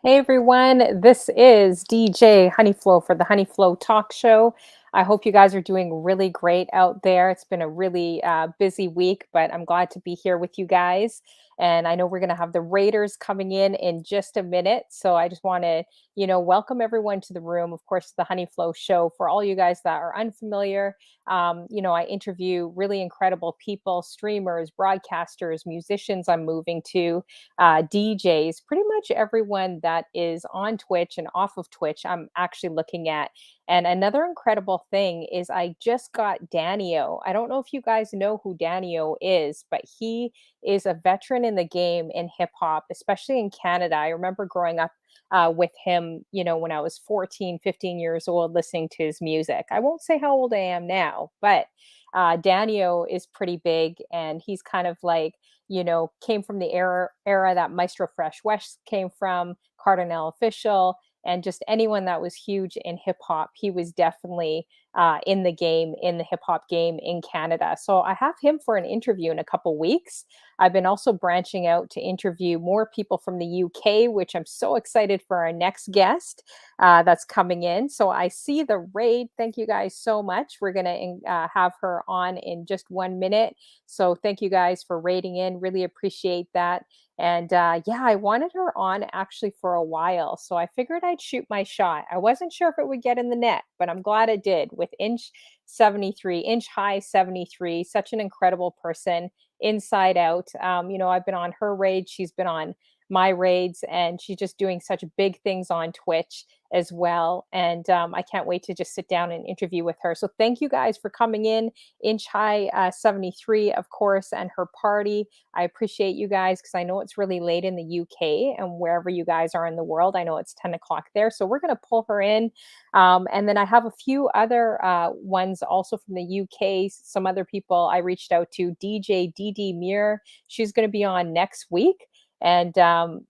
Hey everyone, this is DJ Honeyflow for the Honeyflow Talk Show. I hope you guys are doing really great out there. It's been a really busy week, but I'm glad to be here with you guys. And I know we're going to have the Raiders coming in just a minute. So I just want to, welcome everyone to the room, of course, to the Honeyflow Show. For all you guys that are unfamiliar, I interview really incredible people, streamers, broadcasters, musicians I'm moving to DJs, pretty much everyone that is on Twitch and off of Twitch, I'm actually looking at. And another incredible thing is I just got Danio. I don't know if you guys know who Danio is, but he is a veteran in the game in hip hop, especially in Canada. I remember growing up with him, when I was 14, 15 years old, listening to his music. I won't say how old I am now, but Danio is pretty big and he's kind of like, came from the era that Maestro Fresh West came from, Cardinal Official, and just anyone that was huge in hip hop. He was definitely in the game, in the hip hop game in Canada. So I have him for an interview in a couple weeks. I've been also branching out to interview more people from the UK, which I'm so excited for our next guest that's coming in. So I see the raid. Thank you guys so much. We're going to have her on in just 1 minute. So thank you guys for raiding in. Really appreciate that. And yeah, I wanted her on actually for a while. So I figured I'd shoot my shot. I wasn't sure if it would get in the net, but I'm glad it did with Inch 73, Inch High 73. Such an incredible person inside out. I've been on her raid. She's been on my raids, and she's just doing such big things on Twitch as well. And I can't wait to just sit down and interview with her. So thank you guys for coming in. Inch High 73, of course, and her party. I appreciate you guys because I know it's really late in the UK and wherever you guys are in the world. I know it's 10 o'clock there. So we're going to pull her in. And then I have a few other ones also from the UK. Some other people I reached out to. DJ DD Muir. She's going to be on next week. And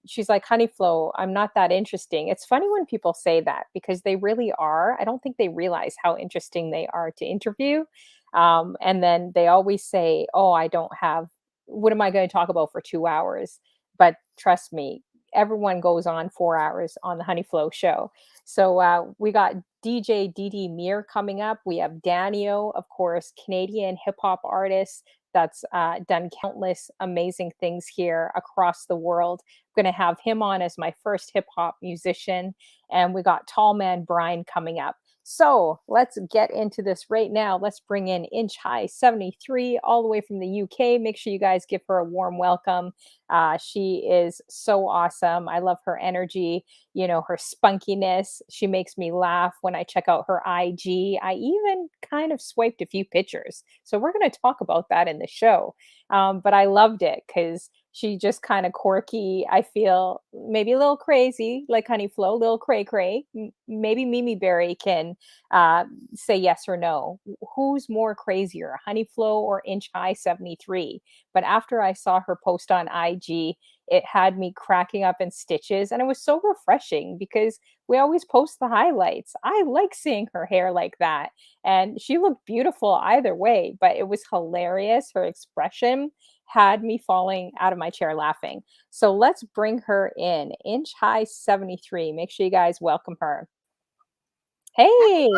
she's like, Honeyflow, I'm not that interesting. It's funny when people say that because they really are. I don't think they realize how interesting they are to interview. And then they always say, oh, I don't have, what am I going to talk about for 2 hours? But trust me, everyone goes on 4 hours on the Honeyflow show. So we got DJ DD Muir coming up. We have Danio, of course, Canadian hip hop artist that's done countless amazing things here across the world. I'm going to have him on as my first hip hop musician. And we got Tall Man Brian coming up. So let's get into this right now. Let's bring in Inch High 73 all the way from the UK. Make sure you guys give her a warm welcome. She is so awesome. I love her energy, her spunkiness. She makes me laugh when I check out her IG. I even kind of swiped a few pictures. So we're going to talk about that in the show. But I loved it because she just kind of quirky. I feel maybe a little crazy, like Honeyflow, a little cray cray. Maybe Mimi Berry can say yes or no. Who's more crazier, Honeyflow or Inch High 73? But after I saw her post on IG, it had me cracking up in stitches. And it was so refreshing because we always post the highlights. I like seeing her hair like that. And she looked beautiful either way, but it was hilarious. Her expression had me falling out of my chair laughing. So let's bring her in. Inch High 73. Make sure you guys welcome her. Hey,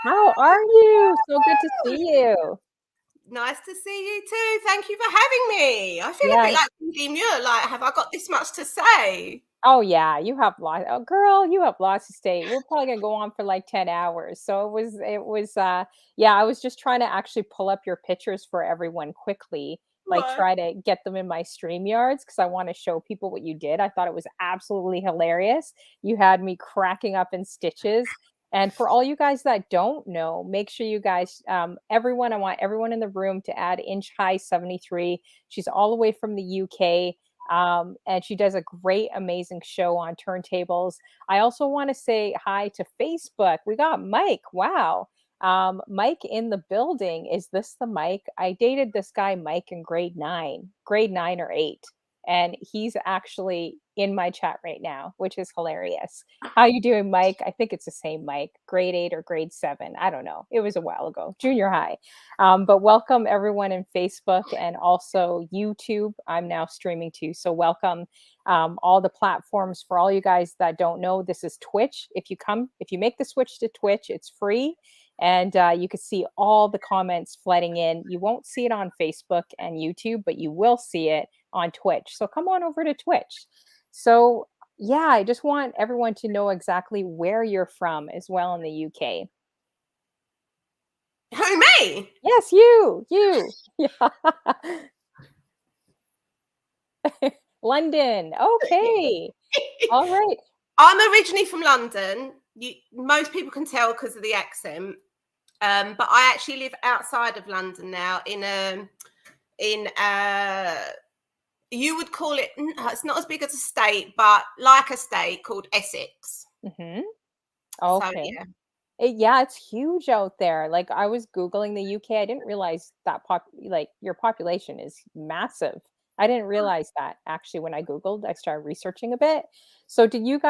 how are you? So good to see you. Nice to see you too. Thank you for having me. I feel a Yeah. bit like Dee Muir. Like, have I got this much to say? Oh yeah, you have lots. Oh girl, you have lots to say. We're probably gonna go on for like 10 hours. So it was yeah, I was just trying to actually pull up your pictures for everyone quickly, like Right. try to get them in my stream yards because I want to show people what you did. I thought it was absolutely hilarious. You had me cracking up in stitches. And for all you guys that don't know, make sure you guys, everyone, I want everyone in the room to add Inch High 73. She's all the way from the UK. And she does a great, amazing show on turntables. I also want to say hi to Facebook. We got Mike. Wow. Mike in the building. Is this the Mike? I dated this guy, Mike, in grade nine or eight. and he's actually in my chat right now, which is hilarious. How you doing, Mike? I think it's the same Mike, grade 8 or grade 7. I don't know. It was a while ago, junior high. But welcome everyone in Facebook and also YouTube. I'm now streaming too. So welcome all the platforms. For all you guys that don't know, this is Twitch. If you make the switch to Twitch, it's free. And you can see all the comments flooding in. You won't see it on Facebook and YouTube, but you will see it on Twitch. So come on over to Twitch. So yeah, I just want everyone to know exactly where you're from as well in the UK. Who, me? Yes, you. Yeah. London. Okay. All right. I'm originally from London. Most people can tell because of the accent. But I actually live outside of London now in you would call it, it's not as big as a state, but like a state called Essex. Okay. So, yeah. Yeah, it's huge out there. Like I was Googling the UK. I didn't realize that your population is massive. I didn't realize that actually when I Googled, I started researching a bit. So did you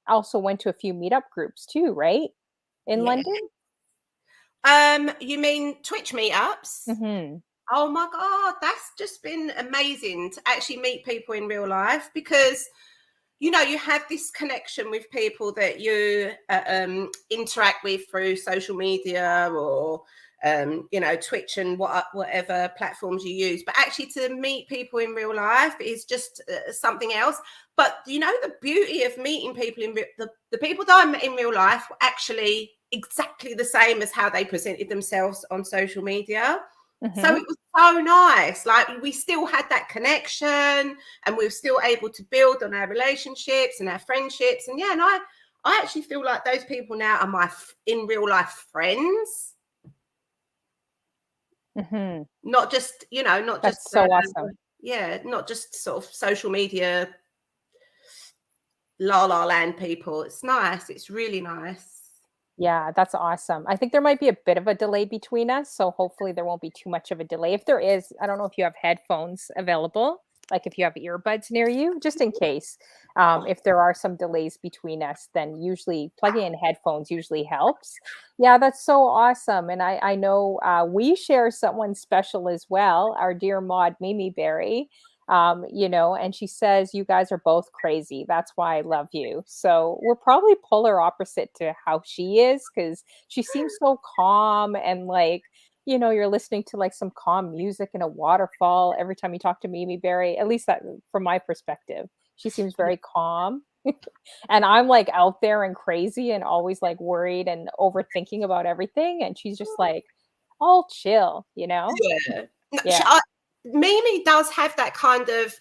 also went to a few meetup groups too, right? In Yeah. London? You mean Twitch meetups? Mm-hmm. Oh my God, that's just been amazing to actually meet people in real life because, you have this connection with people that you interact with through social media or, Twitch and whatever platforms you use. But actually to meet people in real life is just something else. But, the beauty of meeting people the people that I met in real life were actually exactly the same as how they presented themselves on social media. Mm-hmm. So it was so nice. Like we still had that connection and we were still able to build on our relationships and our friendships. And and I actually feel like those people now are my in real life friends. Mm-hmm. Not just, not That's just, so awesome. not just sort of social media, la la land people. It's nice. It's really nice. Yeah, that's awesome. I think there might be a bit of a delay between us, so hopefully there won't be too much of a delay. If there is, I don't know if you have headphones available, like if you have earbuds near you, just in case. If there are some delays between us, then usually plugging in headphones usually helps. Yeah, that's so awesome. And I know we share someone special as well, our dear Maud Mimi Berry. And she says, you guys are both crazy. That's why I love you. So we're probably polar opposite to how she is because she seems so calm and you're listening to like some calm music and a waterfall every time you talk to Mimi Berry, at least that from my perspective. She seems very calm. And I'm like out there and crazy and always like worried and overthinking about everything. And she's just like all chill, Yeah. Yeah. Mimi does have that kind of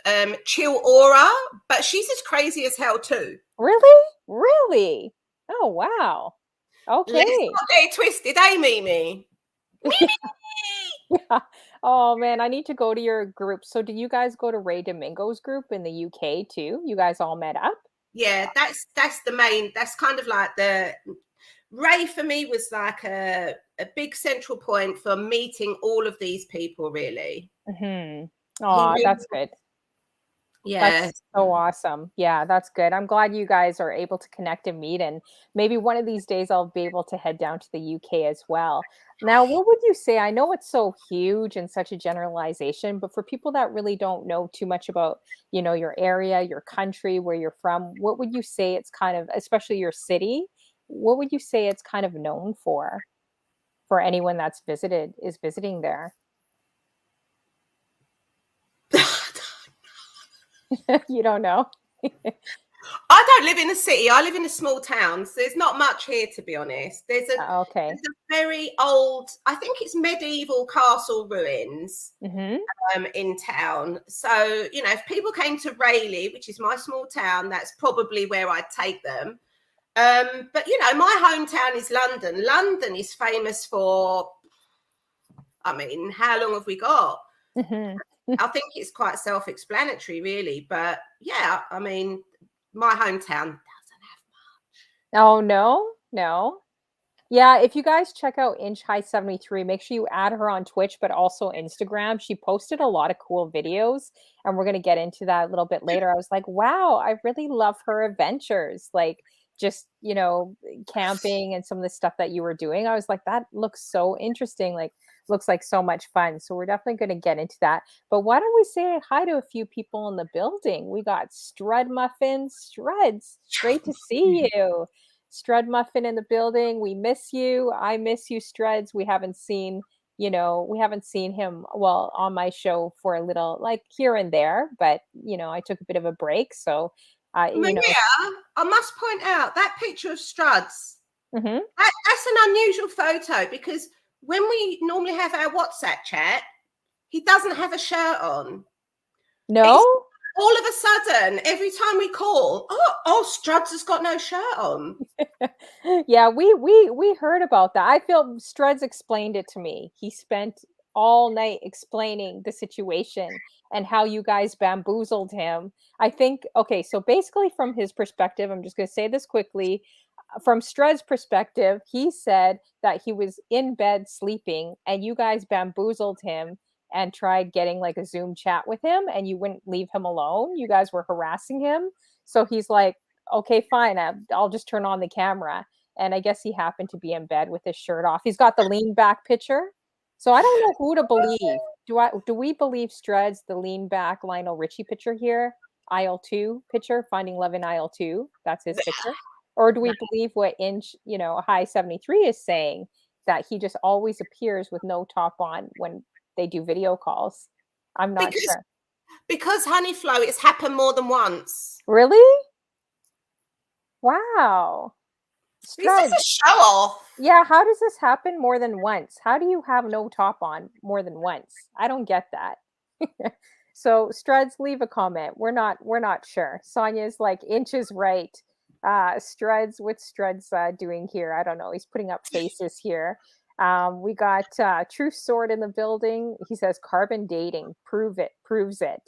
chill aura, but she's as crazy as hell too. Really? Really? Oh, wow. Let's Okay. not get it twisted, eh, Mimi? Mimi! Yeah. Oh man, I need to go to your group. So do you guys go to Ray Domingo's group in the UK too? You guys all met up? Yeah, that's the main, that's kind of like the Ray for me was like a big central point for meeting all of these people, really. Mm-hmm. He Oh, really, that's good. yeah. That's so awesome. Yeah, that's good. I'm glad you guys are able to connect and meet. And maybe one of these days I'll be able to head down to the UK as well. Now, what would you say? I know it's so huge and such a generalization, but for people that really don't know too much about, your area, your country, where you're from, what would you say it's kind of, especially your city, what would you say it's kind of known for anyone is visiting there? You don't know? I don't live in a city. I live in a small town. So there's not much here, to be honest. There's Okay. a very old, I think it's medieval castle ruins in town. So, if people came to Rayleigh, which is my small town, that's probably where I'd take them. But, my hometown is London. London is famous for, how long have we got? I think it's quite self-explanatory, really. But yeah, my hometown doesn't have much. Oh, no? No? Yeah, if you guys check out INCHHIGH73, make sure you add her on Twitch, but also Instagram. She posted a lot of cool videos, and we're going to get into that a little bit later. I was like, wow, I really love her adventures. Like, just, camping and some of the stuff that you were doing. I was like, that looks so interesting. Like, looks like so much fun. So we're definitely going to get into that. But why don't we say hi to a few people in the building? We got Strud Muffin. Struds, great to see you. Strud Muffin in the building. We miss you. I miss you, Struds. We haven't seen him, well, on my show for a little, like here and there, but I took a bit of a break. So, Maria, I must point out that picture of Struds. mhm. That's an unusual photo because when we normally have our WhatsApp chat, he doesn't have a shirt on. No? It's all of a sudden, every time we call, oh, Struds has got no shirt on. Yeah, we heard about that. I feel Struds explained it to me. He spent all night explaining the situation and how you guys bamboozled him. I think, okay, so basically from his perspective, I'm just going to say this quickly. From Strud's perspective, he said that he was in bed sleeping and you guys bamboozled him and tried getting like a Zoom chat with him and you wouldn't leave him alone. You guys were harassing him. So he's like, okay, fine, I'll just turn on the camera. And I guess he happened to be in bed with his shirt off. He's got the lean back picture. So I don't know who to believe. Do we believe Struds, the lean back Lionel Richie picture here? Aisle 2 picture, Finding Love in Aisle 2. That's his picture. Or do we believe what High 73 is saying, that he just always appears with no top on when they do video calls? I'm not sure. Because Honeyflow, it's happened more than once. Really? Wow. Is this a show off? Yeah, how does this happen more than once? How do you have no top on more than once? I don't get that. So Struds, leave a comment. We're not sure. Sonia's like, Inch is right. Struds, what's Struds doing here? I don't know. He's putting up faces here. We got True Sword in the building. He says carbon dating. Prove it. Proves it.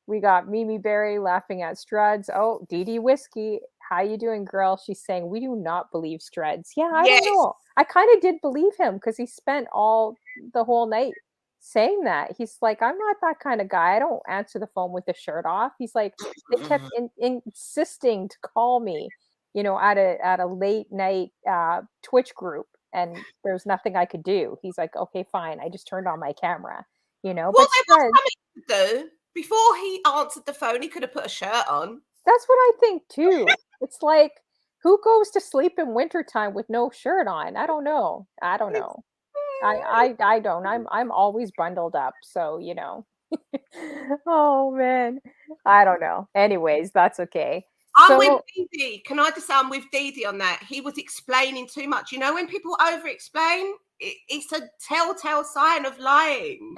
We got Mimi Berry laughing at Struds. Oh, Dee Dee Whiskey, how you doing, girl? She's saying we do not believe Struds. Yeah, I don't know. I kind of did believe him because he spent the whole night saying that. He's like, I'm not that kind of guy. I don't answer the phone with the shirt off. He's like, they kept insisting to call me, at a late night Twitch group, and there's nothing I could do. He's like, okay, fine. I just turned on my camera, Well, but there was something to do. Before he answered the phone, he could have put a shirt on. That's what I think too. It's like, who goes to sleep in wintertime with no shirt on? I don't know. I don't know. I don't. I'm always bundled up, so Oh man. I don't know. Anyways, that's okay. I'm with So Dee Dee. Can I just say I'm with Dee Dee on that? He was explaining too much. You know, when people over-explain, it's a telltale sign of lying.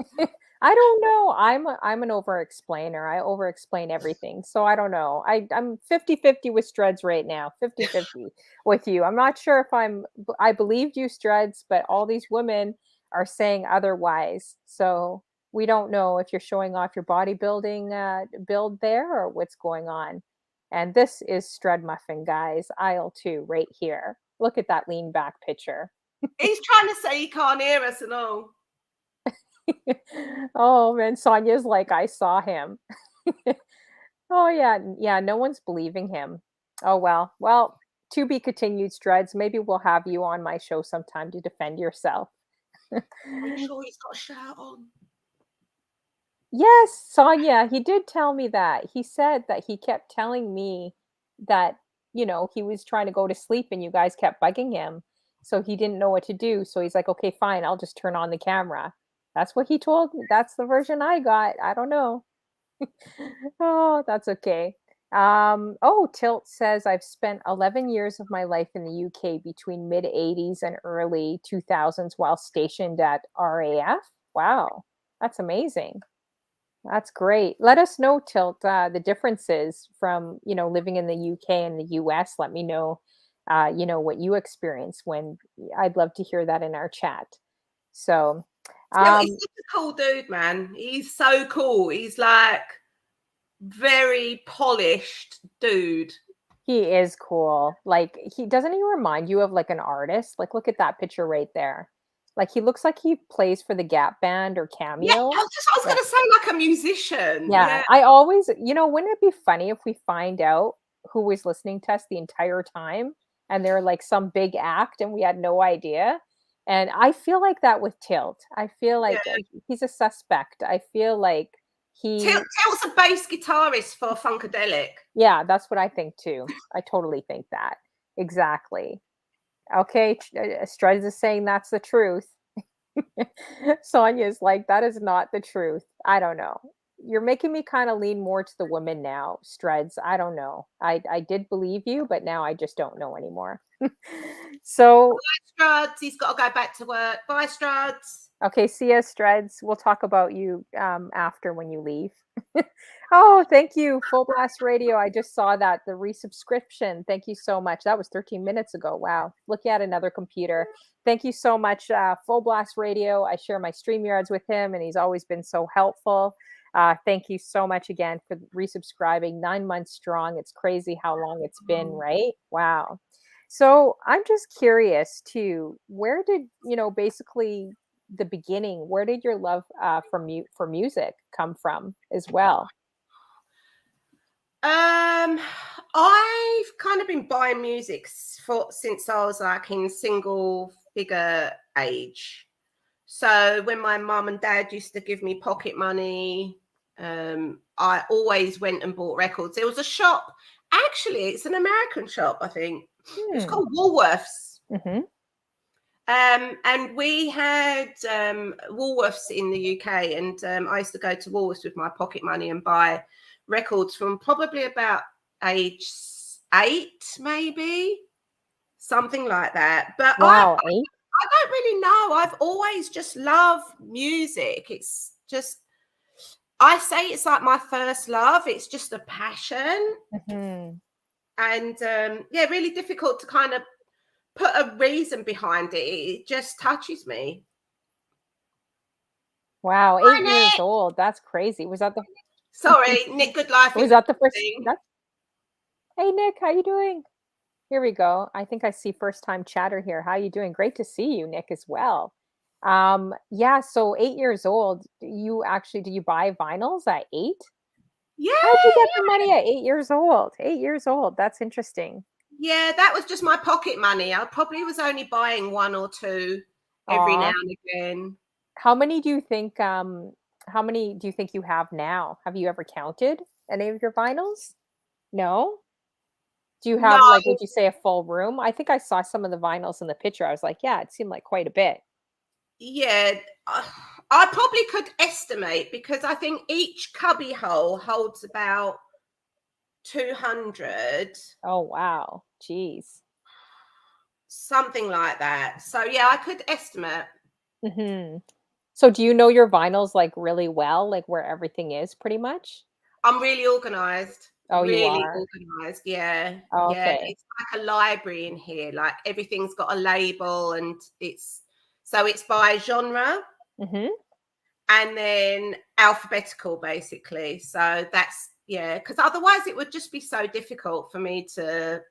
I don't know. I'm an over explainer. I over explain everything. So I don't know. I'm 50-50 with Struds right now. 50-50 with you. I'm not sure if I believed you, Struds, but all these women are saying otherwise. So we don't know if you're showing off your bodybuilding build there or what's going on. And this is Strud Muffin, guys. Aisle 2 right here. Look at that lean back picture. He's trying to say he can't hear us and all. Oh man, Sonia's like, I saw him. Oh yeah, no one's believing him. Oh well, to be continued, Struds. Maybe we'll have you on my show sometime to defend yourself. Are you sure he's got a shirt on? Yes, Sonia, he did tell me that. He said that he kept telling me that, he was trying to go to sleep and you guys kept bugging him. So he didn't know what to do. So he's like, okay, fine, I'll just turn on the camera. That's what he told me. That's the version I got. I don't know. Oh, that's okay. Tilt says I've spent 11 years of my life in the UK between mid 80s and early 2000s while stationed at RAF. Wow, that's amazing. That's great. Let us know, Tilt, the differences from, living in the UK and the US. Let me know, what you experience when I'd love to hear that in our chat. So, He's such a cool dude, man. He's so cool. He's like very polished dude. He is cool. Like, he doesn't he remind you of, like, an artist? Like, look at that picture right there. Like, he looks like he plays for the Gap Band or Yeah, Cameo. I was Yeah. gonna say like a musician. Yeah, Yeah. I always wouldn't it be funny if we find out who was listening to us the entire time and they're like some big act and we had no idea? And I feel like that with Tilt. I feel Yeah. like he's a suspect. I feel like he Tilt's a bass guitarist for Funkadelic. yeah, that's what I think too. I totally think that. Exactly. Okay, Struz is saying that's the truth. Sonya's like, that is not the truth. I don't know. You're making me kind of lean more to the women now, Streds. I don't know. I did believe you, but now I just don't know anymore. So, Struds, he's got to go back to work. Bye, Struds. okay, see ya, Streds. We'll talk about you after when you leave. Oh, thank you, Full Blast Radio. I just saw that the resubscription. Thank you so much. That was 13 minutes ago. Wow, looking at another computer. Thank you so much, Full Blast Radio. I share my StreamYards with him, and he's always been so helpful. Thank you so much again for resubscribing. 9 months strong. It's crazy how long it's been, right? Wow. So I'm just curious too. Where did basically the beginning? Where did your love for music come from as well? I've kind of been buying music since I was like in single figure age. So when my mum and dad used to give me pocket money, I always went and bought records. There was a shop, actually, it's an American shop, I think. It's Hmm. called Woolworths. Mhm. And we had Woolworths in the UK, and I used to go to Woolworths with my pocket money and buy records from probably about age 8, maybe something like that. But Wow, 8? I don't really know. I've always just loved music. It's just, I say it's like my first love. It's just a passion. Mhm. And yeah, really difficult to kind of put a reason behind it. It just touches me. Wow, Hi, 8 years Nick. old. That's crazy. Sorry, Nick Good Life Was in the that the first thing. that's Hey, Nick, how you doing? Here we go. I think I see first time chatter here. How you doing? Great to see you, Nick, as well. Yeah, so 8 years old, do you buy vinyls at 8? Yeah, How'd you get the money at 8 years old? 8 years old. That's interesting. yeah, that was just my pocket money. I probably was only buying one or two every now Aw. and again. How many do you think you have now? Have you ever counted any of your vinyls? No? Do you No, have, like, would you say a full room? I think I saw some of the vinyls in the picture. I was like, yeah, it seemed like quite a bit. yeah, I probably could estimate because I think each cubby hole holds about 200, Oh, wow. Jeez. something like that. So yeah, I could estimate. Mhm. So do you know your vinyls, like, really well, like, where everything is pretty much? I'm really organized. Oh, you Really are? organized. Yeah. Oh, Yeah. okay. It's like a library in here. Like everything's got a label and it's by genre Mhm. and then alphabetical basically. So that's yeah, because otherwise it would just be so difficult for me to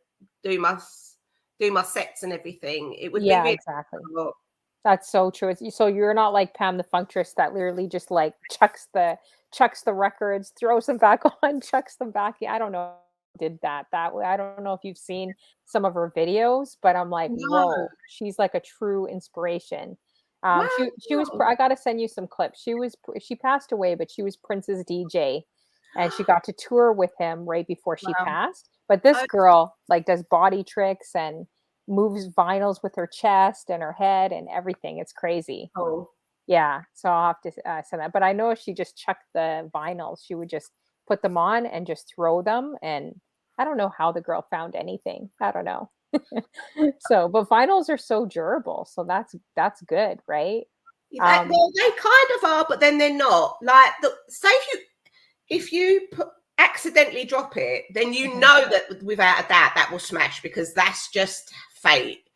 do my do my sets and everything. It would be Yeah, really exactly. difficult. That's so true. So you're not like Pam the Funktress that literally just, like, chucks the records, throws them back on, chucks them back. Yeah, I don't know who did that way. I don't know if you've seen some of her videos, but I'm like, No. "Whoa, she's like a true inspiration." She was Wow. I gotta send you some clips. She passed away, but she was Prince's DJ, and she got to tour with him right before she Wow. passed. But this Oh, girl, like, does body tricks and moves vinyls with her chest and her head and everything. It's crazy. cool. Yeah, so I'll have to send that. But I know if she just chucked the vinyls, she would just put them on and just throw them. And I don't know how the girl found anything. I don't know. So, but vinyls are so durable, so that's good, right? Um, Well, they kind of are, but then they're not. Like, say if you accidentally drop it, then you mhm, know that without a doubt that will smash because that's just fate.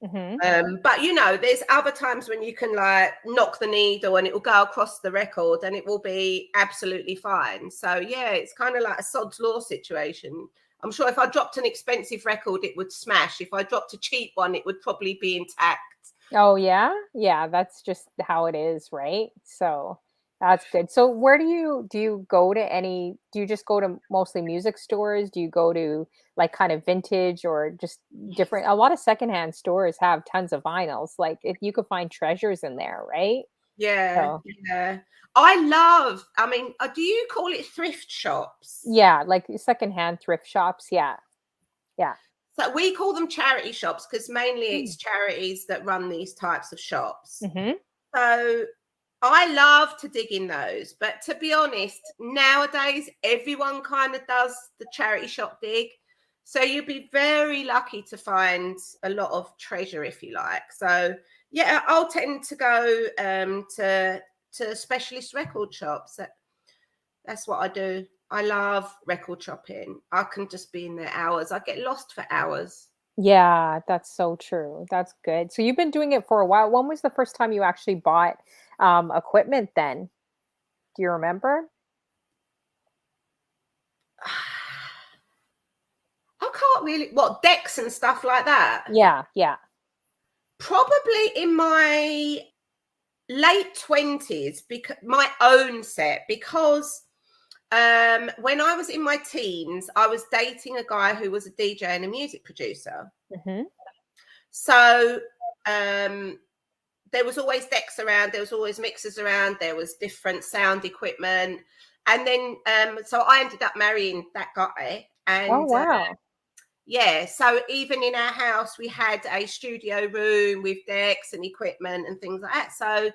mhm. But you know, there's other times when you can like knock the needle and it will go across the record and it will be absolutely fine. So yeah, it's kind of like a sod's law situation. I'm sure if I dropped an expensive record, it would smash. If I dropped a cheap one, it would probably be intact. Oh, yeah? Yeah, that's just how it is, right? So, that's good. So, where do you go to any do you just go to mostly music stores? Do you go to, like, kind of vintage or just different a lot of secondhand stores have tons of vinyls, like, if you could find treasures in there, right? Yeah, So, yeah. I mean, do you call it thrift shops? yeah, like, secondhand thrift shops, yeah, yeah. So we call them charity shops because mainly Mm, it's charities that run these types of shops. mhm. So I love to dig in those, but to be honest, nowadays everyone kind of does the charity shop dig. So you'd be very lucky to find a lot of treasure if you like. So yeah, I'll tend to go to specialist record shops. That's what I do. I love record shopping. I can just be in there hours. I get lost for hours. Yeah, that's so true. That's good. So you've been doing it for a while. When was the first time you actually bought equipment then? Do you remember? I can't really what decks and stuff like that. Yeah, yeah. Probably in my late 20s, because my own set, because when I was in my teens, I was dating a guy who was a DJ and a music producer. Mhm. So um there was always decks around, there was always mixers around, there was different sound equipment. And then so I ended up marrying that guy. Oh, And wow. yeah, so even in our house, we had a studio room with decks and equipment and things like that. So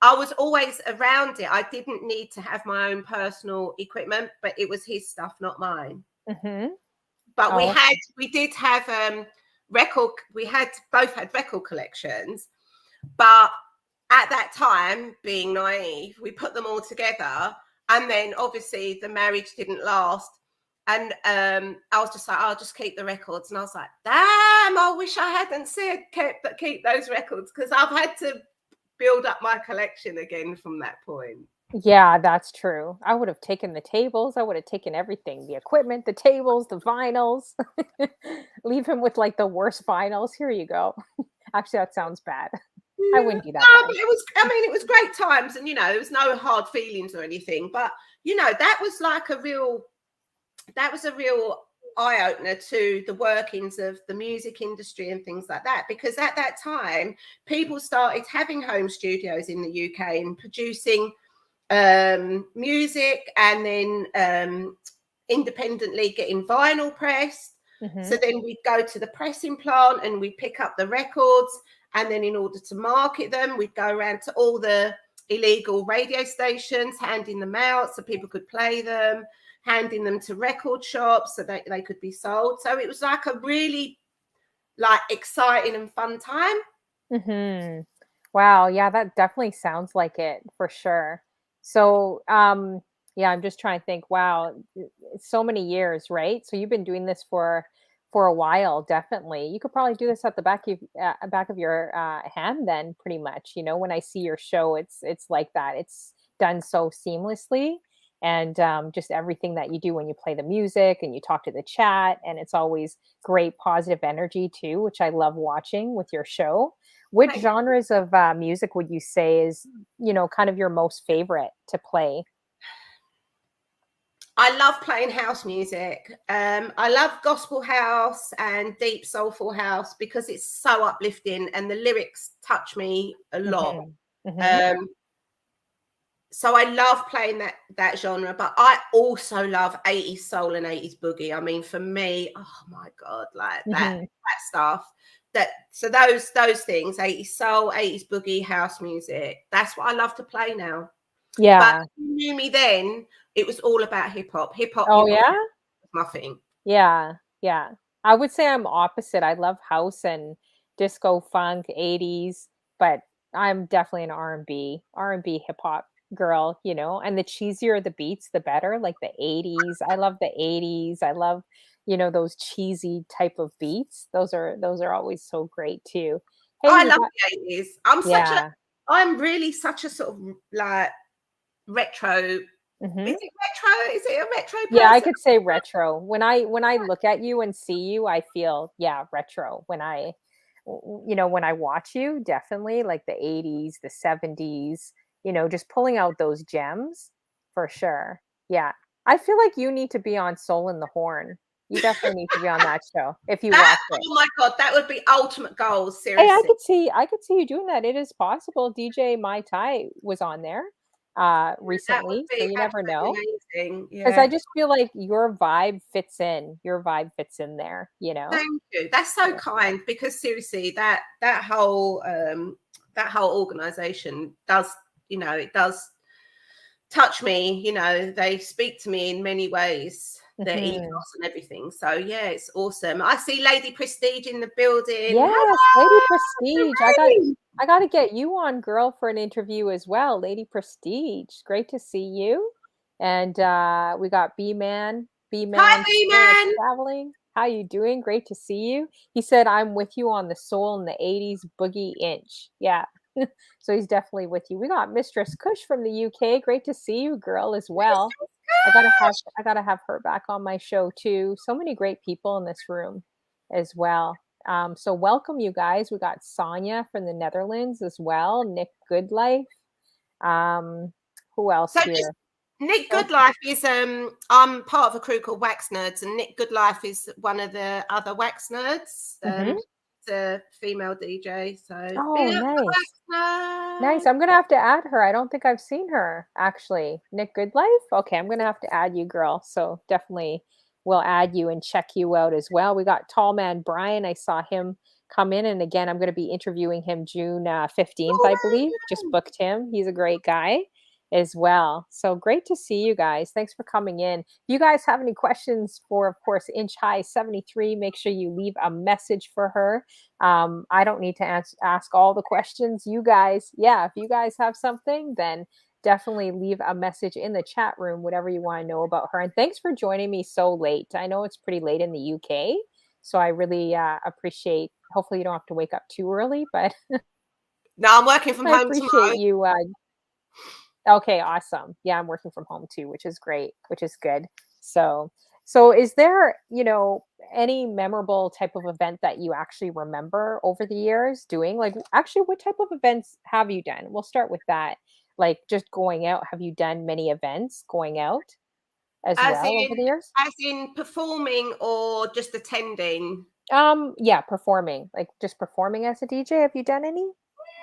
I was always around it. I didn't need to have my own personal equipment, but it was his stuff, not mine. Mhm. But Oh, we did have record. We had both had record collections, but at that time, being naive, we put them all together, and then obviously the marriage didn't last. And I was just like, I'll just keep the records. And I was like, damn, I wish I hadn't said keep those records, because I've had to build up my collection again from that point. yeah, that's true. I would have taken the tables. I would have taken everything, the equipment, the tables, the vinyls. Leave him with like the worst vinyls. Here you go. Actually, that sounds bad. I Yeah, wouldn't do that no, though. but it was, I mean, it was great times, and there was no hard feelings or anything. But that was like that was a real eye opener to the workings of the music industry and things like that. Because at that time, people started having home studios in the UK and producing music, and then independently getting vinyl pressed. So Mhm. then we'd go to the pressing plant and we'd pick up the records. And then in order to market them, we'd go around to all the illegal radio stations, handing them out so people could play them, handing them to record shops so that they could be sold. So it was like a really like exciting and fun time. Mhm. Wow, yeah, that definitely sounds like it for sure. So, yeah, I'm just trying to think, wow, it's so many years, right? So you've been doing this for a while, definitely. You could probably do this at the back of your hand then pretty much. When I see your show, it's like that. It's done so seamlessly and just everything that you do when you play the music and you talk to the chat and it's always great positive energy too, which I love watching with your show. Which Thank genres of, music would you say is, kind of your most favorite to play? I love playing house music. I love gospel house and deep soulful house because it's so uplifting and the lyrics touch me a lot. Mhm. Mhm. Um, so I love playing that genre, but I also love 80s soul and 80s boogie. I mean, for me, oh my god, like Mhm. that stuff. So those things, 80s soul, 80s boogie, house music. That's what I love to play now. But Yeah. if you knew me then, it was all about hip hop. Oh, Hip hop yeah? was my thing. Yeah, yeah. I would say I'm opposite. I love house and disco funk, 80s, but I'm definitely an R&B hip hop girl, and the cheesier the beats, the better, like the 80s. I love the 80s. I love, those cheesy type of beats. Those are always so great too. Hey, I we love got the 80s. yeah. I'm really such a sort of like retro Is Mhm. it retro? Is it a retro Yeah, I person? could say retro. When I look at you and see you, I feel, yeah, retro. When I watch you, definitely like the 80s, the 70s, just pulling out those gems for sure. Yeah. I feel like you need to be on Soul in the Horn. You definitely need to be on that show if you That, watch it. oh my God, that would be ultimate goals, Hey, I seriously. could see I could see you doing that. It is possible. DJ Mai Tai was on there That would recently, so be you never know. absolutely amazing. 'Cause I Yeah. just feel like your vibe fits in there, you know? Thank you. That's so Yeah. kind because seriously, that whole organization does, it does touch me. They speak to me in many ways, their Mhm. ethos and everything. So yeah, it's awesome. I see Lady Prestige in the building. Yes, Lady Hello, Prestige. I got Lorraine. I gotta get you on, girl, for an interview as well. Lady Prestige, great to see you. And, we got B-Man. Hi, B-Man Spirit B-Man. Traveling. How you doing? Great to see you. He said, "I'm with you on the soul in the '80s boogie inch." Yeah. So he's definitely with you. We got Mistress Kush from the UK. Great to see you, girl, as well. I gotta have Gosh. I gotta have her back on my show too. So many great people in this room as well. So welcome you guys. We got Sonia from the Netherlands as well. Nick Goodlife. Um, who else So just here? Nick Oh, Goodlife is I'm part of a crew called Wax Nerds, and Nick Goodlife is one of the other Wax Nerds. mhm. It's a female DJ, so big Oh, up the Wax nice. Nice. Nerds. I'm gonna have to add her. I don't think I've seen her actually. Nick Goodlife? Okay, I'm gonna have to add you, girl. So definitely we'll add you and check you out as well. We got Tall Man Brian. I saw him come in, and again, I'm gonna be interviewing him June 15th, Oh I my believe. Just God. booked him. He's a great guy as well. So great to see you guys. Thanks for coming in. If you guys have any questions for, of course, Inch High 73, make sure you leave a message for her. I don't need to ask all the questions. You guys, yeah, if you guys have something, then definitely leave a message in the chat room, whatever you want to know about her. And thanks for joining me so late. I know it's pretty late in the UK, so I really appreciate. Hopefully, you don't have to wake up too early, but No, I'm working from I home appreciate tomorrow. you. Okay, awesome. Yeah, I'm working from home too, which is great, which is good. So, so is there, any memorable type of event that you actually remember over the years doing? Like, actually, what type of events have you done? We'll start with that. Like, just going out, have you done many events going out as As well over in the years? as in performing or just attending? Yeah, performing, like just performing as a DJ. Have you done any?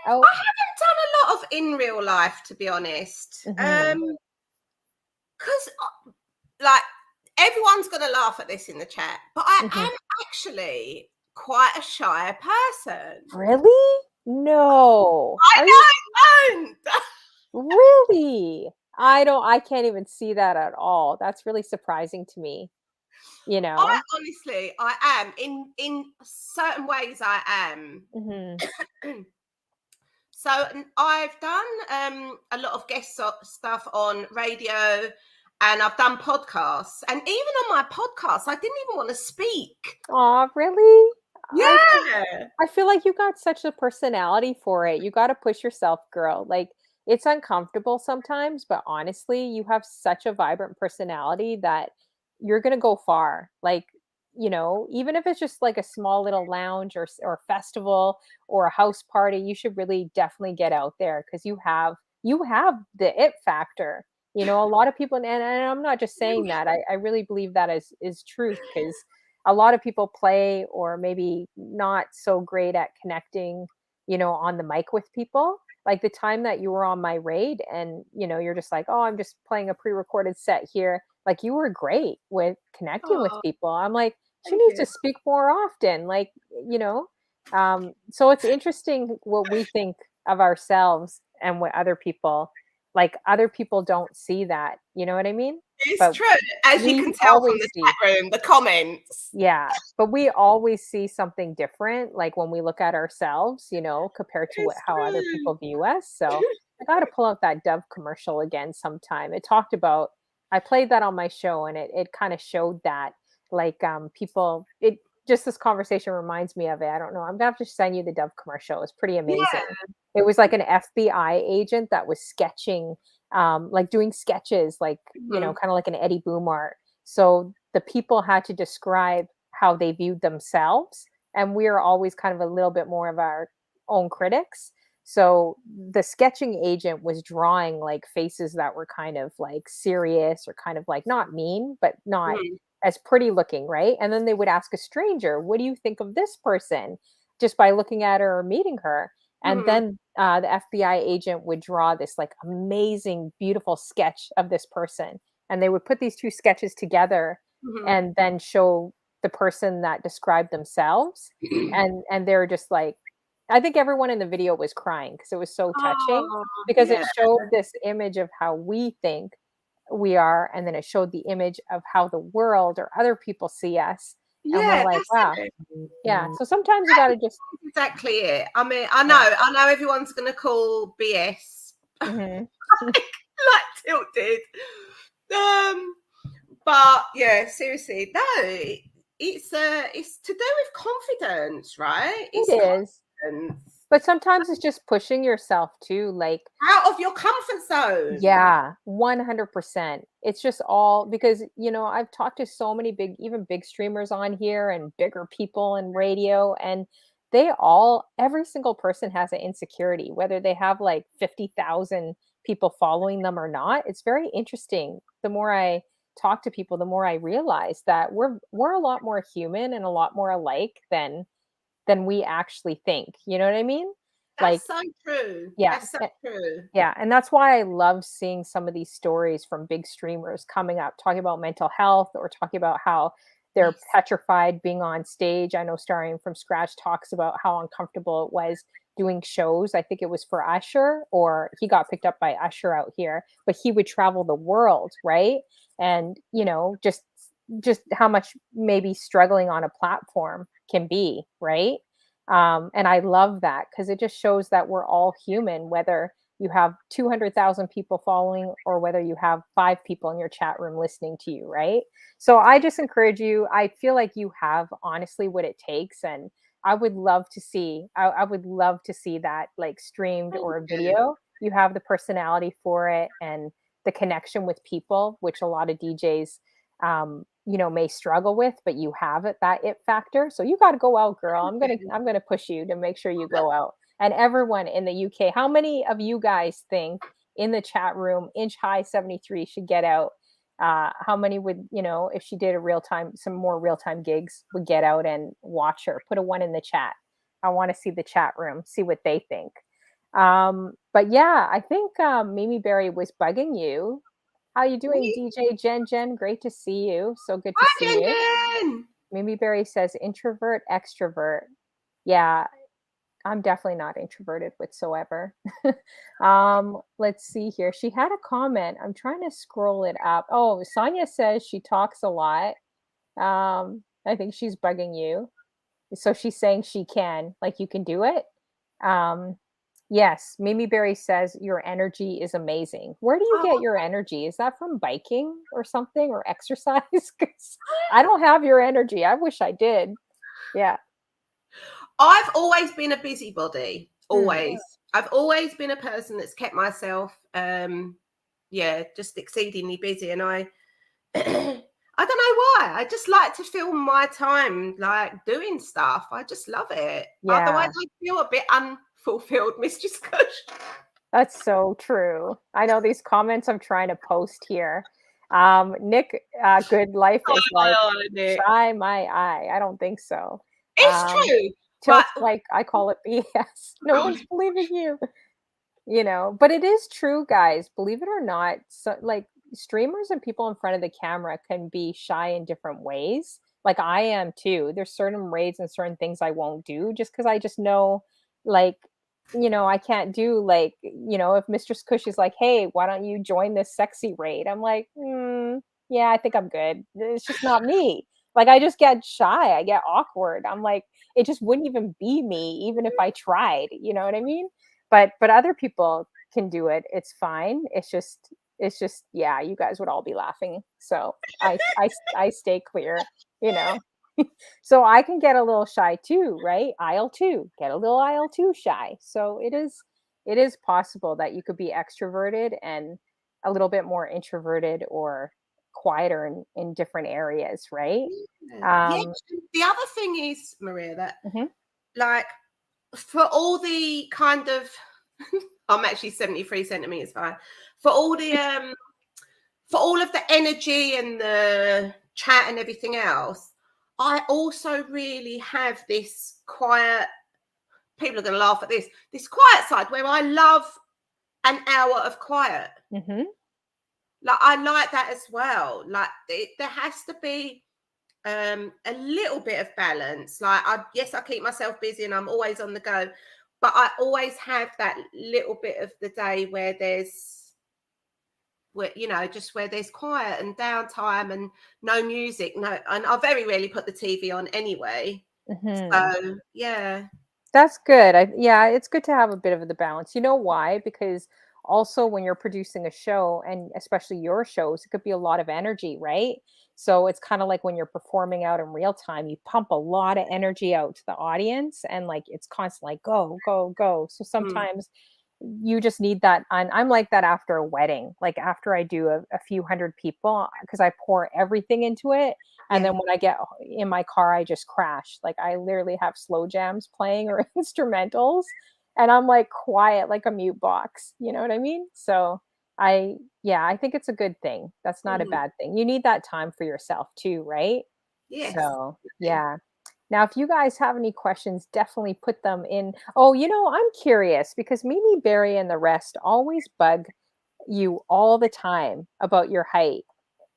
I Oh, haven't done a lot of in real life, to be honest. mm-hmm, Because like everyone's gonna laugh at this in the chat, but I mm-hmm. am actually quite a shy person. Really? No. I Are you know, don't. Really? I can't even see that at all. That's really surprising to me, you I know? honestly, I am in certain ways. I am. Mhm. So I've done a lot of stuff on radio, and I've done podcasts. And even on my podcast, I didn't even want to speak. Aw, really? Yeah. I feel like you got such a personality for it. You gotta push yourself, girl. Like, it's uncomfortable sometimes, but honestly, you have such a vibrant personality that you're gonna go far. Like, even if it's just like a small little lounge or festival or a house party, you should really definitely get out there because you have the it factor. A lot of people, and I'm not just saying that. I really believe that is truth because a lot of people play or maybe not so great at connecting, on the mic with people. Like the time that you were on my raid and, you're just like, oh, I'm just playing a pre-recorded set here. Like you were great with connecting with Oh, people. I'm like, she thank needs to you. speak more often. Like, you know, so it's interesting what we think of ourselves and what other people don't see that. You know what I mean? It's But true, as you we can tell from always the see. chat room, the comments. Yeah, but we always see something different, like, when we look at ourselves, compared to It's how other true. people view us, so I gotta pull out that Dove commercial again sometime. It talked about I played that on my show, and it kinda showed that, like, people it just this conversation reminds me of it, I don't know, I'm gonna have to send you the Dove commercial, it's pretty Yeah. amazing. It was like an FBI agent that was sketching, like doing sketches, like, Mhm. kind of like an Eddie Boom art. So the people had to describe how they viewed themselves. And we are always kind of a little bit more of our own critics. So the sketching agent was drawing like faces that were kind of like serious or kind of like not mean, but not Mhm. as pretty looking, right? And then they would ask a stranger, "What do you think of this person?" Just by looking at her or meeting her. And Mhm. then the FBI agent would draw this like amazing, beautiful sketch of this person. And they would put these two sketches together Mhm. and then show the person that described themselves. And they're just like, I think everyone in the video was crying because it was so touching Oh, because it yeah. showed this image of how we think we are, and then it showed the image of how the world or other people see us. And we're Yeah, like, that's wow, it. yeah. So sometimes you got to just, That's exactly it. I mean, yeah. I know everyone's gonna call BS, Hmm. like tilted. Um, but yeah, seriously, no, it's to do with confidence, right? It It's is. confidence But sometimes it's just pushing yourself too, like, out of your comfort zone. yeah, 100%. It's just all because, I've talked to so many big, even big streamers on here and bigger people in radio, and every single person has an insecurity, whether they have like 50,000 people following them or not. It's very interesting. The more I talk to people, the more I realize that we're a lot more human and a lot more alike than we actually think. You know what I mean? Like, That's so true. yeah. That's so true. Yeah, and that's why I love seeing some of these stories from big streamers coming up, talking about mental health or talking about how they're Yes. petrified being on stage. I know Starting from Scratch talks about how uncomfortable it was doing shows. I think it was for Usher, or he got picked up by Usher out here, but he would travel the world, right? And, just how much maybe struggling on a platform can be, right? And I love that because it just shows that we're all human, whether you have 200,000 people following or whether you have 5 people in your chat room listening to you, right? So I just encourage you. I feel like you have honestly what it takes. And I would love to see that like streamed Thank or a you. video. You have the personality for it and the connection with people, which a lot of DJs may struggle with, but you have that it factor. So you got to go out, girl. Thank you. I'm gonna push you to make sure you go out. And everyone in the UK, how many of you guys think in the chat room Inch High 73 should get out? How many would, if she did some more real time gigs, would get out and watch her? Put a one in the chat. I want to see the chat room, see what they think. But yeah, I think Mimi Berry was bugging you. How you doing, Me? DJ Jen? Jen, great to see you. So good to Hi, see Jen you. Jen. Mimi Berry says introvert, extrovert. Yeah, I'm definitely not introverted whatsoever. Let's see here. She had a comment. I'm trying to scroll it up. Oh, Sonia says she talks a lot. I think she's bugging you. So she's saying she can, like you can do it. Um, yes, Mimi Berry says your energy is amazing. Where do you Oh, get your energy? Is that from biking or something or exercise? 'Cause I don't have your energy. I wish I did. Yeah. I've always been a busybody. Hmm. Always. I've always been a person that's kept myself yeah, just exceedingly busy. And I I don't know why. I just like to fill my time like doing stuff. I just love it. Otherwise Yeah. I feel a bit unfulfilled, Mistress Kush. That's so true. I know these comments I'm trying to post here. Nick, Good Life is like, Oh, Nick. shy my eye. I don't think so. It's Um, true. Right. Tilt's like, I call it BS. No one's believing you. But it is true, guys. Believe it or not, so like streamers and people in front of the camera can be shy in different ways. Like I am too. There's certain raids and certain things I won't do just because I just know, like, I can't do like, if Mistress Cush is like, hey, why don't you join this sexy raid? I'm like, yeah, I think I'm good. It's just not me. Like I just get shy. I get awkward. I'm like, it just wouldn't even be me, even if I tried. You know what I mean? But other people can do it. It's fine. It's just yeah, you guys would all be laughing. So I stay clear, you know. So I can get a little shy too, right? Aisle 2, get a little aisle 2 shy. So it is possible that you could be extroverted and a little bit more introverted or quieter in different areas, right? Yeah. Um, The other thing is, Maria, that mhm. like for all the kind of I'm actually 73 centimeters high. For all the for all of the energy and the chat and everything else, I also really have this quiet, people are going to laugh at this quiet side where I love an hour of quiet. Mhm. Like I like that as well. Like there has to be a little bit of balance. Like yes, I keep myself busy and I'm always on the go, but I always have that little bit of the day where just where there's quiet and downtime and no music, no, and I very rarely put the TV on anyway. Mhm. So yeah. That's good. Yeah, it's good to have a bit of the balance. You know why? Because also when you're producing a show, and especially your shows, it could be a lot of energy, right? So it's kind of like when you're performing out in real time, you pump a lot of energy out to the audience, and like it's constantly like go, go, go. So Mm, sometimes you just need that. And I'm like that after a wedding, like after I do a few hundred people, because I pour everything into it. And yeah. then when I get in my car, I just crash. Like I literally have slow jams playing or instrumentals, and I'm like quiet like a mute box. You know what I mean? So yeah, I think it's a good thing. That's not a Mhm. bad thing. You need that time for yourself too, right? Yes. So, yeah. Now, if you guys have any questions, definitely put them in. Oh, I'm curious because Mimi Berry and the rest always bug you all the time about your height.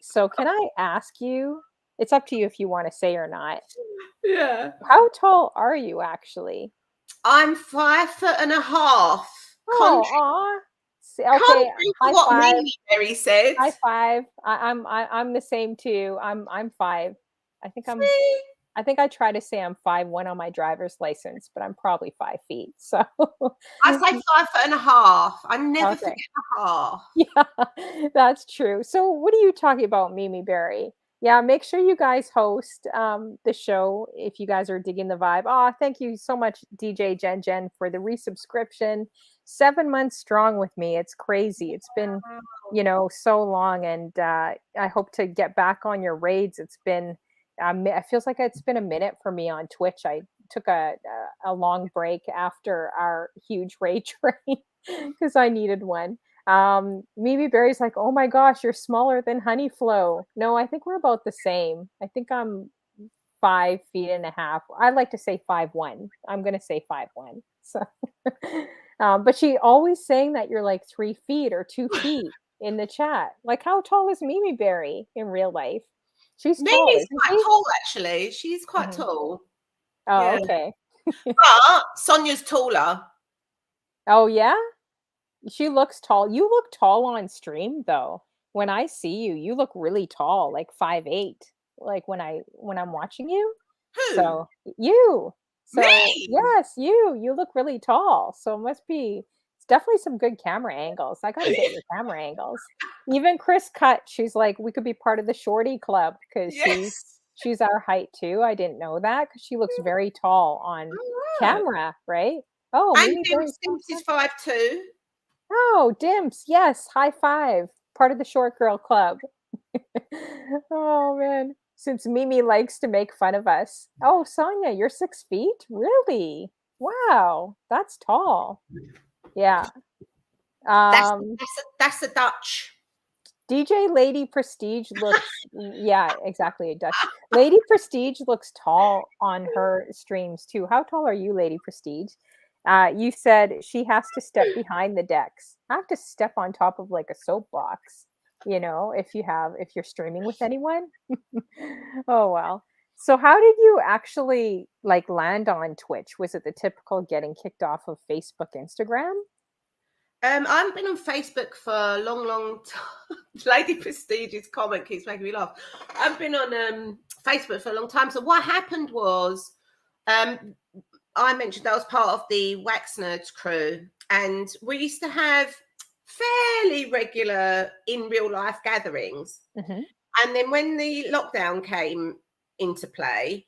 So, can I ask you? It's up to you if you want to say or not. Yeah. How tall are you actually? I'm 5 foot and a half. Oh, aw. Okay, Contrary to high what five. Mimi Berry said. High five. I'm the same too. I'm five. I think I'm See? I think I try to say I'm 5'1" on my driver's license, but I'm probably 5 feet. So I say 5 foot and a half. I never okay. forget the half. Yeah, that's true. So what are you talking about, Mimi Berry? Yeah, make sure you guys host the show if you guys are digging the vibe. Oh, thank you so much, DJ Jen for the resubscription. 7 months strong with me. It's crazy. It's been, Wow. so long, and I hope to get back on your raids. It's been, it feels like it's been a minute for me on Twitch. I took a long break after our huge raid train because I needed one. Mimi Berry's like, oh my gosh, you're smaller than Honeyflow. No, I think we're about the same. I think I'm 5 feet and a half. I like to say 5'1". I'm gonna say 5'1". So, but she always saying that you're like 3 feet or 2 feet in the chat. Like, how tall is Mimi Berry in real life? She's tall, Mimi's isn't quite she? tall, actually. She's quite Mhm. tall. Oh, Yeah. okay. But Sonia's taller. Oh yeah. She looks tall. You look tall on stream though. When I see you, you look really tall, like 5'8", like when I'm watching you. Who? So, you. So, Me? yes, you look really tall. So it must be it's definitely some good camera angles. I got to get your camera angles. Even Chris Cut, she's like, we could be part of the shorty club because Yes. she's our height too. I didn't know that because she looks very tall on All right. camera, right? Oh, And Mimi Dim Berry's Sims is 5'2". Oh, Dimps. Yes, high five. Part of the short girl club. Oh man. Since Mimi likes to make fun of us. Oh, Sonia, you're 6 feet? Really? Wow, that's tall. Yeah. That's Um, that's a Dutch. DJ Lady Prestige looks, yeah, exactly, a Dutch. Lady Prestige looks tall on her streams too. How tall are you, Lady Prestige? You said she has to step behind the decks. I have to step on top of like a soapbox, if you're streaming with anyone. Oh well. So how did you actually like land on Twitch? Was it the typical getting kicked off of Facebook, Instagram? I've been on Facebook for a long, long time. Lady Prestige's comment keeps making me laugh. I've been on Facebook for a long time. So what happened was, um, I mentioned I was part of the Wax Nerds crew, and we used to have fairly regular in real life gatherings. Hmm. And then when the lockdown came into play,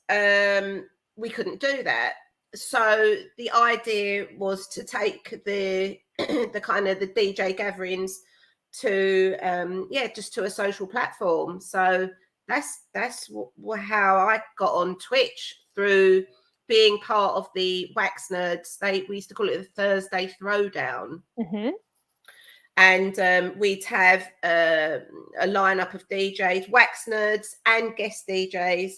um, we couldn't do that. So the idea was to take the the kind of the DJ gatherings to just to a social platform. So that's how I got on Twitch, through being part of the Wax Nerds. We used to call it the Thursday Throwdown. Mm-hmm. And we'd have a lineup of DJs, Wax Nerds and guest DJs,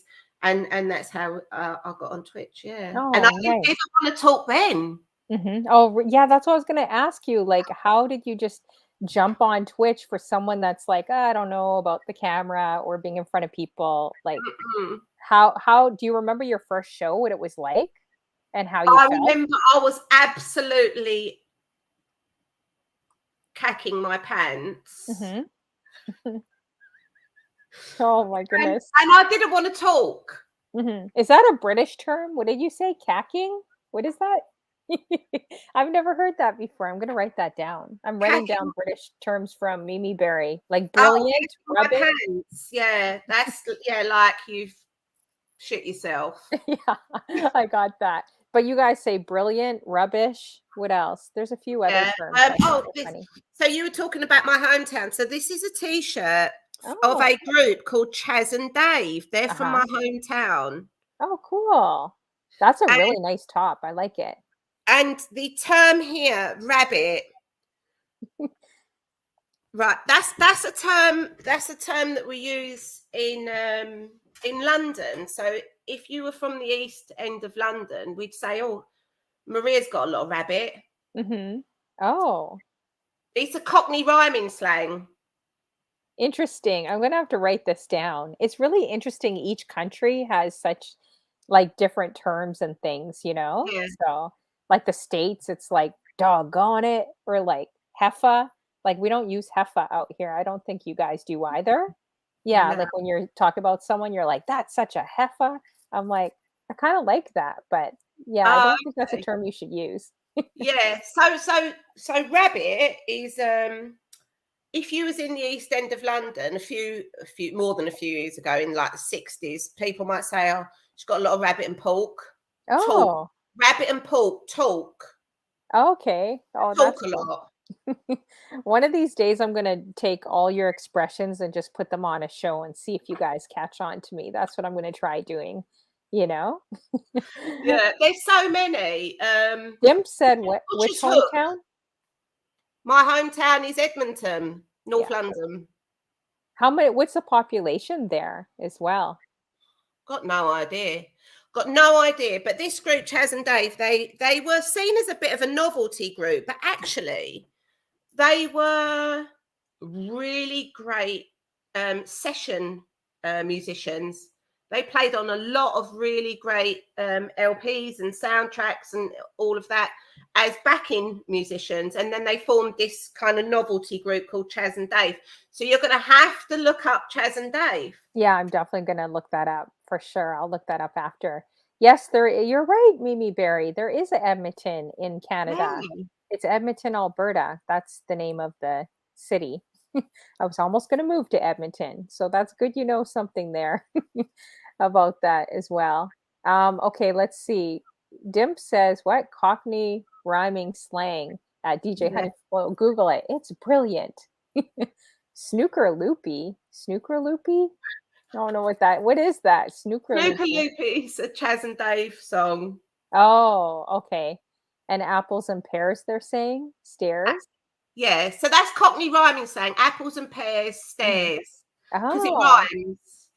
and that's how I got on Twitch. Yeah, Oh, and I nice. didn't want to talk then. Mm-hmm. Oh, yeah, that's what I was going to ask you. Like, how did you just jump on Twitch for someone that's like, I don't know about the camera or being in front of people? Like, Mm-mm. how do you remember your first show, what it was like and how you I felt? remember I was absolutely cacking my pants. Mm-hmm. Oh my and, goodness. and I didn't want to talk. Mm-hmm. Is that a British term? What did you say? Cacking? What is that? I've never heard that before. I'm gonna write that down. I'm writing Cacking. down British terms from Mimi Berry, like Oh, brilliant, my rubbish. pants. Yeah, that's like you've shit yourself. Yeah, I got that. But you guys say brilliant, rubbish. What else? There's a few other Yeah. terms I find funny. So you were talking about my hometown. So this is a T-shirt of Oh, a group called Chaz and Dave. They're from uh-huh. my hometown. Oh, cool. That's a And, really nice top. I like it. and the term here, rabbit, right? That's a term. That's a term that we use in London. So if you were from the East End of London, we'd say, "Oh, Maria's got a lot of rabbit." Mm-hmm. Oh, It's a Cockney rhyming slang. interesting. I'm gonna have to write this down. It's really interesting. Each country has such like different terms and things, you know? Yeah. So, like the States, it's like doggone it or like heffa. Like we don't use heffa out here. I don't think you guys do either. Yeah, No. like when you're talking about someone, you're like, that's such a heffa. I'm like, I kind of like that, but yeah, I Oh, don't think that's a okay. term you should use. Yeah. So rabbit is if you was in the East End of London a few more than a few years ago, in like the 60s, people might say, "Oh, she's got a lot of rabbit and pork." Talk. Oh, Rabbit and pork, talk. okay. Oh, Talk that's a cool. lot. One of these days, I'm gonna take all your expressions and just put them on a show and see if you guys catch on to me. That's what I'm gonna try doing, you know? Yeah, there's so many. Dimp said what which Butcher's Hook. hometown? My hometown is Edmonton, Yeah. North London. What's the population there as well? Got no idea. Got no idea. But this group, Chaz and Dave, they were seen as a bit of a novelty group, but actually they were really great session musicians. They played on a lot of really great LPs and soundtracks and all of that as backing musicians. And then they formed this kind of novelty group called Chaz and Dave. So you're going to have to look up Chaz and Dave. Yeah, I'm definitely gonna look that up for sure. I'll look that up after. Yes, you're right, Mimi Berry. There is a Edmonton in Canada. Yeah. It's Edmonton, Alberta. That's the name of the city. I was almost going to move to Edmonton, so that's good you know something there about that as well. Okay, let's see. Dimp says, what Cockney rhyming slang at DJ Yeah. Honey? Well, Google it. It's brilliant. Snooker loopy. Snooker loopy? I don't know what is that? Snooker Snooker loopy. Loopy's a Chaz and Dave song. Oh, okay. And apples and pears, they're saying? Stairs? Yeah, so that's Cockney rhyming slang. Apples and pears, Mhm. stairs. Because it Oh, rhymes.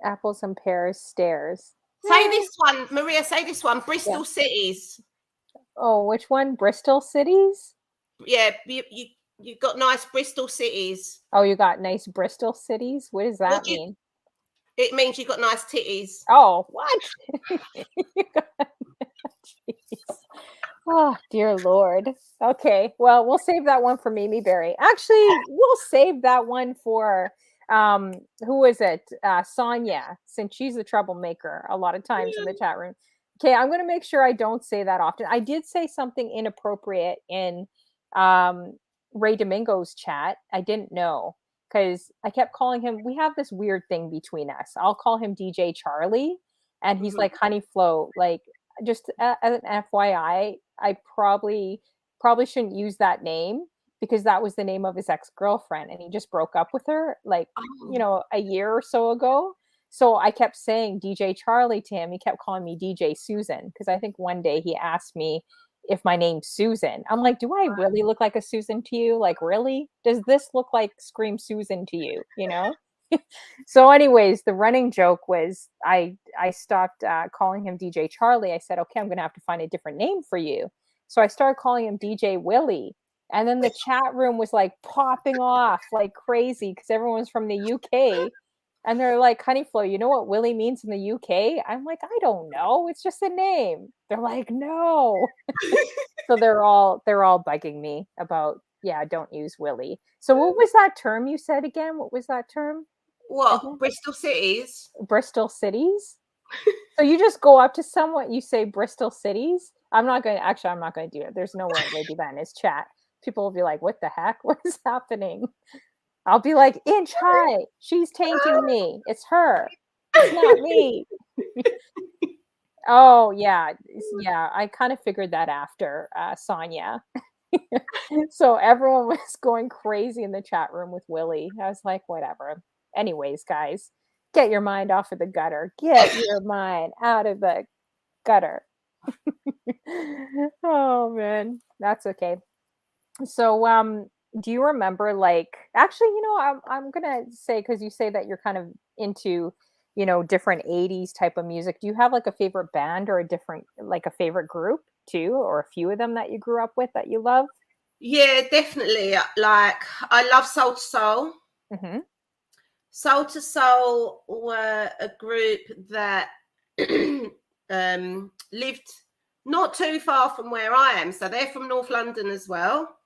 apples and pears, stairs. Say Eh, this one, Maria, say this one. yeah. Bristol cities. Oh, which one? Bristol cities? Yeah, you got nice Bristol cities. Oh, you got nice Bristol cities? What does What that do you, mean? it means you got nice titties. Oh, what? Jeez. Oh, dear Lord. Okay. Well, we'll save that one for Mimi Berry. Actually, we'll save that one for who is it? Sonia, since she's the troublemaker a lot of times in the chat room. Okay, I'm gonna make sure I don't say that often. I did say something inappropriate in um Ray Domingo's chat. I didn't know because I kept calling him, we have this weird thing between us. I'll call him DJ Charlie, and he's Mhm. like Honeyflow, like just as an FYI, I probably shouldn't use that name because that was the name of his ex-girlfriend, and he just broke up with her, like, Oh, a year or so ago. So I kept saying DJ Charlie to him. He kept calling me DJ Susan because I think one day he asked me if my name's Susan. I'm like, "Do I really look like a Susan to you? Like, really? Does this look like Scream Susan to you?" You know? So anyways, the running joke was I stopped calling him DJ Charlie. I said, "Okay, I'm gonna have to find a different name for you." So I started calling him DJ Willie. And then the chat room was like popping off like crazy because everyone was from the UK. And they're like, Honeyflow, you know what Willie means in the UK? I'm like, I don't know. It's just a name. They're like, no. So they're all bugging me about, yeah, don't use Willie. So what was that term you said again? What was that term what? again? Bristol cities? Bristol cities? So you just go up to someone, you say Bristol cities? I'm not going to actually I'm not going to do it. There's no way I'm going to do that in his chat. People will be like, "What the heck? What is happening?" I'll be like, "Inch high. She's tainting me. It's her. It's not me." Oh, yeah. Yeah, I kind of figured that after Sonya. So everyone was going crazy in the chat room with Willie. I was like, whatever. Anyways, guys, get your mind off of the gutter. Get your mind out of the gutter. Oh man, that's okay. So do you remember like actually, I'm gonna say because you say that you're kind of into, different 80s type of music. Do you have like a favorite band or a different like a favorite group too, or a few of them that you grew up with that you love? Yeah, definitely. Like, I love Soul to Soul. Mm-hmm. Soul to Soul were a group that lived not too far from where I am. So they're from North London as well.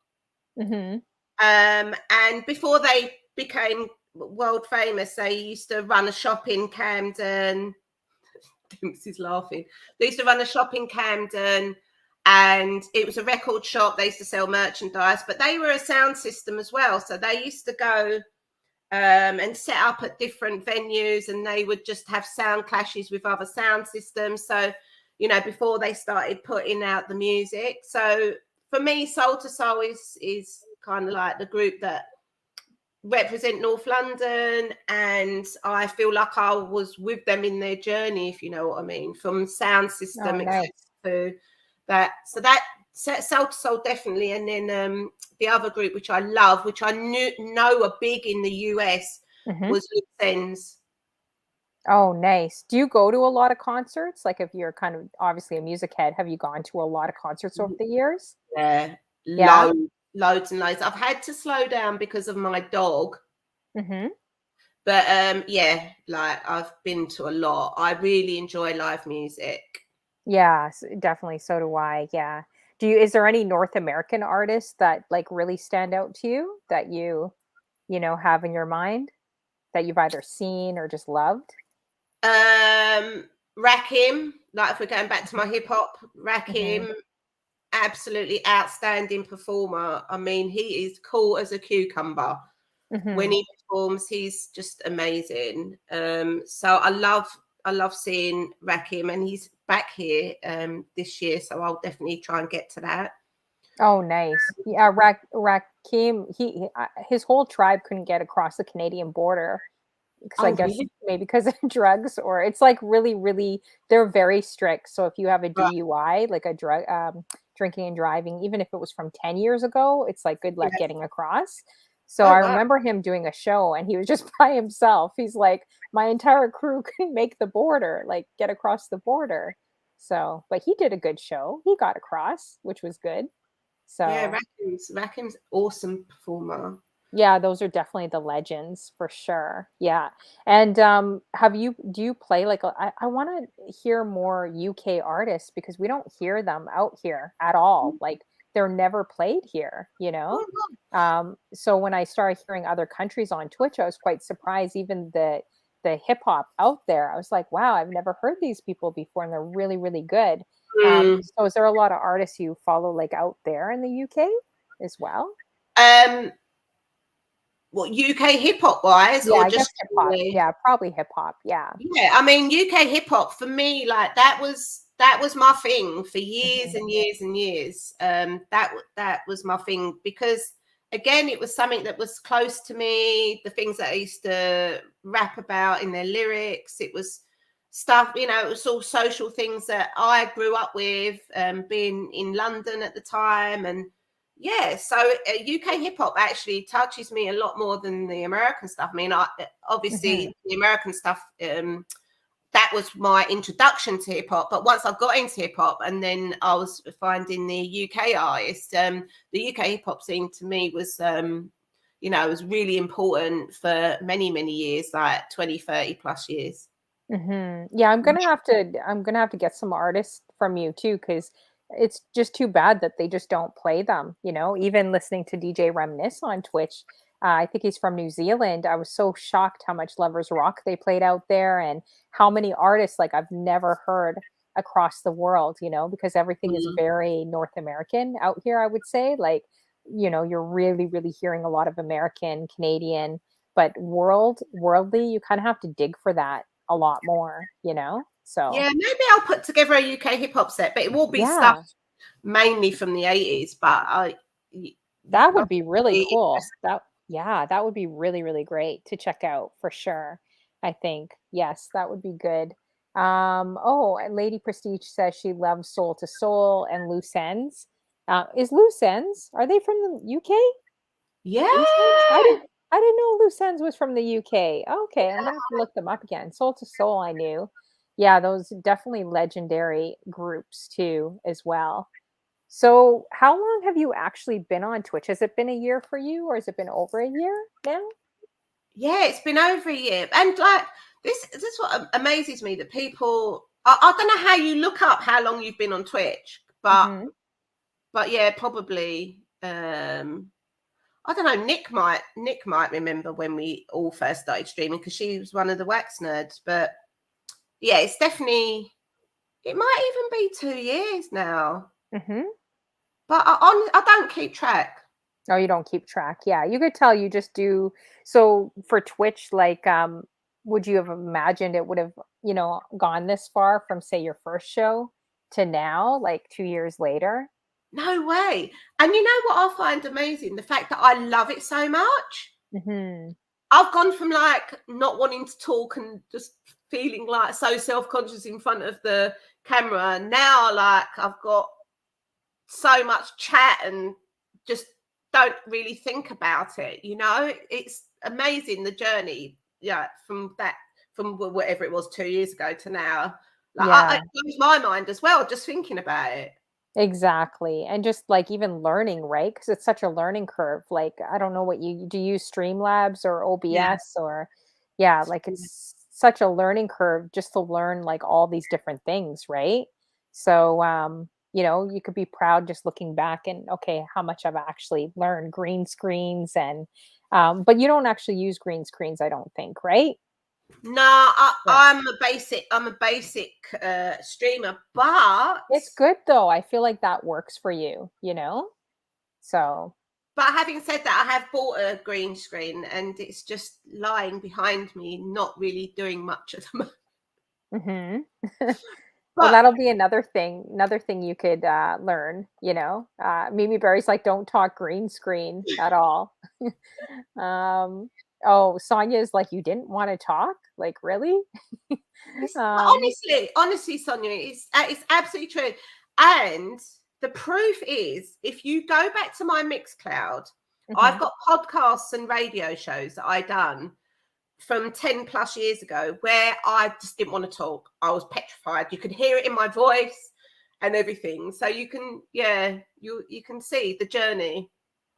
Mm-hmm. And before they became world famous, they used to run a shop in Camden. Dimps is laughing. They used to run a shop in Camden, and it was a record shop. They used to sell merchandise, but they were a sound system as well. So they used to go and set up at different venues, and they would just have sound clashes with other sound systems. So, before they started putting out the music. So for me, Soul to Soul is kind of like the group that represent North London, and I feel like I was with them in their journey, if you know what I mean, from sound Oh, system etc. nice. to that. So that Soul to Soul definitely, and then the other group which I love, which I know are big in the US, Mm-hmm. was Loose Ends. Oh, nice. Do you go to a lot of concerts? Like if you're kind of obviously a music head, have you gone to a lot of concerts over the years? Yeah, Yeah. loads and loads. I've had to slow down because of my dog. Mm-hmm. But yeah, like I've been to a lot. I really enjoy live music. Yeah, definitely. So do I. Yeah. Is there any North American artists that like really stand out to you that have in your mind that you've either seen or just loved? Rakim, like if we're going back to my hip hop, Hmm. Rakim, absolutely outstanding performer. I mean, he is cool as a cucumber. When Hmm. he performs, he's just amazing. So I love seeing Rakim, and he's back here this year, so I'll definitely try and get to that. Oh, nice. Yeah, Rakim, his whole tribe couldn't get across the Canadian border because I Oh, guess really? maybe because of drugs or it's like really, really, they're very strict. So if you have a Right. DUI, like a drug, drinking and driving, even if it was from 10 years ago, it's like good luck Yes. getting across. So Oh, I wow. remember him doing a show and he was just by himself. He's like, my entire crew couldn't make the border, like get across the border. So, but he did a good show. He got across, which was good. Yeah, So Rakim's awesome performer. yeah, those are definitely the legends for sure. Yeah. And do you play like I want to hear more UK artists because we don't hear them out here at all. Like they're never played here, you know? Oh, wow. So when I started hearing other countries on Twitch, I was quite surprised. Even the hip hop out there, I was like, wow, I've never heard these people before, and they're really, really good. Mm. So is there a lot of artists you follow like out there in the UK as well? Um, what, UK hip hop wise, Yeah, or I guess just hip hop. generally? Yeah, probably hip hop. Yeah. Yeah, I mean UK hip hop for me, like that was my thing for years Mhm. and years and years. That was my thing because again, it was something that was close to me. The things that I used to rap about in their lyrics, it was stuff, you know, it was all social things that I grew up with, being in London at the time. And yeah, so UK hip hop actually touches me a lot more than the American stuff. I mean, obviously the American stuff, that was my introduction to hip hop. But once I got into hip hop, and then I was finding the UK artists, the UK hip hop scene to me was, you know, was really important for many, many years, like 20, 30 plus years. Yeah, I'm gonna have to get some artists from you too, because it's just too bad that they just don't play them, you know? Even listening to DJ Reminisce on Twitch, I think he's from New Zealand. I was so shocked how much Lovers Rock they played out there and how many artists like I've never heard across the world, you know, because everything is Mm. very North American out here, I would say. Like, you know, you're really, really hearing a lot of American, Canadian, but worldly, you kind of have to dig for that a lot more, you know? So, Yeah, maybe I'll put together a UK hip hop set, but it will be stuff yeah, mainly from the 80s. But that I'm would be really really cool. interested. That would be really, really great to check out for sure. I think. Yes, that would be good. Oh, and Lady Prestige says she loves Soul to Soul and Loose Ends. Is Loose Ends, are they from the UK? Loose Ends? Yeah. I didn't know Loose Ends was from the UK. Okay, I'm gonna have to look them up again. Soul to Soul, I knew. Yeah, those definitely legendary groups too, as well. So, how long have you actually been on Twitch? Has it been a year for you, or has it been over a year now? Yeah, it's been over a year. And like this is what amazes me, that people, I don't know how you look up how long you've been on Twitch, Hmm. but yeah, probably I don't know, Nick might remember when we all first started streaming, because she was one of the wax nerds. But yeah, it's definitely, it might even be 2 years now. Hmm. But I don't keep track. Oh, you don't keep track. Yeah, you could tell you just do. So for Twitch, like, would you have imagined it would have, you know, gone this far from say your first show to now, like 2 years later? No way. And you know what I find amazing? The fact that I love it so much. Hmm. I've gone from like not wanting to talk and just feeling like so self-conscious in front of the camera. Now, like, I've got so much chat and just don't really think about it. You know, it's amazing the journey. Yeah, from whatever it was 2 years ago to now. Like, it Yeah. blows my mind as well, just thinking about it. Exactly, and just, like, even learning, right? Because it's such a learning curve, like, I don't know what you do, you use Streamlabs or Yeah. OBS or yeah, like, it's such a learning curve just to learn, like, all these different things, right? So, you know, you could be proud just looking back and, "Okay, how much I've actually learned green screens," and, but you don't actually use green screens, I don't think, right? No, Yeah. I'm a basic streamer, It's good though, I feel like that works for you, you know? So but having said that, I have bought a green screen and it's just lying behind me, not really doing much at the moment. mhm. Well, But that'll be another thing you could, learn, you know? Mimi Berry's like, "Don't talk green screen at all." Um, oh, Sonya's like, "You didn't wanna talk?" Like, "Really?" Um, honestly, Sonia, it's absolutely true. And the proof is, if you go back to my Mixcloud, I've mhm. got podcasts and radio shows that I done from 10 plus years ago, where I just didn't want to talk. I was petrified. You could hear it in my voice and everything. So you can, yeah, you can see the journey.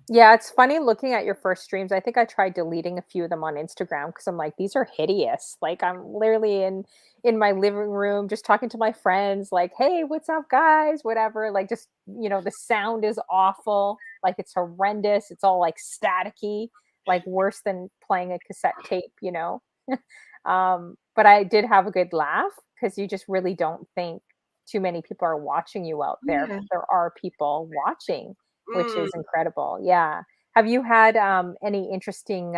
Yeah, it's funny looking at your first streams. I think I tried deleting a few of them on Instagram because I'm like, these are hideous. Like I'm literally in my living room just talking to my friends, like, hey, what's up, guys? Whatever. Like just, you know, the sound is awful, like it's horrendous. It's all like staticky, like worse than playing a cassette tape, you know. But I did have a good laugh because you just really don't think too many people are watching you out there, Yeah. but there are people watching, which is Mm. incredible. Yeah. Have you had any interesting,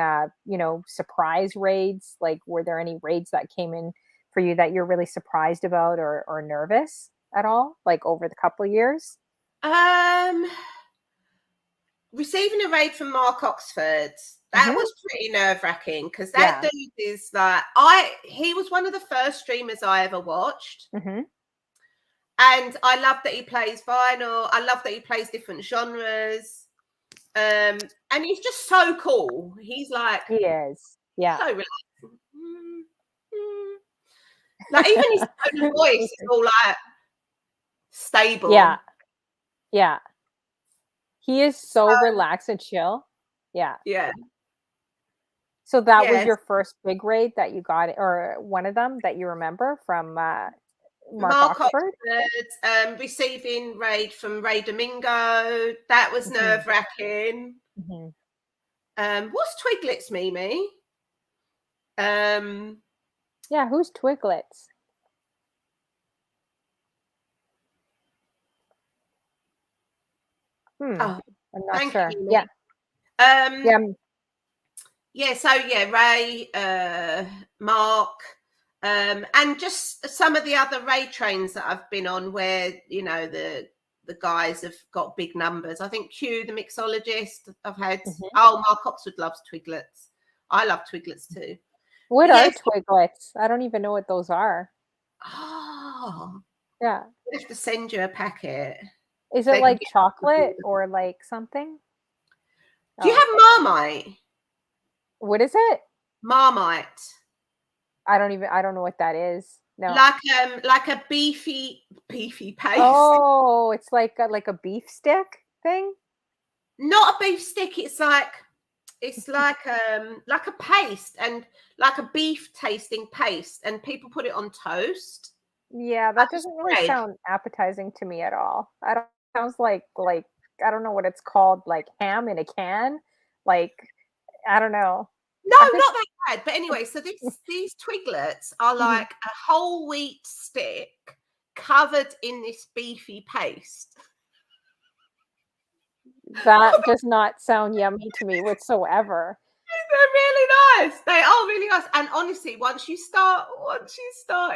you know, surprise raids? Like, were there any raids that came in for you that you're really surprised about or nervous at all? Like over the couple of years? Um, receiving a raid from Mark Oxford, that was pretty nerve-wracking because that dude is like, he was one of the first streamers I ever watched. And I love that he plays vinyl. I love that he plays different genres. And he's just so cool. He's like, he is. Yeah. So relaxed. Like even his tone of voice is all like stable. Yeah. Yeah. He is so relaxed and chill. Yeah. Yeah. So that was your first big raid that you got, or one of them that you remember from Mark Oxford? Receiving raid from Ray Domingo. That was nerve-wracking. What's Twiglets, Mimi? Yeah, who's Twiglets? Oh, I'm not sure. Yeah. So Ray, Mark, and just some of the other raid trains that I've been on where, you know, the guys have got big numbers. I think Q, the mixologist, I've had. Mark Oxford loves Twiglets. I love Twiglets too. What are Twiglets? I don't even know what those are. Oh. Yeah. I have to send you a packet. Is it like chocolate or like something? Do you have Marmite? What is it? Marmite. I don't know what that is. No. Like a beefy paste. Oh, it's like a beef stick thing? Not a beef stick, it's like a paste, and like a beef tasting paste, and people put it on toast. Yeah, that doesn't really sound appetizing to me at all. Sounds like I don't know what it's called, like ham in a can. Like, I don't know. No, not that bad. But anyway, so these Twiglets are like a whole wheat stick covered in this beefy paste. That does not sound yummy to me whatsoever. They're really nice. They are really nice. And honestly, once you start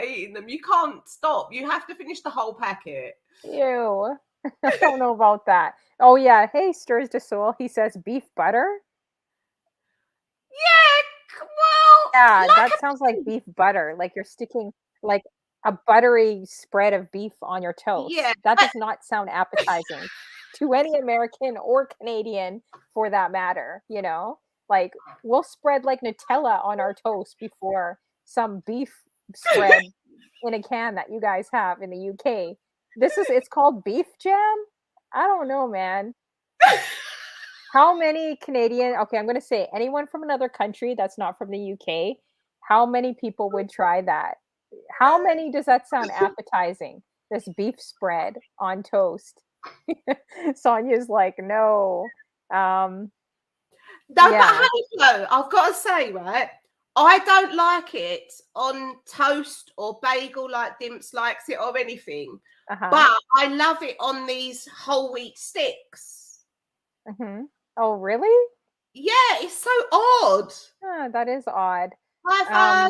eating them, you can't stop. You have to finish the whole packet. Ew. I don't know about that. Oh yeah. Hey, Stirs de Soul. He says beef butter. Yeah, well, yeah, that sounds like beef butter. Like you're sticking like a buttery spread of beef on your toast. Yeah, that does not sound appetizing to any American or Canadian, for that matter. You know, like we'll spread like Nutella on our toast before some beef spread in a can that you guys have in the UK. It's called beef jam. I don't know, man. How many Canadian, okay, I'm going to say anyone from another country that's not from the UK, how many people would try that? How many does that sound appetizing? This beef spread on toast. Sonia's like, no. No, but Honeyflow, I've got to say, right, I don't like it on toast or bagel like Dimps likes it or anything. But I love it on these whole wheat sticks. Oh, really? Yeah, it's so odd. That is odd. Hi,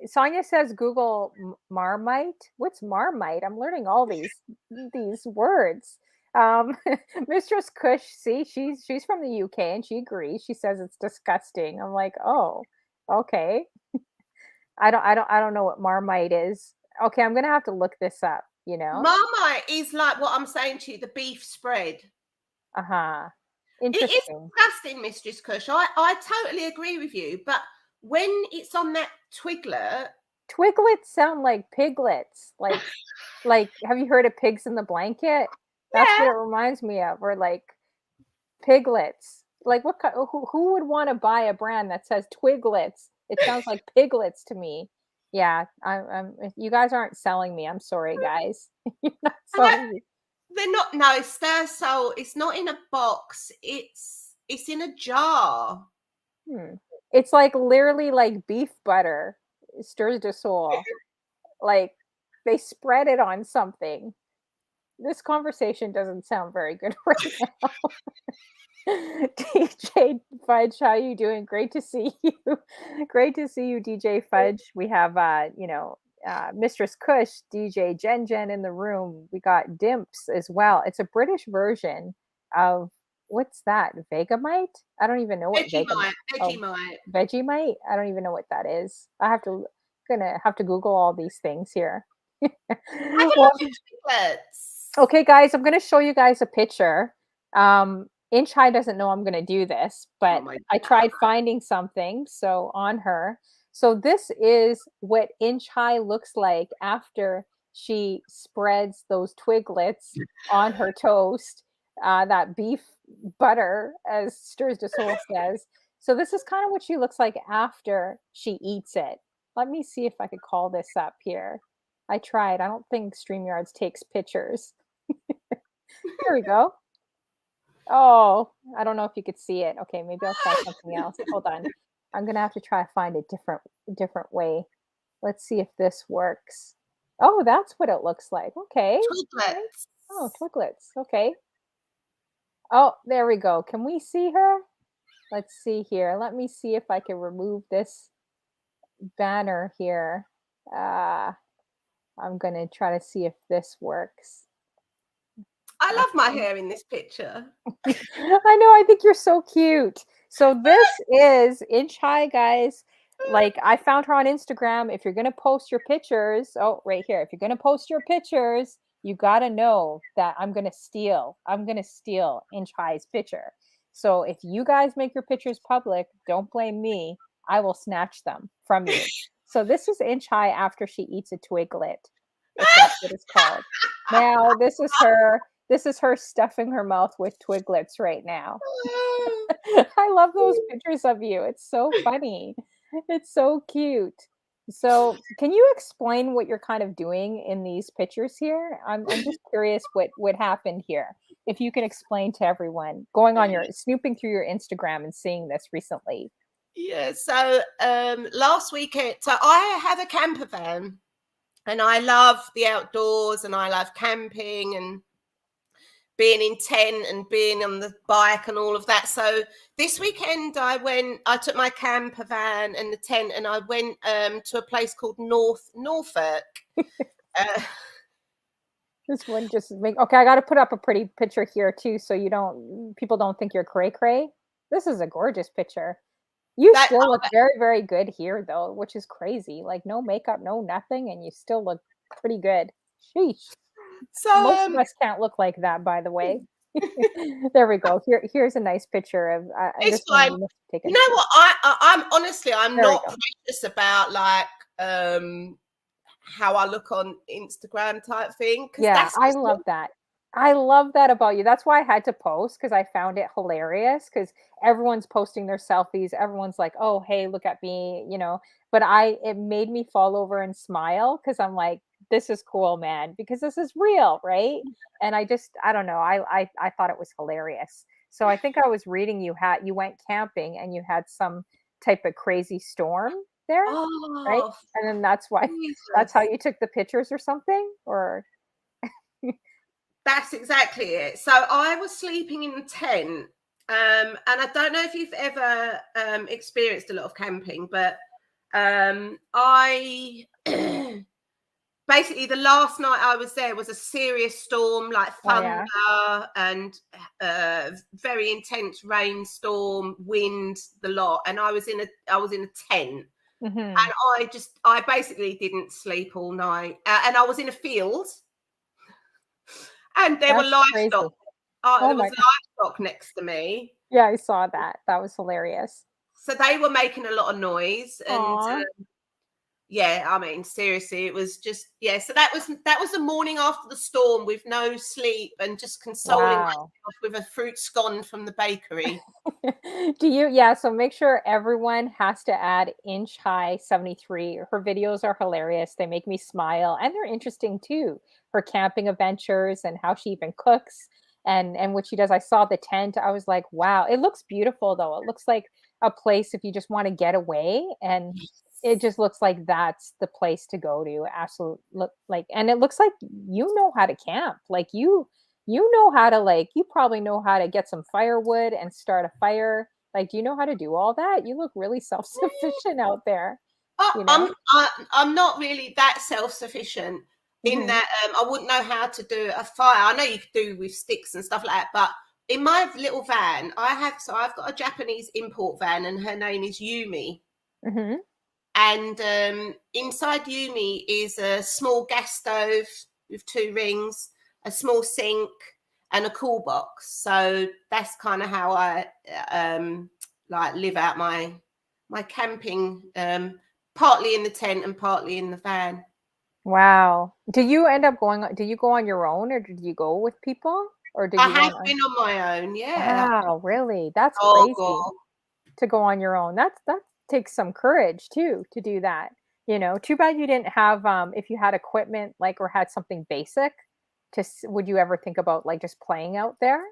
Sonia says Google Marmite. What's Marmite? I'm learning all these words. Mistress Kush, see, she's from the UK and she agrees. She says it's disgusting. I'm like, oh, okay. I don't know what Marmite is. Okay, I'm gonna have to look this up. You know, Marmite is like what I'm saying to you, the beef spread. Interesting. It is disgusting, Mistress Kush. I totally agree with you. But when it's on that Twiglets sound like piglets. Like have you heard of Pigs in the Blanket? That's what it reminds me of. Or like piglets. Like who would want to buy a brand that says Twiglets? It sounds like piglets to me. Yeah, I'm you guys aren't selling me. I'm sorry, guys. You're not selling me. They're not. No, Stir Soul. It's not in a box. It's in a jar. It's like literally like beef butter. Stirs de Soul. Like they spread it on something. This conversation doesn't sound very good right now. DJ Fudge, how you doing? Great to see you. Great to see you, DJ Fudge. We have Mistress Kush, DJ Jen in the room. We got Dimps as well. It's a British version of What's that? Vegamite? I don't even know what Vegamite. Vegemite, Oh, Vegemite. Vegemite? I don't even know what that is. Gonna have to Google all these things here. Have a Well, look at twiglets. okay, guys, I'm gonna show you guys a picture. Inch High doesn't know I'm gonna do this, Oh but my I God. tried finding something so on her. So this is what Inch High looks like after she spreads those twiglets on her toast. That beef butter, as Stirs de Soul says. So this is kind of what she looks like after she eats it. Let me see if I could call this up here. I tried. I don't think StreamYards takes pictures. Here we go. Oh, I don't know if you could see it. Okay, maybe I'll try something else. Hold on. I'm gonna have to try to find a different way. Let's see if this works. Oh, that's what it looks like. Okay. Okay. Twiglets. Oh, twiglets. Okay. Oh, there we go. Can we see her? Let's see here. Let me see if I can remove this banner here. I'm gonna try to see if this works. I love my Okay. hair in this picture. I know, I think you're so cute. So this is Inch High, guys. Like I found her on Instagram. If you're gonna post your pictures, oh, right here. If you're gonna post your pictures, you gotta know that I'm gonna steal. I'm gonna steal Inch High's picture. So if you guys make your pictures public, don't blame me. I will snatch them from you. So this is Inch High after she eats a twiglet, if that's what it's called. Now this is her stuffing her mouth with twiglets right now. I love those pictures of you. It's so funny. It's so cute. So, can you explain what you're kind of doing in these pictures here? I'm just curious what happened here. If you can explain to everyone going on your snooping through your Instagram and seeing this recently. Yeah, so last weekend, so I have a camper van and I love the outdoors and I love camping and being in tent and being on the bike and all of that. So this weekend I took my camper van and the tent and I went to a place called Norfolk. Uh, This one just make okay. I got to put up a pretty picture here too, so people don't think you're cray cray. This is a gorgeous picture. You that still look very, very good here, though, which is crazy. Like no makeup, no nothing, and you still look pretty good. Sheesh. so Most of us can't look like that, by the way. There we go. Here's a nice picture of it's this one fine. you must have You taken. know what? I'm honestly I'm There we not go. precious about like how I look on Instagram type thing because Yeah, that's I just love that. I love that about you. That's why I had to post because I found it hilarious because everyone's posting their selfies. Everyone's like, "Oh, hey, look at me," But it made me fall over and smile because I'm like, "This is cool, man," because this is real, right? And I don't know. I thought it was hilarious. So I think I was reading you went camping and you had some type of crazy storm there, right? oh And then that's why that's how Jesus. you took the pictures or something, or That's exactly it. So I was sleeping in the tent, and I don't know if you've ever experienced a lot of camping, but I basically the last night I was there was a serious storm, like oh yeah. thunder and very intense rainstorm, wind, the lot. And I was in a tent, Mhm. and I basically didn't sleep all night, and I was in a field and there were That's livestock. crazy. Oh There was my god. livestock next to me, Yeah, I saw that. That was hilarious. so they were making a lot of noise. And Aw. yeah, I mean, seriously, it was just yeah. So that was the morning after the storm with no sleep and just consoling Wow. myself with a fruit scone from the bakery. Yeah, so make sure everyone has to add Inch High 73. Her videos are hilarious. They make me smile and they're interesting too. Her camping adventures and how she even cooks and what she does. I saw the tent. I was like, wow. It looks beautiful though. It looks like a place if you just want to get away and it just looks like that's the place to go to. Absolute look like and it looks like you know how to camp. Like you know how to you probably know how to get some firewood and start a fire. Like, do you know how to do all that? You look really self-sufficient out there, I, you know? I'm I, I'm not really that self-sufficient in Mhm. that I wouldn't know how to do a fire. I know you could do with sticks and stuff like that, but in my little van, I've got a Japanese import van, and her name is Yumi. Hmm. And inside Yumi is a small gas stove with 2 rings, a small sink, and a cool box. So that's kind of how I like live out my camping, partly in the tent and partly in the van. Wow. Do you end up going? Do you go on your own, or did you go with people, or did I you go have on? been on my own, yeah. Wow, really? That's crazy Oh, to go on your own. That takes some courage too to do that. Too bad you didn't have if you had equipment like or had something basic would you ever think about like just playing out there?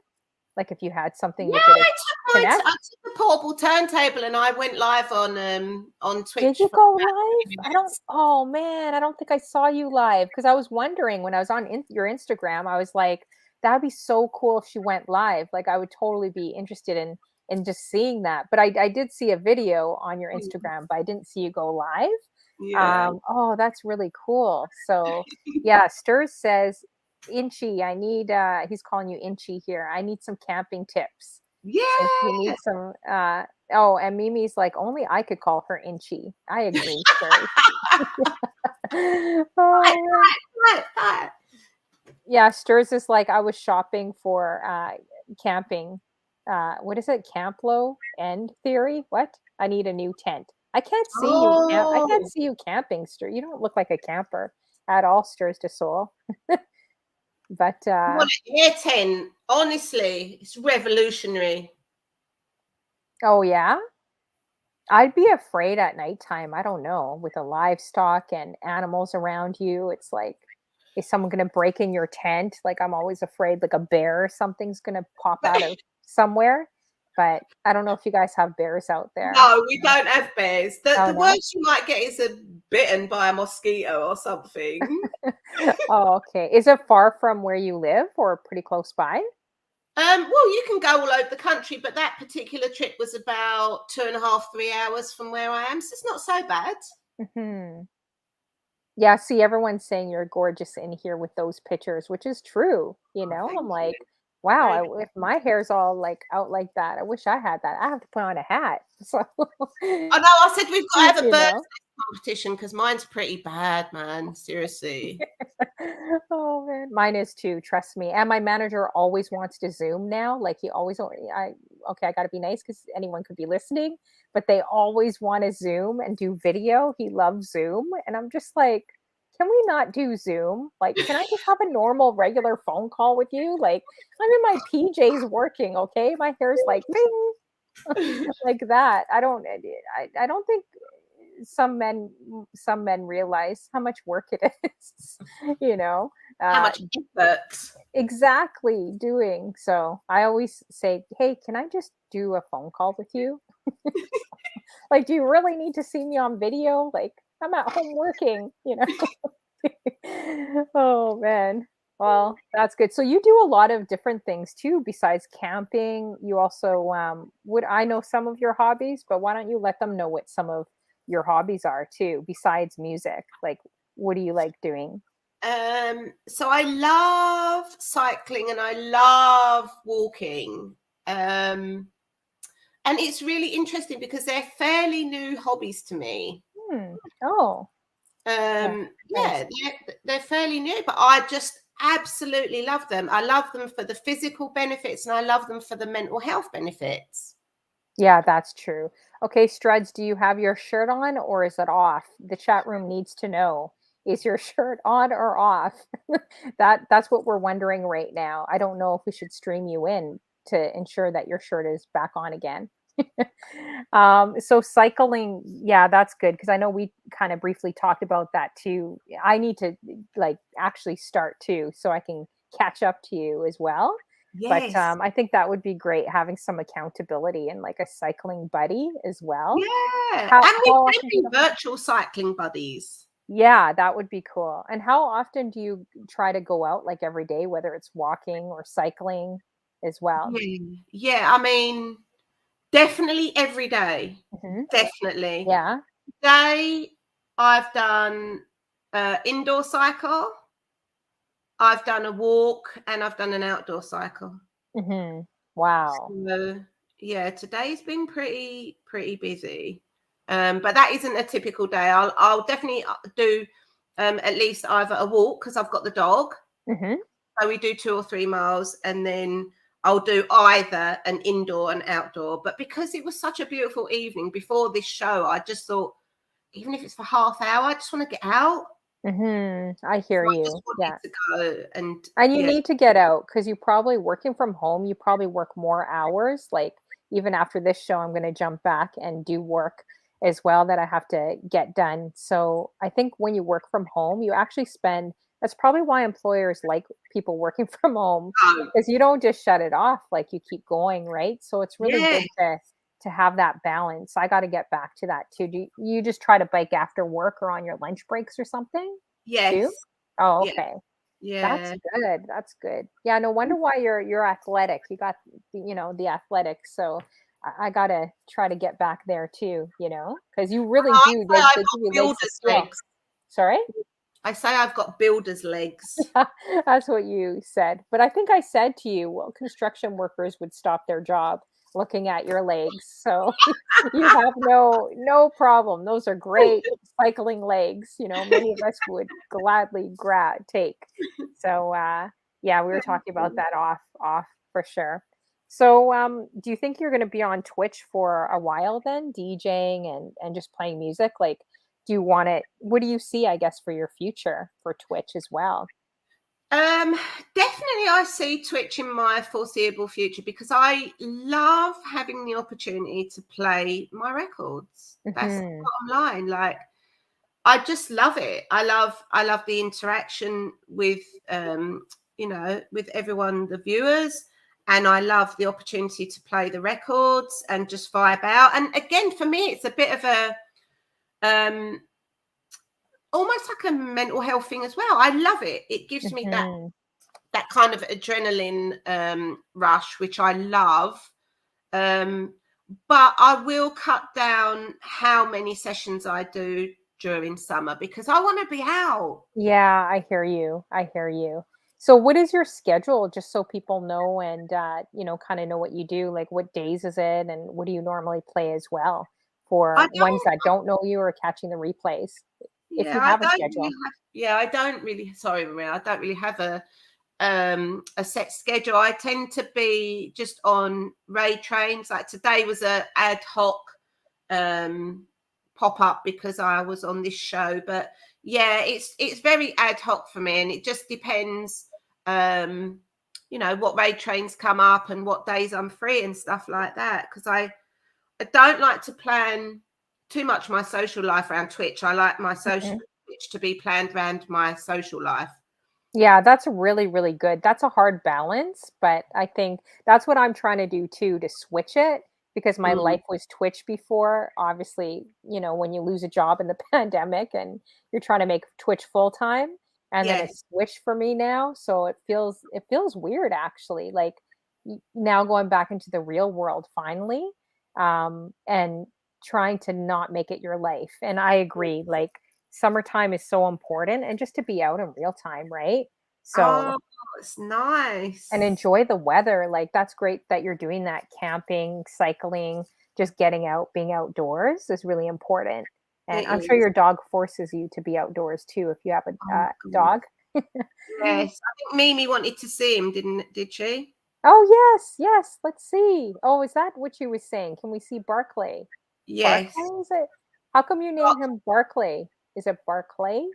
Like if you had something yeah, you could I connect? took a portable turntable and I went live on Did Twitch you for go about live? 20 I don't minutes. Oh man, I don't think I saw you live because I was wondering when I was on your Instagram, I was like, that'd be so cool if she went live. Like I would totally be interested in just seeing that. But I did see a video on your Mm, Instagram, but I didn't see you go live. yeah. Oh, that's really cool. So yeah, Stirs says, Inchy, I need he's calling you Inchy here. I need some camping tips. So if you Yeah. need some oh, and Mimi's like, only I could call her Inchy. I agree, Stirs. Right, Oh man. right, right. Yeah, Stirs is like I was shopping for camping. What is it? Camplo end theory? What? I need a new tent. I can't Oh, see you camping, Stir. You don't look like a camper at all, Stirs to soul. But well, year 10, honestly, it's revolutionary. oh yeah. I'd be afraid at nighttime. I don't know, with the livestock and animals around you. It's like, is someone going to break in your tent? Like, I'm always afraid, like a bear or something's going to pop But out of somewhere. But I don't know if you guys have bears out there. no, we don't have bears. The Oh, the no. worst you might get is a bitten by a mosquito or something. Oh, okay. Is it far from where you live or pretty close by? Well, you can go all over the country, but that particular trip was about 2.5, 3 hours from where I am, so it's not so bad. Hmm. Yeah, see, everyone's saying you're gorgeous in here with those pictures, which is true. Oh, I'm thank you. like, wow, Very if my hair's all like out like that, I wish I had that. I have to put on a hat. So, Oh no, I said we've got to have a you bird know. competition because mine's pretty bad, man. Seriously. Oh man, mine is too, trust me. And my manager always wants to Zoom now. Like he always I okay, I got to be nice cuz anyone could be listening, but they always want to Zoom and do video. He loves Zoom, and I'm just like, can we not do Zoom? Like, can I just have a normal regular phone call with you? Like, I'm in my PJs working, okay? My hair's like bing like that. I don't think some men realize how much work it is, you know. How Uh much effort? exactly doing. So I always say, "Hey, can I just do a phone call with you? Like, do you really need to see me on video? Like, I'm at home working." Oh man. Well, that's good. So you do a lot of different things too besides camping. You also would I know some of your hobbies, but why don't you let them know what some of your hobbies are too besides music? Like what do you like doing? So I love cycling and I love walking. Um, and it's really interesting because they're fairly new hobbies to me. Hmm. Oh, yeah. Yeah, Nice. they're fairly new, but I just absolutely love them. I love them for the physical benefits and I love them for the mental health benefits. Yeah, that's true. Okay, Struds, do you have your shirt on or is it off? The chat room needs to know. Is your shirt on or off? That's what we're wondering right now. I don't know if we should stream you in to ensure that your shirt is back on again. So cycling, yeah, that's good because I know we kind of briefly talked about that too. I need to like actually start too so I can catch up to you as well. But Yes. I think that would be great having some accountability and like a cycling buddy as well. Yeah. How And we how can often do be you virtual cycling buddies. Yeah, that would be cool. And how often do you try to go out like every day, whether it's walking or cycling as well? Yeah. Yeah. I mean, definitely every day. Mhm. Definitely. Yeah. Today, I've done indoor cycle, I've done a walk, and I've done an outdoor cycle. Mhm. Wow. So yeah, today's been pretty busy. But that isn't a typical day. I'll definitely do at least either a walk because I've got the dog. Hmm. So we do 2 or 3 miles, and then I'll do either an indoor and outdoor. But because it was such a beautiful evening before this show, I just thought, even if it's for half hour, I just want to get out. I So hear I just you. wanted Yeah. to go, and And you yeah, need to get out because you probably working from home, you probably work more hours. Like even after this show, I'm going to jump back and do work as well that I have to get done. So I think when you work from home, you actually spend, that's probably why employers like people working from home go. because you don't just shut it off, like you keep going, right? So it's really Yeah, good to have that balance. I got to get back to that too. Do you just try to bike after work or on your lunch breaks or something yes, too? Oh, yeah, okay. That's yeah. good, that's good. Yeah, no wonder why you're athletic. You got, the athletics, so I gotta try to get back there too, because you really I do, say they I've give got you legs to builder's stand. legs. Sorry? I say I've got builder's legs. That's what you said, but I think I said to you, well, construction workers would stop their job looking at your legs, so you have no problem. Those are great cycling legs, many of us would gladly take. So, yeah, we were Thank talking about you. that off for sure. So, do you think you're gonna be on Twitch for a while then, DJing and just playing music? Like, do you want it what do you see, I guess, for your future for Twitch as well? Um, Definitely I see Twitch in my foreseeable future because I love having the opportunity to play my records. That's the Mhm. bottom line. Like I just love it. I love the interaction with with everyone, the viewers, and I love the opportunity to play the records and just vibe out. And again, for me, it's a bit of a um almost like a mental health thing as well. I love it. It gives me Mhm. that kind of adrenaline rush, which I love. Um, but I will cut down how many sessions I do during summer because I want to be out. Yeah, I hear you. I hear you. So what is your schedule just so people know and kind of know what you do? Like what days is it and what do you normally play as well I for ones don't. that don't know you or catching the replays if Yeah, you I have a don't really schedule? have. Yeah, I don't really. Sorry, Maria. I don't really have a set schedule. I tend to be just on raid trains. Like today was a ad hoc um pop up because I was on this show. But yeah, it's very ad hoc for me, and it just depends. Um, what raid trains come up and what days I'm free and stuff like that. Because I don't like to plan too much my social life around Twitch. I like my social Twitch to be planned around my social life. Yeah, that's really, really good. That's a hard balance, but I think that's what I'm trying to do too, to switch it because my Mm, life was Twitch before. Obviously, when you lose a job in the pandemic and you're trying to make Twitch full time, and then yes. it's switched for me now, so it feels weird actually, like now going back into the real world finally, and trying to not make it your life. And I agree, like summertime is so important and just to be out in real time, right? So, Oh, it's and nice. enjoy the weather. Like that's great that you're doing that camping, cycling, just getting out, being outdoors is really important. And It I'm sure is. your dog forces you to be outdoors too if you have a Oh, God. dog. Yes. I think Mimi wanted to see him, did she? Oh, yes, yes. Let's see. Oh, is that what you were saying? Can we see Barclay? Yes. Barclay, is it? How come you name Bar- him Barclay? Is it Barclay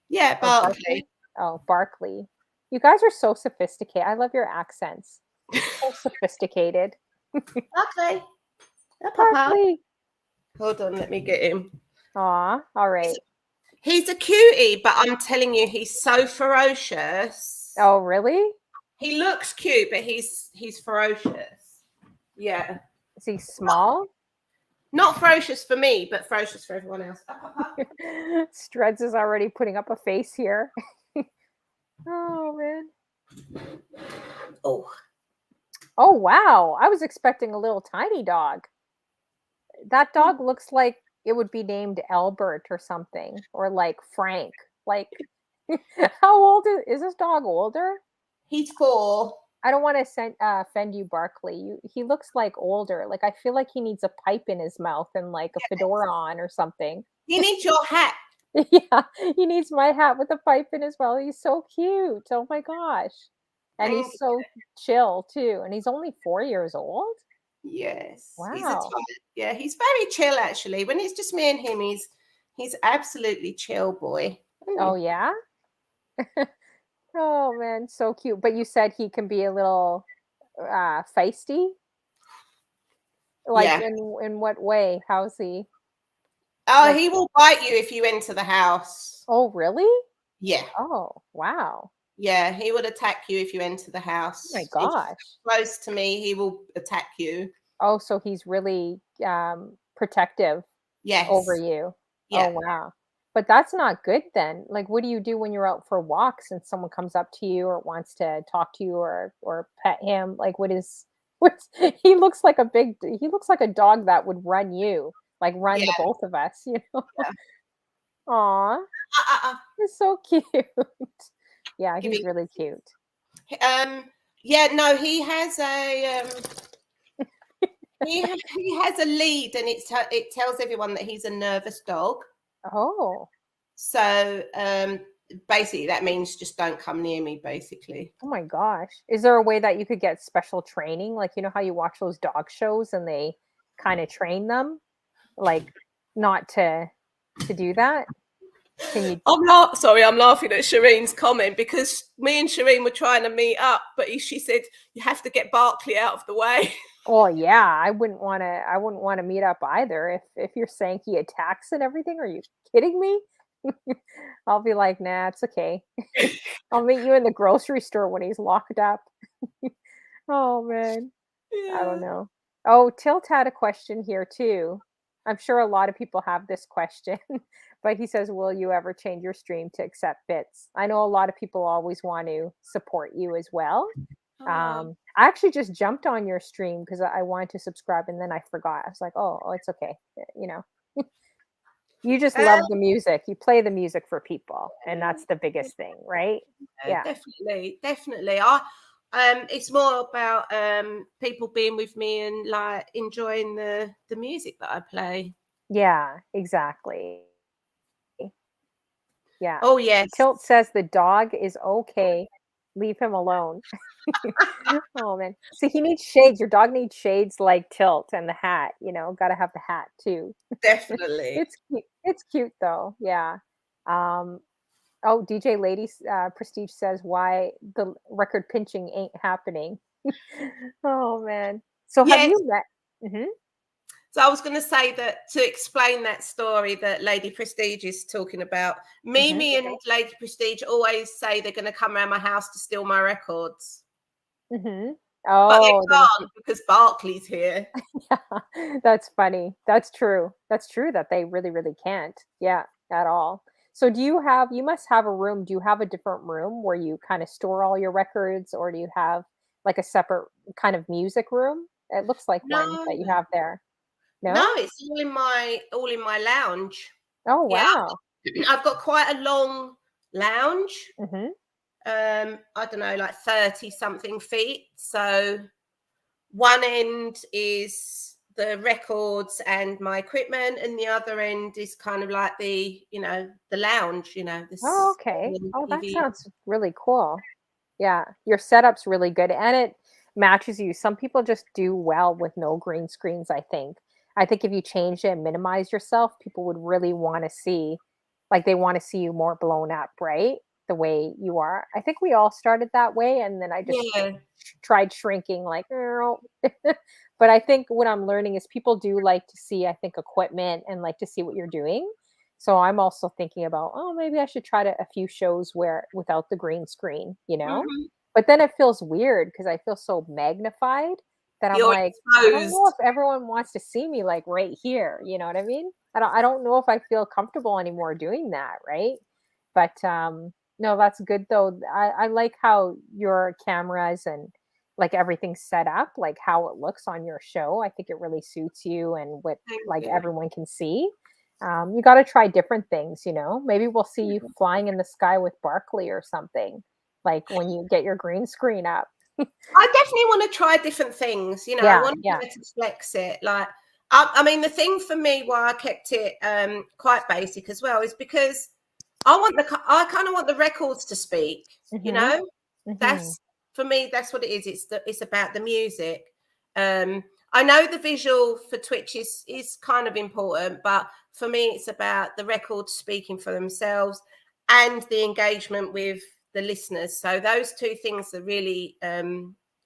Yeah, or Barkley? Barkley. Oh, Barkley. You guys are so sophisticated. I love your accents. So sophisticated. Barkley. Papa. Barkley. Hold on, let me get him. Aw, all He's, right. he's a cutie, but I'm telling you, he's so ferocious. Oh, really? He looks cute, but he's ferocious. Yeah. Is he small? Not ferocious for me, but ferocious for everyone else. Struds is already putting up a face here. Oh, man. Oh, Oh, wow. I was expecting a little tiny dog. That dog looks like it would be named Albert or something, or like Frank. Like, how old is this dog older? he's 4. I don't want to offend you, Barkley. He looks like older. Like I feel like he needs a pipe in his mouth and like a fedora on or something. He needs your hat. Yeah, he needs my hat with a pipe in his mouth. He's so cute. Oh my gosh. And And he's so chill too. And he's only 4 years old. yes, he's a Wow. type. Yeah, he's very chill actually. When it's just me and him, he's absolutely chill boy. Oh Mm. yeah. Oh man, so cute. But you said he can be a little feisty? Like Yeah. in what way? How's he Oh, like he will bite you if you enter the house. oh really? Yeah. Oh, wow. Yeah, he will attack you if you enter the Oh my house. If you gosh. come close to me, he will attack you. Oh, so he's really protective over Yes. you. Oh, Yeah. wow. But that's not good then. Like, what do you do when you're out for walks and someone comes up to you or wants to talk to you or pet him? Like, what's he looks like a dog that would run you, like run the Yeah. both of us, you know? Aw, Uh, uh, uh. he's so cute. Yeah, Give he's it. really cute. Yeah, no, he has a he has a lead, and it tells everyone that he's a nervous dog. Oh. So basically, that means just don't come near me. Basically, Oh my gosh. Is there a way that you could get special training? Like, you know how you watch those dog shows and they kind of train them like not to do that? Can you sorry, I'm laughing at Shireen's comment because me and Shireen were trying to meet up, but she said you have to get Barkley out of the way. well, yeah, I wouldn't want to meet up either if you're saying he attacks and everything. Are you kidding me? I'll be like, "Nah, it's okay. I'll meet you in the grocery store when he's locked up." Oh man. I don't Yeah. know. Oh, Tilt had a question here too. I'm sure a lot of people have this question, but he says, "Will you ever change your stream to accept bits?" I know a lot of people always want to support you as well. Oh, I actually just jumped on your stream because I wanted to subscribe and then I forgot. I was like, "Oh, it's okay." You know, you just love the music. You play the music for people, and that's the biggest thing, right? Yeah. definitely, definitely. It's more about people being with me and like enjoying the music that I play. Yeah, exactly. Yeah. Oh yes, Tilt says the dog is okay. Leave him alone. Oh man. So he needs shades. Your dog needs shades like Tilt and the hat, gotta have the hat too. definitely. It's cute. It's cute though. Yeah. Um, oh, DJ Ladies Prestige says why the record pinching ain't happening. Oh man. So have Yes. you met? Mhm, So I was going to say that to explain that story that Lady Prestige is talking about, mhm. Mimi and Lady Prestige always say they're going to come around my house to steal my records, Mhm. but they Oh, they must be. can't because Barkley's here. That's funny. That's true. That's true that they really, really can't. Yeah, at all. So you must have a room. Do you have a different room where you kind of store all your records, or do you have like a separate kind of music room? It looks like one No, that you have there. no, No? it's all in my lounge. Oh, Yeah, wow. I've got quite a long lounge. Mhm. I don't know, like 30 something feet. So one end is the records and my equipment, and the other end is kind of like the lounge, Oh, this okay. Oh, that TV. sounds really cool. Yeah, your setup's really good and it matches you. Some people just do well with no green screens, I think. I think if you change it and minimize yourself, people would really want to see, like they want to see you more blown up, right? The way you are. I think we all started that way and then I just Yeah, tried shrinking like, "Earl." But I think what I'm learning is people do like to see, I think, equipment and like to see what you're doing. So I'm also thinking about, oh, maybe I should try to a few shows where without the green screen, you know? mhm. But then it feels weird because I feel so magnified that I'm You're like, I don't know exposed. if everyone wants to see me like right here, you know what I mean? I don't know if I feel comfortable anymore doing that, right? But no, that's good though. I like how your cameras and like everything's set up, like how it looks on your show. I think it really suits you and what Thank like you. everyone can see. You got to try different things, you know. Maybe we'll see you flying in the sky with Barkley or something, like when you get your green screen up. I definitely want to try different things. You know, I Yeah, want yeah. to flex it. Like, I mean, the thing for me why I kept it quite basic as well is because I kind of want the records to speak. You Mhm. know, Mhm. that's for me. That's what it is. It's about the music. Um, I know the visual for Twitch is kind of important, but for me, it's about the records speaking for themselves and the engagement with the listeners. So those two things are really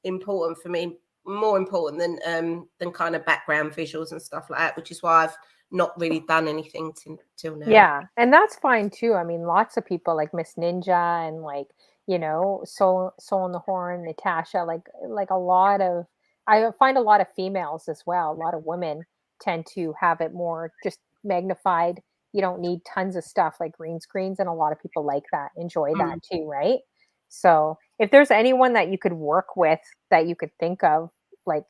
important for me, more important than kind of background visuals and stuff like that, which is why I've not really done anything till now. Yeah, and that's fine too. I mean, lots of people like Miss Ninja and like, Soul on the Horn, Natasha, like a lot of I find a lot of females as well. A lot of women tend to have it more just magnified. You don't need tons of stuff like green screens, and a lot of people like that, enjoy that Mm. too, right? So, if there's anyone that you could work with that you could think of, like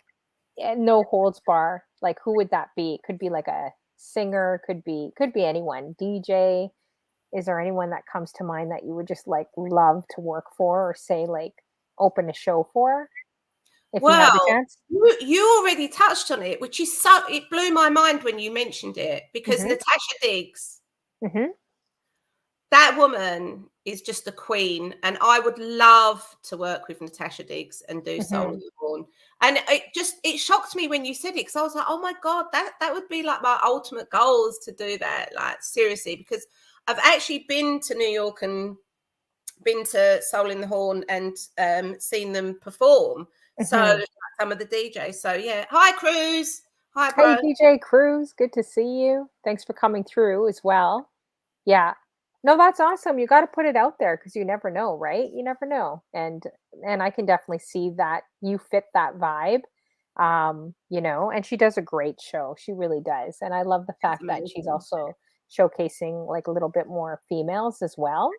no holds bar, like who would that be? It could be like a singer, could be anyone, DJ. Is there anyone that comes to mind that you would just like love to work for, or say like open a show for if you had the Well, chance? you already touched on it, which is so it blew my mind when you mentioned it because Mhm. Natasha Diggs, Mhm. that woman is just a queen, and I would love to work with Natasha Diggs and do Soul in Mhm. the Horn. And it shocked me when you said it because I was like, oh my god, that would be like my ultimate goals to do that, like seriously, because I've actually been to New York and been to Soul in the Horn and seen them perform. So Mhm. some of the DJs. So yeah, hi Cruz, hi Hey bro. DJ Cruz, good to see you. Thanks for coming through as well. Yeah. No, that's awesome. You got to put it out there because you never know, right? You never know. And I can definitely see that you fit that vibe. And she does a great show. She really does. And I love the That's fact that she's amazing. also showcasing like a little bit more females as well.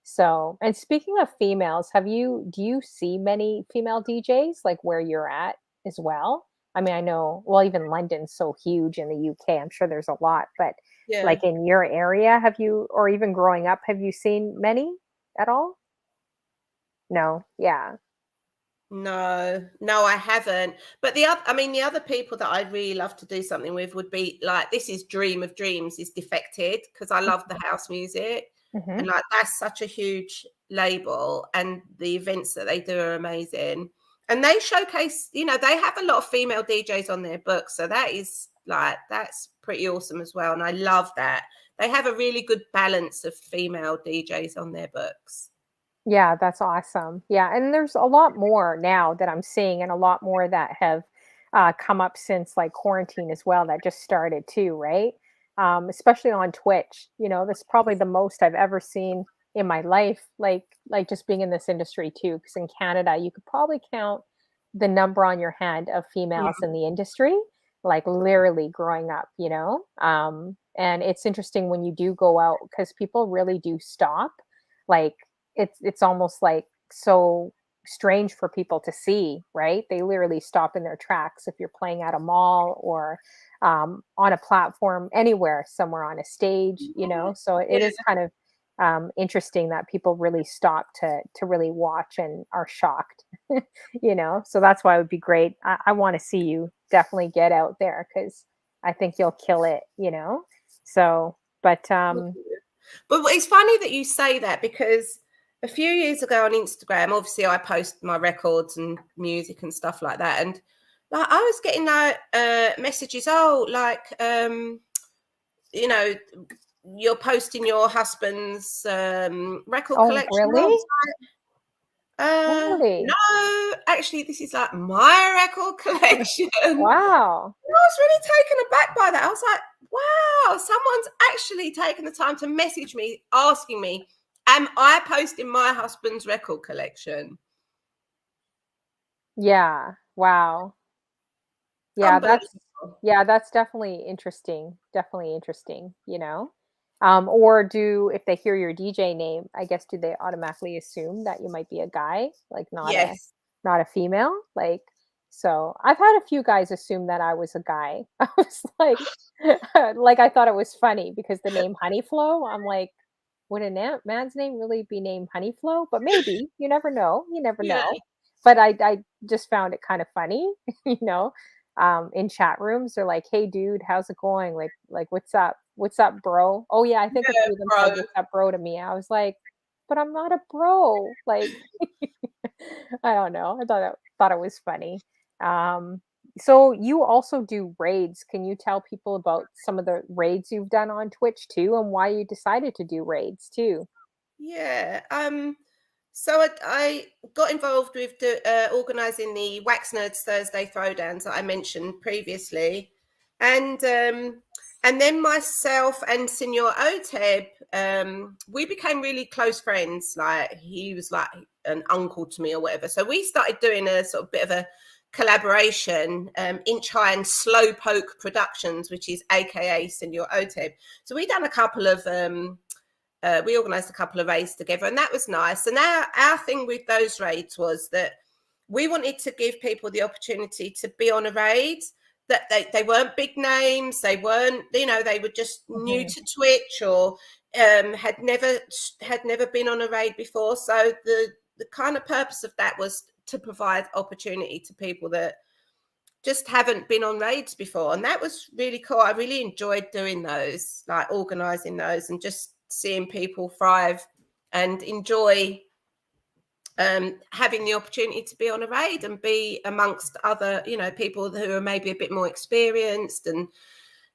So, and speaking of females, do you see many female DJs like where you're at as well? I mean, I know, well, even London's so huge in the UK. I'm sure there's a lot, but Yeah. like in your area, have you, or even growing up, have you seen many at all? No. Yeah. No, no, I haven't. But the other people that I'd really love to do something with would be like this is dream of dreams is Defected because I love the house music Mm-hmm. and like that's such a huge label and the events that they do are amazing. And they showcase, they have a lot of female DJs on their books, so that's pretty awesome as well. And I love that they have a really good balance of female DJs on their books. Yeah, that's awesome. Yeah, and there's a lot more now that I'm seeing, and a lot more that have come up since like quarantine as well. That just started too, right? Especially on Twitch. That's probably the most I've ever seen in my life. Like just being in this industry too, because in Canada you could probably count the number on your hand of females in the industry, like literally growing up. And it's interesting when you do go out because people really do stop, like it's almost like so strange for people to see, right? They literally stop in their tracks if you're playing at a mall or on a platform anywhere, somewhere on a stage, Mhm. so it is kind of interesting that people really stop to really watch and are shocked. So that's why it would be great. I want to see you definitely get out there because I think you'll kill it. So but But it's funny that you say that because a few years ago on Instagram, obviously I post my records and music and stuff like that, and like I was getting messages, oh, like you know, you're posting your husband's record oh collection. I really? was Really? no, actually, this is like my record collection. Wow. I was really taken aback by that. I was like, wow, someone's actually taken the time to message me asking me, am I posting my husband's record collection? Yeah. Wow. Yeah, Unbelievable. that's definitely interesting. Definitely interesting. Or if they hear your DJ name, I guess do they automatically assume that you might be a guy, like Yes. not a female? Like, so I've had a few guys assume that I was a guy. I was like like I thought it was funny because the name Honeyflow, I'm like, would a man's name really be named Honeyflow? But maybe, you never know. You never Yeah. know. but I just found it kind of funny, you know. In chat rooms, they're like, "Hey, dude, how's it going? Like, what's up, bro?" Oh yeah, I think a Yeah, few of them said, bro. "What's up, bro?" to me. I was like, "But I'm not a bro." Like, I don't know. I thought it was funny. Um, so you also do raids. Can you tell people about some of the raids you've done on Twitch too, and why you decided to do raids too? Yeah. So I got involved with organising the Wax Nerds Thursday throwdowns that I mentioned previously, and um, and then myself and Senor Oteb, we became really close friends. Like he was like an uncle to me or whatever. So we started doing a sort of bit of a collaboration, Inch High and Slowpoke Productions, which is AKA Senor Oteb. So we done a couple of we organised a couple of raids together, and that was nice. And our thing with those raids was that we wanted to give people the opportunity to be on a raid, that they weren't big names, they weren't, you know, they were just new Mhm. to Twitch, or had never been on a raid before. So the kind of purpose of that was to provide opportunity to people that just haven't been on raids before, and that was really cool. I really enjoyed doing those, like organizing those and just seeing people thrive and enjoy having the opportunity to be on a raid and be amongst other, you know, people who are maybe a bit more experienced, and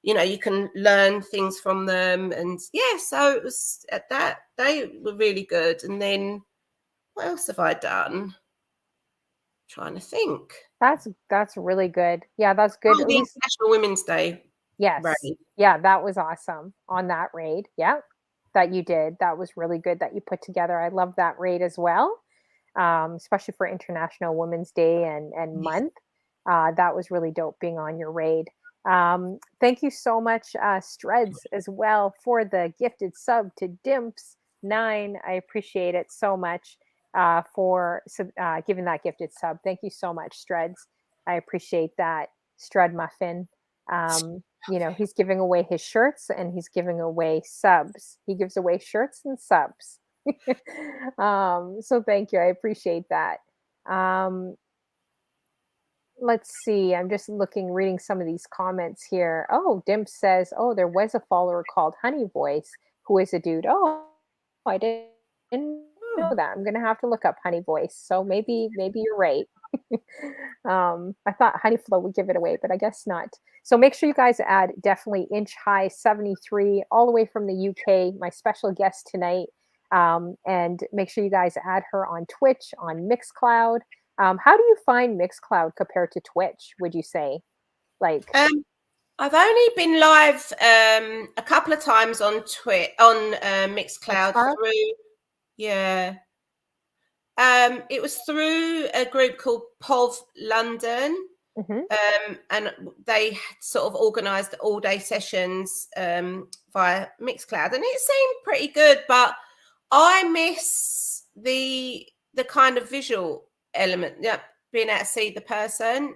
you know, you can learn things from them. And yeah, so it was at that, they were really good. And then what else have I done? Trying to think. That's really good. Yeah, that's good. Oh, At the least International Women's Day yes. raid. Yeah, that was awesome on that raid. Yeah, that you did. That was really good that you put together. I love that raid as well, especially for International Women's Day and month. That was really dope being on your raid. Thank you so much, Streds, as well for the gifted sub to Dimps9. I appreciate it so much for giving that gifted sub. Thank you so much, Streds. I appreciate that, Strud Muffin. You know, he's giving away his shirts and he's giving away subs. He gives away shirts and subs. So thank you. I appreciate that. Um, let's see. I'm just reading some of these comments here. Oh, Dimp says, oh, there was a follower called Honey Voice who is a dude. Oh, I didn't know Oh, that. I'm gonna have to look up Honey Voice. So maybe you're right. I thought Honeyflow would give it away, but I guess not. So make sure you guys add definitely INCHHIGH73 all the way from the UK, my special guest tonight. And make sure you guys add her on Twitch, on Mixcloud. How do you find Mixcloud compared to Twitch, would you say? Like, um, I've only been live a couple of times on Mixcloud Mixcloud? through, yeah. It was through a group called POV London, Hmm. and they sort of organised all day sessions via Mixcloud, and it seemed pretty good. But I miss the kind of visual element, yeah, being able to see the person.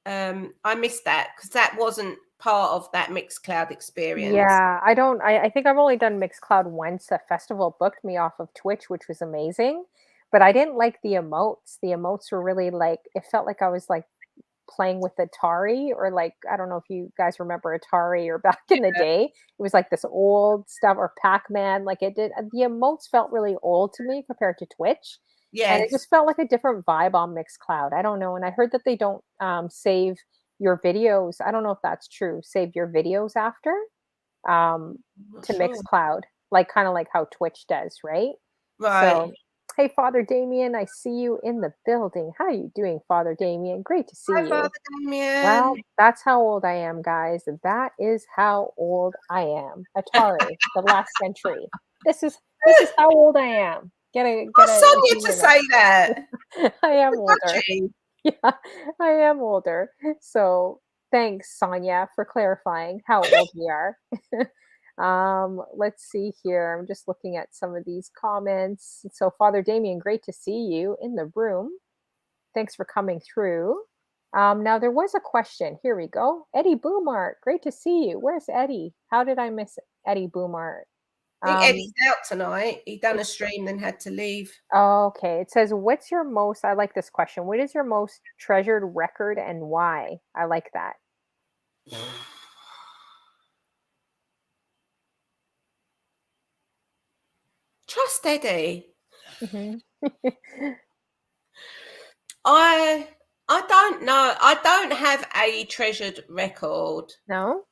I missed that because that wasn't part of that Mixcloud experience. Yeah, I don't. I think I've only done Mixcloud once. A festival booked me off of Twitch, which was amazing, but I didn't like the emotes. The emotes were really like it felt like I was like playing with Atari, or like I don't know if you guys remember Atari or back in the day. It was like this old stuff, or Pac-Man. Like it did. The emotes felt really old to me compared to Twitch, and it Yes. just felt like a different vibe on Mixcloud. I don't know. And I heard that they don't save your videos. I don't know if that's true. Save your videos after um, I'm not to sure. Mixcloud, like kind of like how Twitch does, right? Right. So, hey, Father Damien, I see you in the building. How are you doing, Father Damien? Great to see Hi, you. Father Damien. Well, that's how old I am, guys. That is how old I am. Atari, the last century. This is how old I am. Get Oh, a Sonia to humor say that. there. I am older. Judgy. Yeah, I am older. So thanks, Sonia, for clarifying how old we are. Let's see here. I'm just looking at some of these comments. So, Father Damien, great to see you in the room. Thanks for coming through. Now, there was a question. Here we go. Eddie Boomart, great to see you. Where's Eddie? How did I miss Eddie Boomart? I think Um, Eddie's out tonight. He done a stream, then had to leave. oh, okay. It says, what's your most, I like this question. What is your most treasured record and why? I like that. Trust Eddie. Hmm. I I don't know. I don't have a treasured record. No?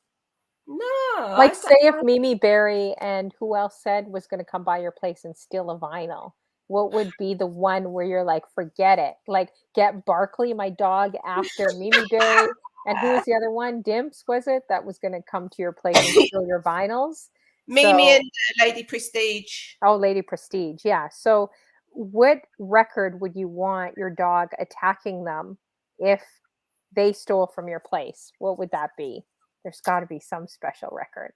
No, Like, I say don't if know. Mimi Berry and who else said was going to come by your place and steal a vinyl, what would be the one where you're like, forget it? Like, get Barkley, my dog, after Mimi Berry. And who was the other one? Dimps, was it? That was going to come to your place and steal your vinyls. Mimi and So, Lady Prestige. oh, Lady Prestige. Yeah. So, what record would you want your dog attacking them if they stole from your place? What would that be? There's got to be some special record.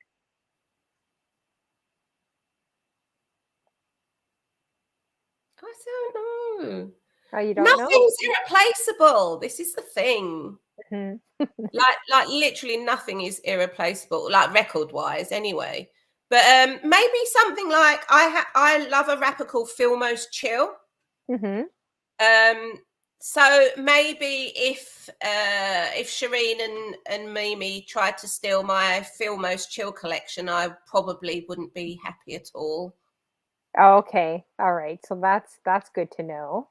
I don't know. Oh, you don't know? Nothing's irreplaceable. This is the thing. Mhm. Like literally nothing is irreplaceable, like record wise anyway. But maybe something like I love a rapper called Filmos Chill. Mhm. Um so maybe if Shireen and Mimi tried to steal my Filmos Chill collection, I probably wouldn't be happy at all. Oh, okay. All right. So that's good to know.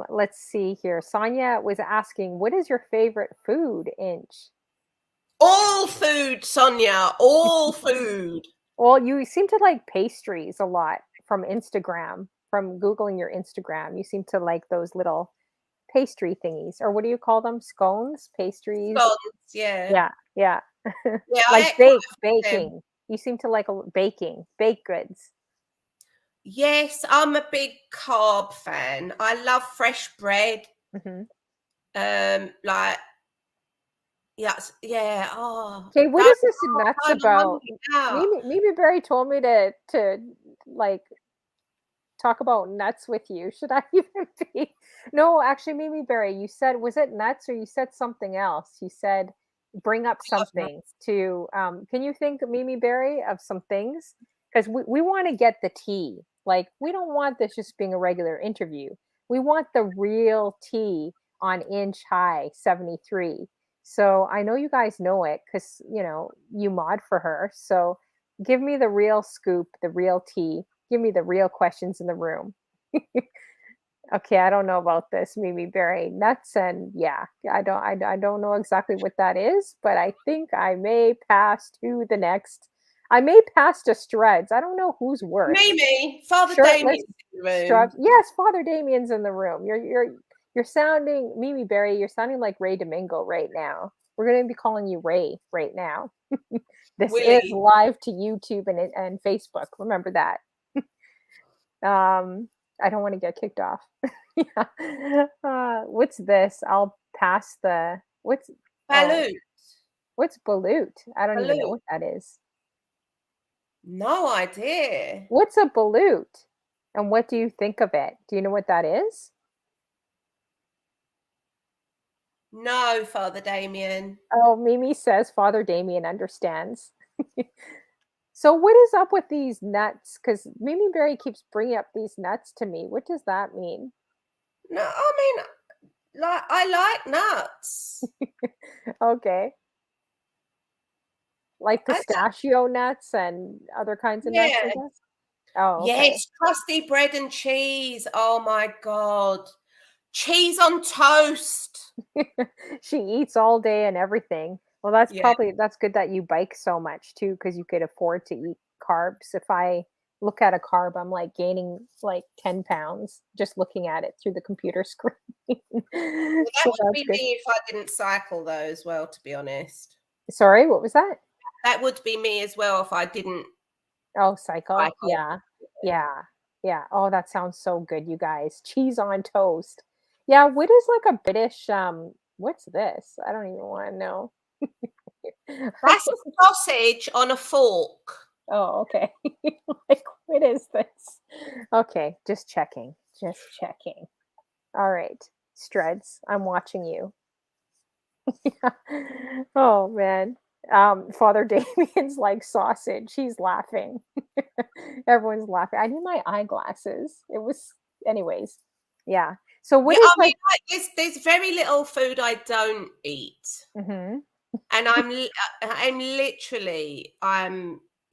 Let's see here. Sonia was asking, what is your favorite food, Inch? All food, Sonia, all food. Well, you seem to like pastries a lot from Instagram, from Googling your Instagram. You seem to like those little pastry thingies, or what do you call them? Scones, pastries. Scones, yeah. Yeah, yeah. Yeah, I Like ate quite a few of them. baking. You seem to like baking, baked goods. Yes, I'm a big carb fan. I love fresh bread. Mhm. Like yes, yeah. Oh, Okay, what don't, is this nuts I'm about? hungry now. Mimi Berry told me to like talk about nuts with you. Should I even be? No, actually, Mimi Berry, you said, was it nuts or you said something else? You said bring up I love something nuts. to can you think, Mimi Berry, of some things? Because we want to get the tea. Like, we don't want this just being a regular interview. We want the real tea on Inch High 73. So I know you guys know it because you mod for her. So give me the real scoop, the real tea. Give me the real questions in the room. Okay, I don't know about this, Mimi Berry. Nuts and yeah, I don't know exactly what that is, but I think I may pass to the next. I may pass to Struds. I don't know who's worse. Mimi, Father Shirtless Damien's in the room. Struds. Yes, Father Damien's in the room. You're sounding, Mimi Berry, you're sounding like Ray Domingo right now. We're gonna be calling you Ray right now. This is Willie. live to YouTube and Facebook. Remember that. Um, I don't want to get kicked off. Yeah. What's this? I'll pass the oh, Balut. what's balut? I don't even know Balut. what that is. No idea. What's a balut? And what do you think of it? Do you know what that is? No, Father Damien. Oh, Mimi says Father Damien understands. So what is up with these nuts? Because Mimi Berry keeps bringing up these nuts to me. What does that mean? No, I mean, like I like nuts. Okay. Like I don't, pistachio nuts and other kinds of nuts, I yeah. guess? Oh, okay. Yes, crusty bread and cheese. Oh my God. Cheese on toast. She eats all day and everything. Well, Yeah, that's good that you bike so much too, because you could afford to eat carbs. If I look at a carb, I'm like gaining like 10 pounds just looking at it through the computer screen. well, that So would that's be good. me if I didn't cycle though, as well, to be honest. Sorry, what was that? That would be me as well if I didn't Oh, cycle. cycle. Yeah. Yeah. Yeah. Oh, that sounds so good, you guys. Cheese on toast. Yeah, what is like a British what's this? I don't even want to know. That's a sausage on a fork. Oh, okay. Like, what is this? Okay, just checking. Just checking. All right. Struds, I'm watching you. Oh man. Father Damien's like sausage. He's laughing. Everyone's laughing. I need my eyeglasses. It was, anyways. Yeah. So what Yeah, is I like? mean, like, there's very little food I don't eat, Mhm. and I'm literally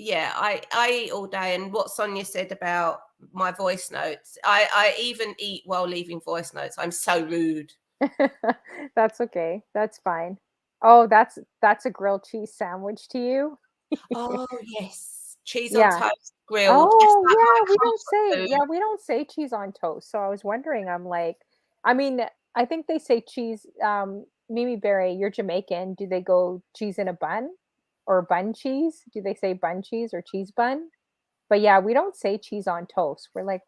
yeah, I eat all day. And what Sonia said about my voice notes, I even eat while leaving voice notes. I'm so rude. That's okay. That's fine. Oh, that's a grilled cheese sandwich to you? Oh yes, cheese on Yeah. toast, grilled. It's Oh, like yeah, my comfort food. we don't say cheese on toast. So I was wondering, I'm like, I mean, I think they say cheese, Mimi Berry, you're Jamaican. Do they go cheese in a bun or bun cheese? Do they say bun cheese or cheese bun? But yeah, we don't say cheese on toast. We're like,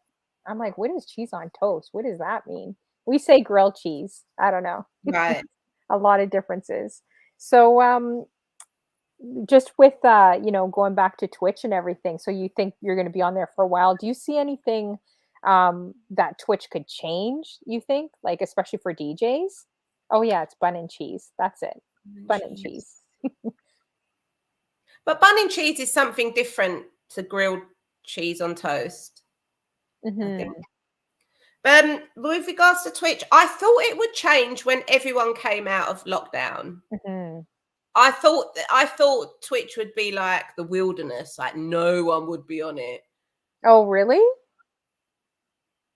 I'm like, what is cheese on toast? What does that mean? We say grilled cheese. I don't know. Right. A lot of differences. So, just with going back to Twitch and everything, so you think you're going to be on there for a while. Do you see anything that Twitch could change, you think, like especially for DJs? Oh yeah, it's bun and cheese. That's it. And Bun and cheese. cheese. But bun and cheese is something different to grilled cheese on toast, I think. Hmm. With regards to Twitch, I thought it would change when everyone came out of lockdown. Hmm. I thought Twitch would be like the wilderness, like no one would be on it. Oh really?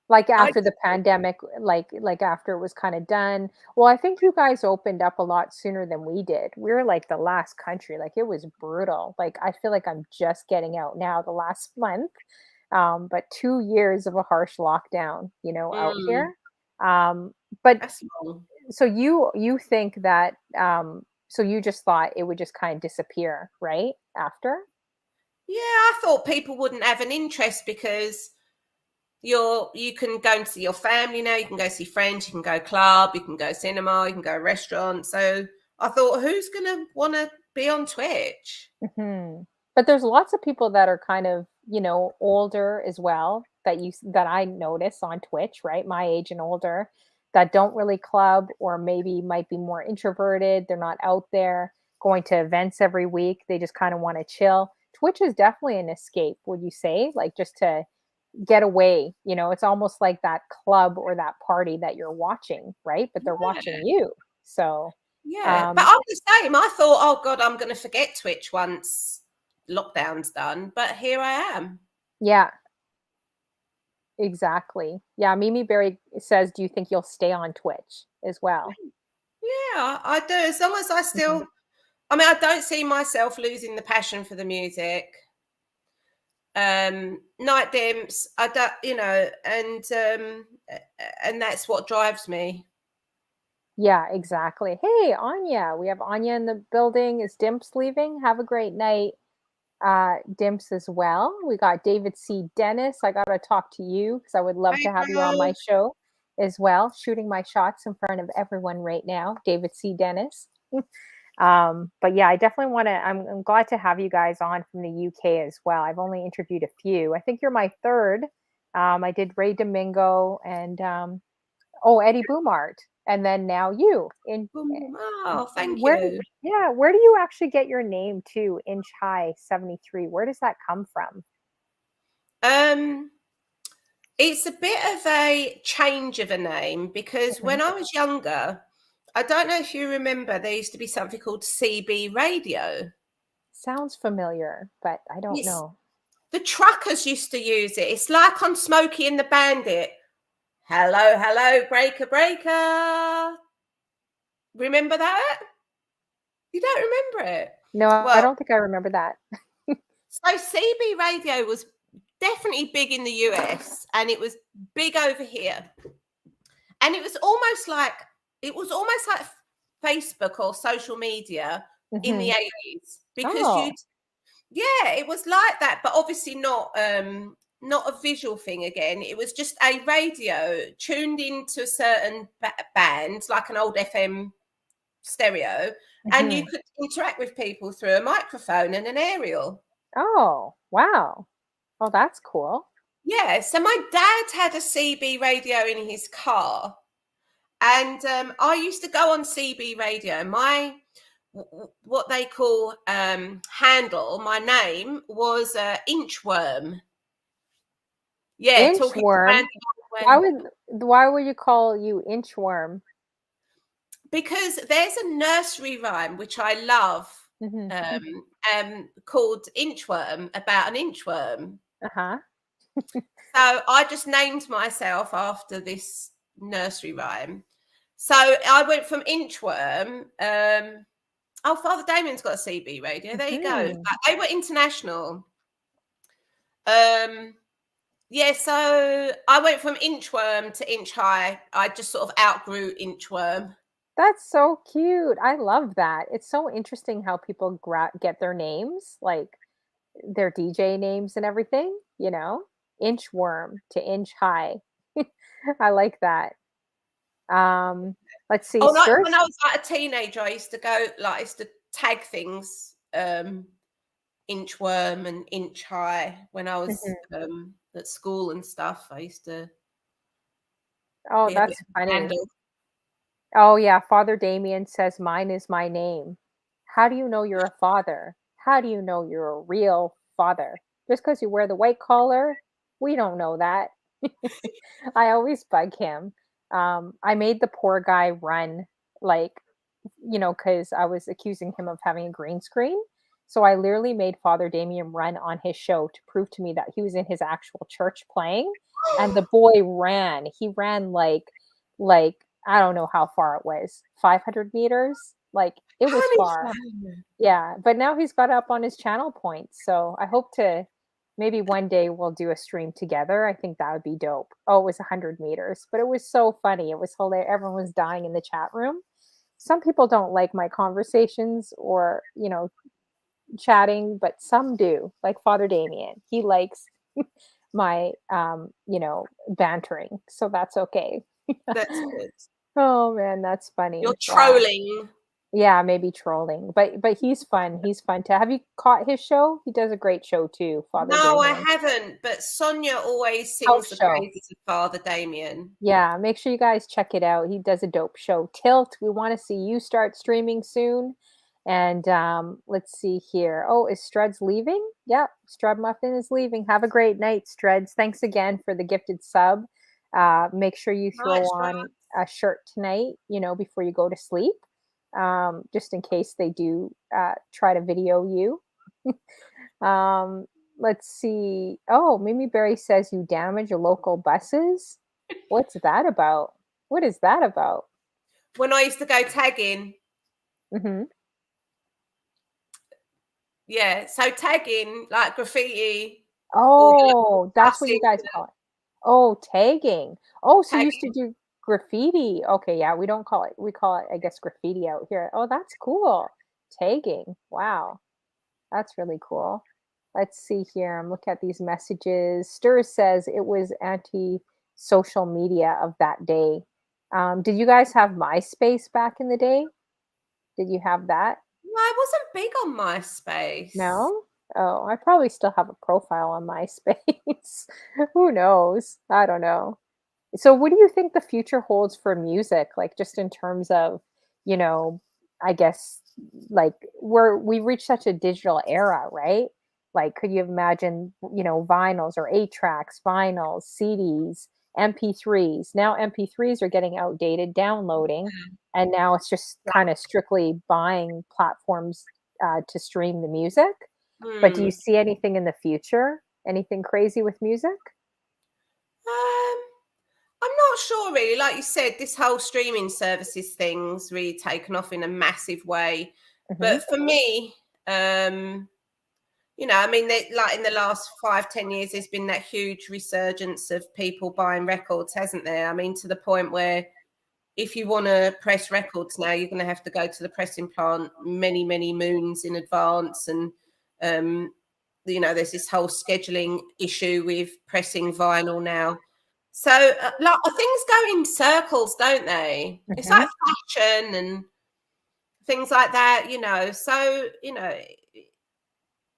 Like I after the pandemic, like after it was kind of done. Well, I think you guys opened up a lot sooner than we did. We were like the last country. Like it was brutal. Like I feel like I'm just getting out now the last month. But 2 years of a harsh lockdown, out mm, here. Um, but that's long. so you think that so you just thought it would just kind of disappear, right? After? Yeah, I thought people wouldn't have an interest because you can go and see your family now, you can go see friends, you can go club, you can go cinema, you can go restaurant. So I thought, who's gonna want to be on Twitch? Hmm. But there's lots of people that are kind of, older as well that I notice on Twitch, right? My age and older that don't really club or maybe might be more introverted. They're not out there going to events every week. They just kind of want to chill. Twitch is definitely an escape, would you say? Like just to get away, it's almost like that club or that party that you're watching, right? But they're watching you. So, Yeah, but um I'm the same. I thought, oh God, I'm going to forget Twitch once lockdown's done. But here I am. yeah. Exactly. Yeah, Mimi Berry says, "Do you think you'll stay on Twitch as well?" Yeah, I do. As long as I Mhm. still, I mean, I don't see myself losing the passion for the music. Night dimps, I don't, and that's what drives me. Yeah, exactly. Hey, Anya. We have Anya in the building. Is Dimps leaving? Have a great night, Dimps as well. We got David C. Dennis. I gotta talk to you because I would love Hey, to have you on bro. my show as well. Shooting my shots in front of everyone right now, David C. Dennis. But yeah, I definitely want to. I'm glad to have you guys on from the UK as well. I've only interviewed a few. I think you're my third. I did Ray Domingo and Eddie Boomart, and then now you. In Oh, thank where? you. Yeah, where do you actually get your name to? Inch High 73. Where does that come from? Um, it's a bit of a change of a name because Mhm. when I was younger, I don't know if you remember, there used to be something called CB radio. Sounds familiar, but I don't Yes, know. the truckers used to use it. It's like on Smokey and the Bandit. Hello, hello, breaker, breaker. Remember that? You don't remember it? No, I Well, don't think I remember that. so CB radio was definitely big in the US and it was big over here. And it was almost like Facebook or social media in the Hmm. 80s because Oh. it was like that, but obviously not a visual thing again. It was just a radio tuned into a certain band, like an old FM stereo, and you Hmm. could interact with people through a microphone and an aerial. Oh, wow. Oh, that's cool. Yeah, so my dad had a CB radio in his car, and I used to go on CB radio. My what they call handle, my name was Inchworm. Yeah, talking Inchworm. around when, Why would you call you Inchworm? because there's a nursery rhyme which I love, Mhm. called Inchworm, about an inchworm. Uh-huh. So I just named myself after this nursery rhyme. So I went from Inchworm. Oh, Father Damien's got a CB radio. There you go. Mhm. They were international. Um, yeah, so I went from Inchworm to Inch High. I just sort of outgrew Inchworm. That's so cute. I love that. It's so interesting how people get their names, like their DJ names and everything, you know? Inchworm to Inch High. I like that. Um, let's see, Oh, like when Sturs. I was like a teenager, I used to go like I used to tag things, Inchworm and Inch High when I was Mhm. at school and stuff. I used to Oh, be a bit that's of a funny. vandal. Oh, yeah, Father Damien says, "Mine is my name." How do you know you're a father? How do you know you're a real father? Just because you wear the white collar? We don't know that. I always bug him. I made the poor guy run, like, because I was accusing him of having a green screen. So I literally made Father Damien run on his show to prove to me that he was in his actual church playing. And the boy ran. He ran like I don't know how far it was, 500 meters. Like it was far. Honeyflow. Yeah, but now he's got up on his channel points, so I hope to maybe one day we'll do a stream together. I think that would be dope. Oh, it was 100 meters, but it was so funny. It was hilarious. Everyone was dying in the chat room. Some people don't like my conversations or, chatting, but some do, like Father Damien. He likes my, bantering, so that's okay. That's good. Oh man, that's funny. You're Wow. trolling. Yeah, maybe trolling, but he's fun. He's fun to have you caught his show? He does a great show too, Father No, I Damien. haven't, but Sonia always sings House the show. praises of Father Damien. Yeah, make sure you guys check it out. He does a dope show. Tilt, we want to see you start streaming soon. And let's see here. Oh, is Struds leaving? Yep, Strud Muffin is leaving. Have a great night, Struds. Thanks again for the gifted sub. Make sure you throw Right, on a shirt tonight, before you go to sleep, just in case they do try to video you. Um, let's see. Oh, Mimi Berry says you damage local buses. What's that about? What is that about? when I used to go tagging. Hmm. Yeah, so tagging, like graffiti, all the local Oh, that's what you buses, guys call it. Oh, tagging. Oh, so you used to tagging. do graffiti. Okay, yeah, we don't call it. We call it, I guess, graffiti out here. Oh, that's cool. Tagging. Wow, that's really cool. Let's see here. I'm looking at these messages. Stir says it was anti social media of that day. Did you guys have MySpace back in the day? Did you have that? No, I wasn't big on MySpace. No? Oh, I probably still have a profile on MySpace. Who knows? I don't know. So what do you think the future holds for music? Like just in terms of, you know, I guess like we've reached such a digital era, right? Like could you imagine, vinyls or 8 tracks, vinyls, CDs, MP3s. Now MP3s are getting outdated, downloading, and now it's just kind of strictly buying platforms to stream the music. But do you Hmm. see anything in the future? Anything crazy with music? Um, I'm not sure really. Like you said, this whole streaming services thing's really taken off in a massive way. Hmm. But for me, I mean, like in the last 5, 10 years, there's been that huge resurgence of people buying records, hasn't there? I mean, to the point where if you want to press records now, you're going to have to go to the pressing plant many, many moons in advance. And, there's this whole scheduling issue with pressing vinyl now. So, like, things go in circles, don't they? It's Hmm. like fashion and things like that, So,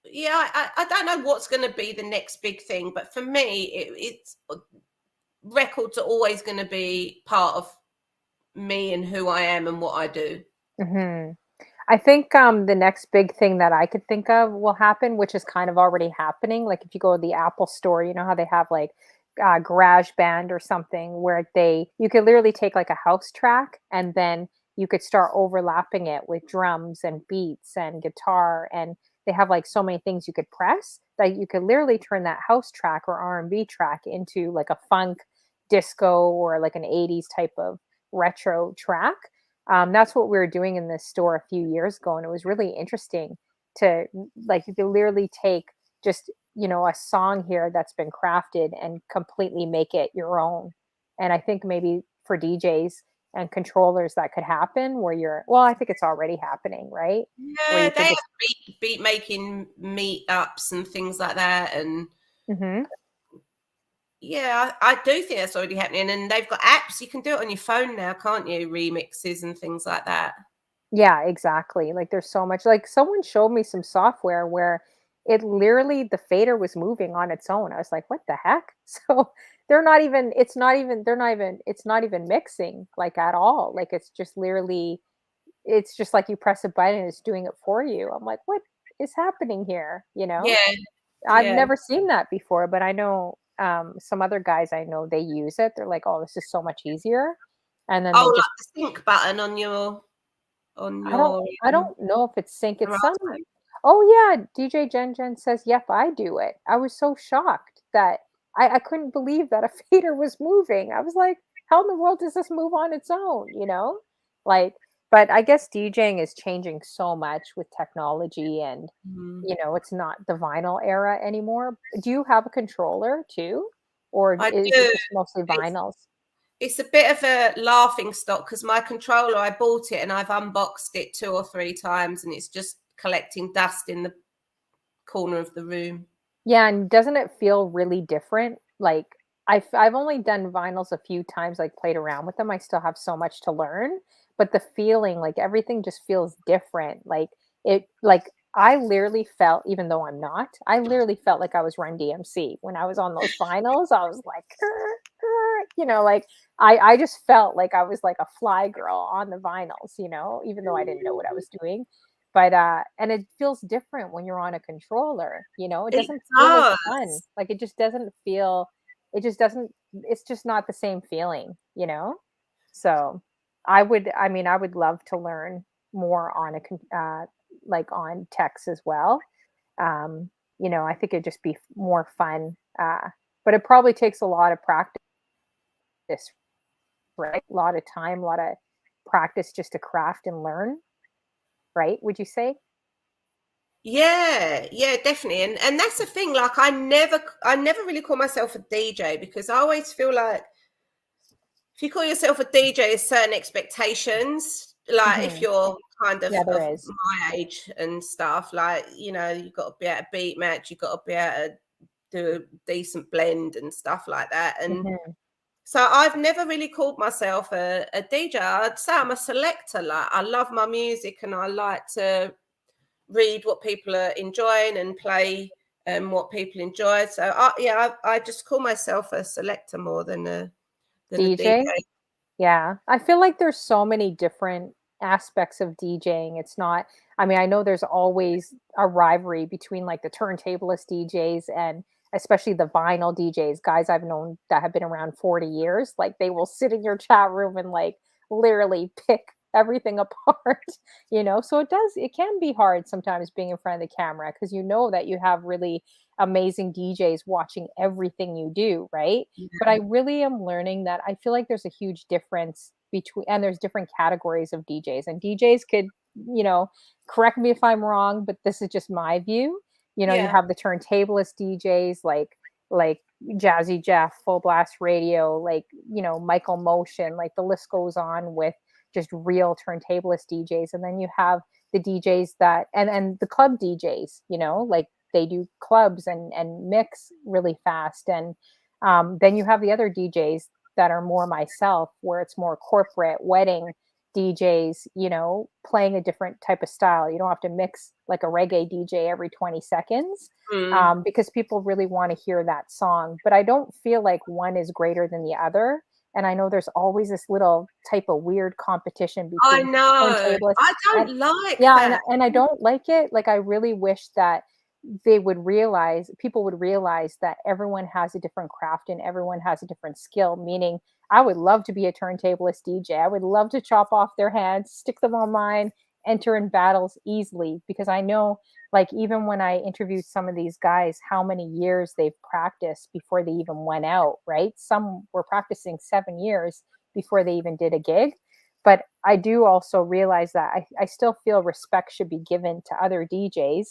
yeah, I don't know what's going to be the next big thing, but for me, it's records are always going to be part of me and who I am and what I do. Hmm. I think the next big thing that I could think of will happen, which is kind of already happening. Like if you go to the Apple store, you know how they have like Garage Band or something where you could literally take like a house track and then you could start overlapping it with drums and beats and guitar, and they have like so many things you could press that you could literally turn that house track or R&B track into like a funk, disco, or like an 80s type of retro track. That's what we were doing in this store a few years ago, and it was really interesting to like you could literally take just a song here that's been crafted and completely make it your own. And I think maybe for DJs and controllers that could happen where I think it's already happening, right? Where Yeah, you they could have just beat making meetups and things like that, and Mhm. yeah, I do think that's already happening. And they've got apps, you can do it on your phone now, can't you? Remixes and things like that. Yeah, exactly. Like there's so much like someone showed me some software where it literally the fader was moving on its own. I was like, what the heck? So it's not even mixing like at all. Like it's just like you press a button and it's doing it for you. I'm like, what is happening here? Yeah, I've yeah. never seen that before, but I know some other guys I know they use it. They're like, oh, this is so much easier. And then Oh, they like just the sync button on I don't your I don't know if it's sync. It's some Serato. Oh yeah, DJ Jen says, "Yep, I do it." I was so shocked that I couldn't believe that a fader was moving. I was like, "How in the world does this move on its own?" Like, but I guess DJing is changing so much with technology, and Mhm. it's not the vinyl era anymore. Do you have a controller too, or I is it do. just mostly It's vinyls? it's a bit of a laughing stock because my controller, I bought it and I've unboxed it 2 or 3 times, and it's just collecting dust in the corner of the room. Yeah, and doesn't it feel really different? Like I've only done vinyls a few times, like played around with them. I still have so much to learn, but the feeling, like everything just feels different. Like I literally felt, even though I'm not, I literally felt like I was Run DMC when I was on those vinyls. I was like, like I just felt like I was like a fly girl on the vinyls, even though I didn't know what I was doing. But, and it feels different when you're on a controller, it It doesn't feel as fun. does. Like, it just doesn't it's just not the same feeling? So, I would love to learn more on like on techs as well. I think it'd just be more fun, but it probably takes a lot of practice, right? A lot of time, a lot of practice just to craft and learn, right? Would you say? Yeah, yeah, definitely. And that's the thing, like I never really call myself a DJ because I always feel like if you call yourself a DJ, there's certain expectations. Like if Mhm. you're kind Yeah, of there is. my age and stuff, like, you've got to be able to beat match, you've got to be able to do a decent blend and stuff like that. And Mhm. so I've never really called myself a DJ. I'd say I'm a selector. Like I love my music and I like to read what people are enjoying and play what people enjoy. So yeah, I just call myself a selector more than a DJ. DJ? Yeah. I feel like there's so many different aspects of DJing. I know there's always a rivalry between like the turntablist DJs and especially the vinyl DJs, guys I've known that have been around 40 years. Like they will sit in your chat room and like literally pick everything apart, So it can be hard sometimes being in front of the camera because you know that you have really amazing DJs watching everything you do, right? But I really am learning that I feel like there's a huge difference between and there's different categories of DJs, and DJs could, you know, correct me if I'm wrong, but this is just my view. You Yeah. have the turntablist DJs like Jazzy Jeff, Full Blast Radio, like, Michael Motion, like the list goes on with just real turntablist DJs. And then you have the DJs and the club DJs, like they do clubs and mix really fast. And then you have the other DJs that are more myself, where it's more corporate wedding DJs, playing a different type of style. You don't have to mix like a reggae DJ every 20 seconds Mm. because people really want to hear that song. But I don't feel like one is greater than the other. And I know there's always this little type of weird competition I between know. turntablists. I And don't like yeah, that. and I don't like it. Like I really wish that people would realize that everyone has a different craft and everyone has a different skill. Meaning, I would love to be a turntablist DJ. I would love to chop off their hands, stick them on mine, enter in battles easily because I know, like, even when I interviewed some of these guys, how many years they've practiced before they even went out, right? Some were practicing 7 years before they even did a gig. But I do also realize that I still feel respect should be given to other DJs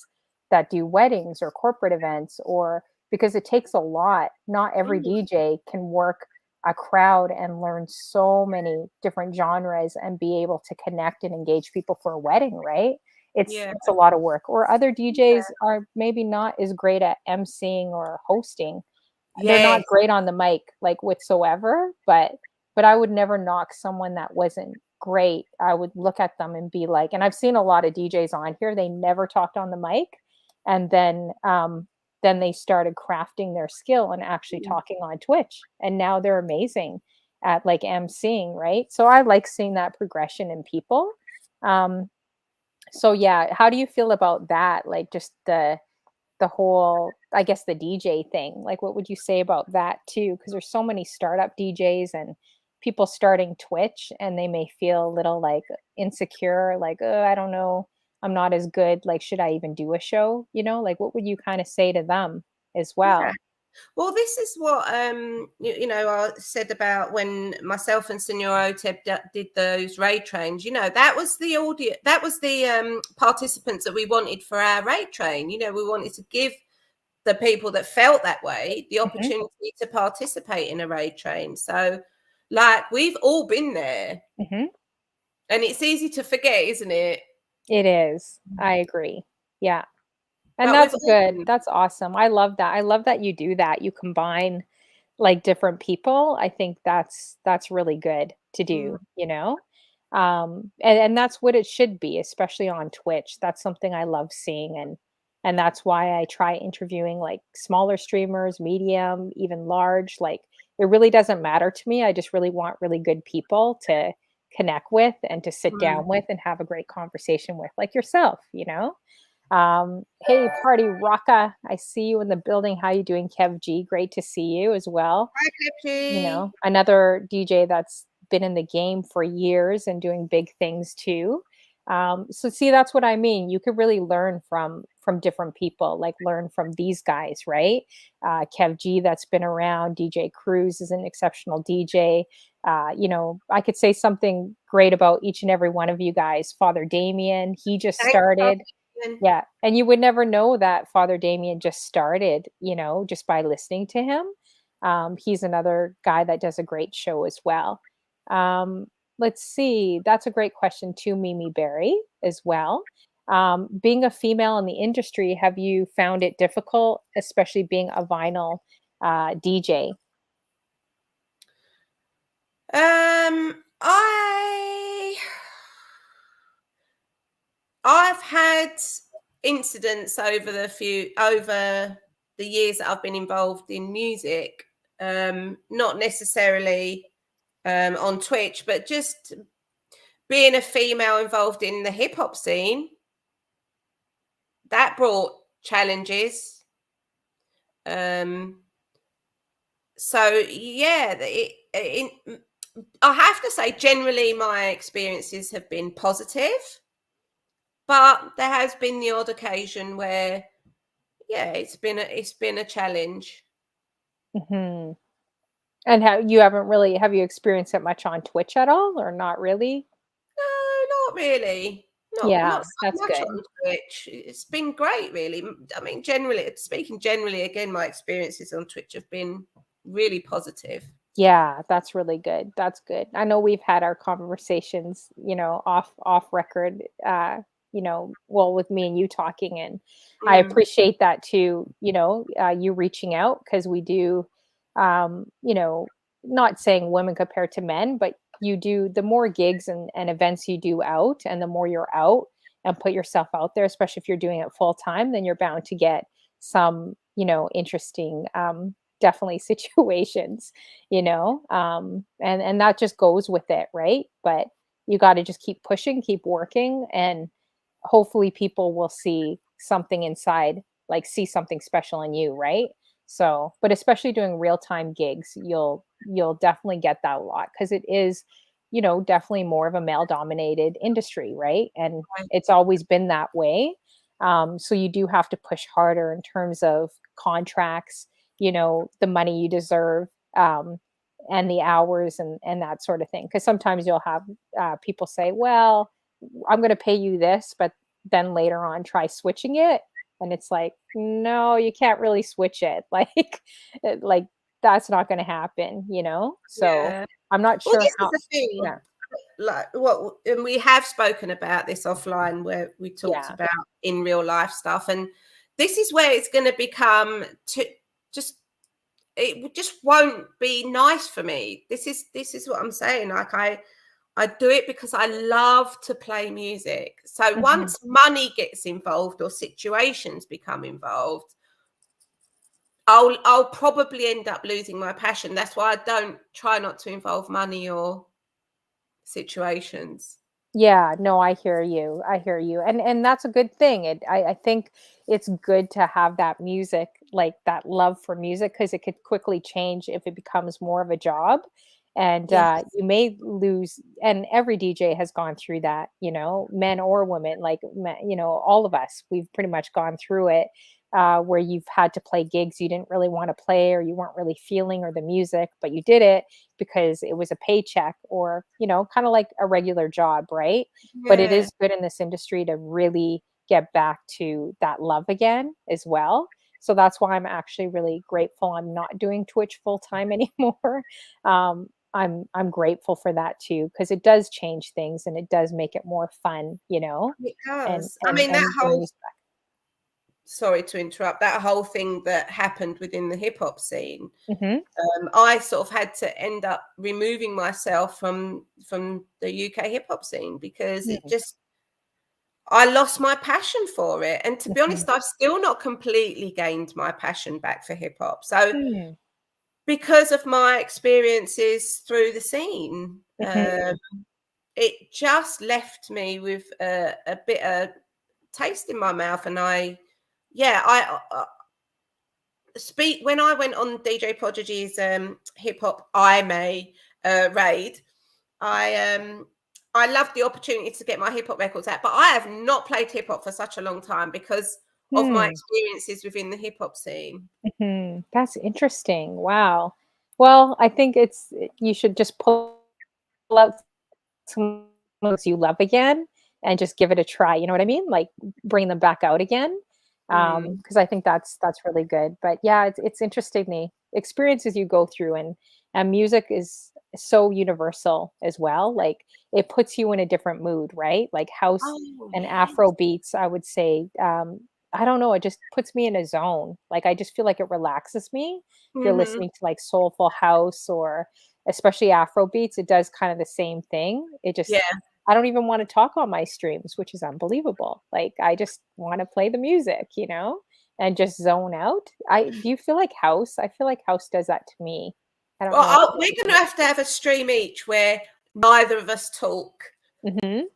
that do weddings or corporate events, or because it takes a lot. Not every Mm, DJ can work a crowd and learn so many different genres and be able to connect and engage people for a wedding, right? yeah, It's a lot of work. Or other yeah, DJs are maybe not as great at emceeing or hosting. They're yes, not great on the mic, like, whatsoever, but I would never knock someone that wasn't great. I would look at them and be like, and I've seen a lot of DJs on here, they never talked on the mic, and then they started crafting their skill and actually mm, talking on Twitch, and now they're amazing at, like, emceeing, right? So I like seeing that progression in people. Um, so yeah, how do you feel about that? Like, just the whole, I guess, the DJ thing. Like, what would you say about that too? Because there's so many startup DJs and people starting Twitch, and they may feel a little like insecure, like, oh, I don't know, I'm not as good. Like, should I even do a show? Like, what would you kind of say to them as yeah. well? Well, this is what I said about when myself and Senor Oteb did those raid trains. That was the audio, that was the participants that we wanted for our raid train. We wanted to give the people that felt that way the Hmm. opportunity to participate in a raid train. So, like, we've all been there, Hmm. and it's easy to forget, isn't it? It is. I agree. Yeah. And But we've that's all good. been. That's awesome. I love that. I love that you do that. You combine, like, different people. I think that's really good to Mm, do. And that's what it should be, especially on Twitch. That's something I love seeing, and that's why I try interviewing, like, smaller streamers, medium, even large. Like, it really doesn't matter to me. I just really want really good people to connect with and to sit mm. down with and have a great conversation with, like yourself. Hey, Party Rocka, I see you in the building. How you doing, Kev G? Great to see you as well. Hi, Cliffy. Another DJ that's been in the game for years and doing big things too. So see, that's what I mean. You could really learn from different people, like learn from these guys, right? Kev G, that's been around. DJ Cruz is an exceptional DJ. I could say something great about each and every one of you guys. Father Damien, he just Thanks, started. Fabian. Yeah, and you would never know that Father Damien just started, just by listening to him. He's another guy that does a great show as well. Um, let's see. That's a great question too, Mimi Berry, as well. Being a female in the industry, have you found it difficult, especially being a vinyl DJ? I've had incidents over the years that I've been involved in music, not necessarily on Twitch, but just being a female involved in the hip hop scene. That brought challenges. Um, so yeah, I have to say, generally, my experiences have been positive, but there has been the odd occasion where, yeah, it's been a challenge. Hmm. And have you experienced it much on Twitch at all, or not really? No, not really. Not Yeah, so that's much good. on Twitch. It's been great, really. I mean, generally, again, my experiences on Twitch have been really positive. Yeah, that's really good. That's good. I know we've had our conversations, off record, well, with me and you talking, and I Mm, appreciate that too, you reaching out because we do, not saying women compared to men, but you do the more gigs and events you do out, and the more you're out and put yourself out there, especially if you're doing it full time, then you're bound to get some, interesting, definitely situations, and that just goes with it, right? But you got to just keep pushing, keep working, and hopefully people will see something inside, like see something special in you, right? So, but especially doing real-time gigs, you'll definitely get that a lot because it is, definitely more of a male-dominated industry, right? And Right. it's always been that way. So you do have to push harder in terms of contracts, the money you deserve, and the hours and that sort of thing. Because sometimes you'll have people say, "Well, I'm going to pay you this," but then later on try switching it, and it's like, no, you can't really switch it. Like that's not going to happen. So Yeah. I'm not Well, sure this is how. the thing. Yeah, Like what, and we have spoken about this offline where we talked yeah. about in real life stuff, and this is where it's going to become to just just won't be nice for me. This is what I'm saying. Like I do it because I love to play music. So Mhm. once money gets involved or situations become involved, I'll probably end up losing my passion. That's why I don't try not to involve money or situations. Yeah, no, I hear you. I hear you. And that's a good thing. I think it's good to have that music, like that love for music, because it could quickly change if it becomes more of a job. And Yeah. you may lose, and every DJ has gone through that, men or women, like, all of us, we've pretty much gone through it, where you've had to play gigs you didn't really want to play or you weren't really feeling or the music, but you did it because it was a paycheck or, kind of like a regular job, right? But it Yeah. is good in this industry to really get back to that love again as well. So that's why I'm actually really grateful I'm not doing Twitch full time anymore. I'm grateful for that too because it does change things and it does make it more fun, It and does. I and mean, that and bring whole, music back. sorry to interrupt, that whole thing that happened within the hip hop scene, Hmm. I sort of had to end up removing myself from the UK hip hop scene because it just, I lost my passion for it. And to be Hmm. honest, I've still not completely gained my passion back for hip hop. So Hmm. because of my experiences through the scene, Hmm. it just left me with a bitter taste in my mouth. And yeah, speak when I went on DJ Prodigy's hip hop IMA raid. I loved the opportunity to get my hip hop records out, but I have not played hip hop for such a long time because of my Hmm. experiences within the hip hop scene. Mhm. That's interesting. Wow. Well, I think you should just pull out some songs you love again and just give it a try. You know what I mean? Like bring them back out again. Mm, Because I think that's really good. But yeah, it's interesting the experiences you go through and music is so universal as well. Like it puts you in a different mood, right? Like house oh and yes. Afro beats, I would say. I don't know, it just puts me in a zone. Like I just feel like it relaxes me. If you're Hmm. listening to like soulful house or especially Afro beats, it does kind of the same thing. It just Yeah. I don't even want to talk on my streams, which is unbelievable. Like I just want to play the music, and just zone out. I do you feel like house? I feel like house does that to me. I don't Well, know if we're going to have a stream each where neither of us talk. Mhm.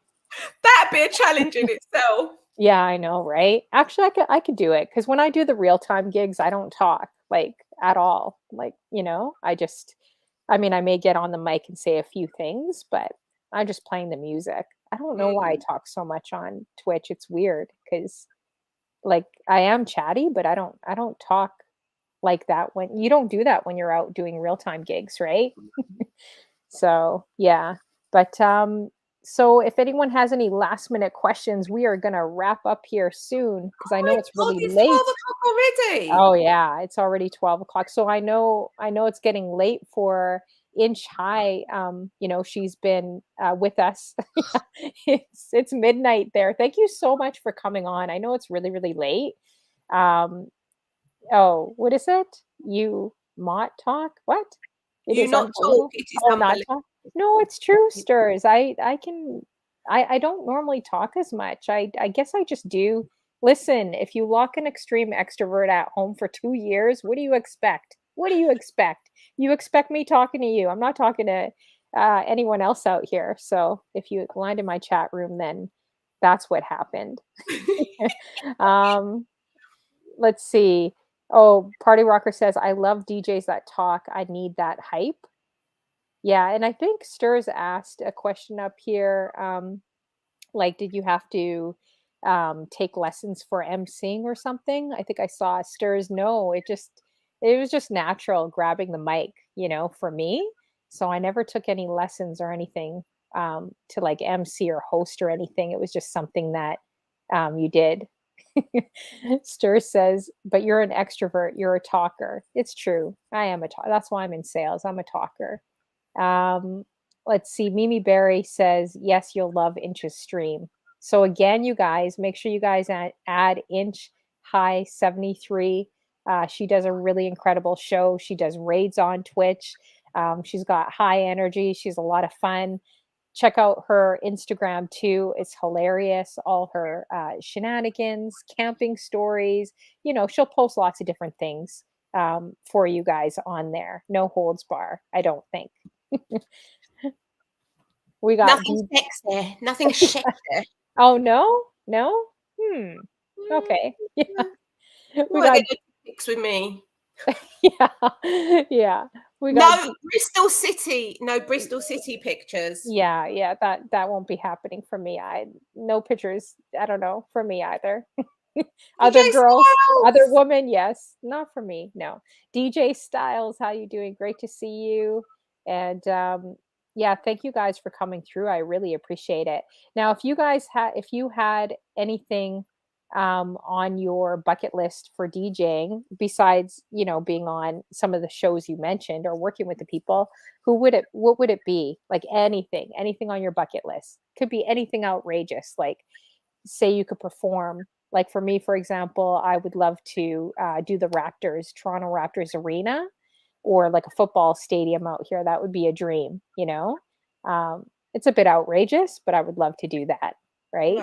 That'd be a challenge in itself. Yeah, I know, right? Actually, I could do it because when I do the real-time gigs, I don't talk, like, at all. Like, I mean, I may get on the mic and say a few things, but I'm just playing the music. I don't know why I Mm. talk so much on Twitch. It's weird because, like, I am chatty, but I don't talk like that when you don't do that when you're out doing real-time gigs, right? So, yeah. But so if anyone has any last minute questions, we are going to wrap up here soon because Oh I my know it's God, really it's 12 late. o'clock already. Oh yeah, it's already 12 o'clock. So I know it's getting late for Inch High. She's been with us. Yeah, it's midnight there. Thank you so much for coming on. I know it's really, really late. Um, oh, what is it? You Mott talk? What? It You is not talk, unbelievable. it is Oh, not unbelievable. talk? No, it's true, Stirs. I don't normally talk as much. I guess I just do. Listen, if you lock an extreme extrovert at home for 2 years, what do you expect? What do you expect? You expect me talking to you. I'm not talking to anyone else out here. So if you land in my chat room, then that's what happened. um, let's see. Oh, Party Rocker says, I love DJs that talk. I need that hype. Yeah, and I think Stir's asked a question up here. Like, did you have to take lessons for emceeing or something? I think I saw Stir's. No, it was just natural grabbing the mic, for me. So I never took any lessons or anything to like MC or host or anything. It was just something that you did. Stir says, but you're an extrovert, you're a talker. It's true. I am a talker. That's why I'm in sales. I'm a talker. Um, let's see. Mimi Berry says, yes, you'll love Inch's stream. So again, you guys, make sure you guys add Inch High 73. She does a really incredible show. She does raids on Twitch. She's got high energy. She's a lot of fun. Check out her Instagram too. It's hilarious. All her shenanigans, camping stories. She'll post lots of different things for you guys on there. No holds bar, I don't think. We got Nothing sexy. Nothing sexy. Oh no, no. Okay. Yeah. We got pics with me. yeah, yeah. We No got Bristol City. No Bristol City pictures. yeah. That won't be happening for me. No pictures. I don't know for me either. Other DJ girls, other Styles. women, yes. Not for me. No. DJ Styles, how you doing? Great to see you. And yeah, thank you guys for coming through. I really appreciate it. Now, if you had anything on your bucket list for DJing besides, being on some of the shows you mentioned or working with the people, what would it be? Like anything on your bucket list. Could be anything outrageous, like say you could perform. Like for me, for example, I would love to do the Toronto Raptors arena, or like a football stadium out here. That would be a dream. It's a bit outrageous, but I would love to do that. Right.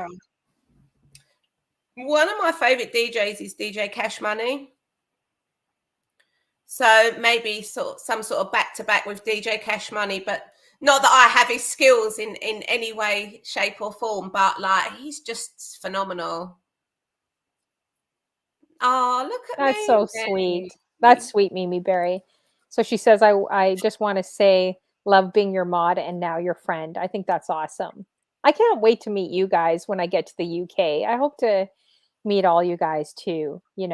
Well, one of my favorite DJs is DJ Cash Money. So maybe some sort of back to back with DJ Cash Money, but not that I have his skills in any way, shape, or form. But like, he's just phenomenal. Oh, look at That's me. so sweet. That's sweet, Mimi Berry. So she says, I just want to say, love being your mod and now your friend. I think that's awesome. I can't wait to meet you guys when I get to the UK. I hope to meet all you guys too. I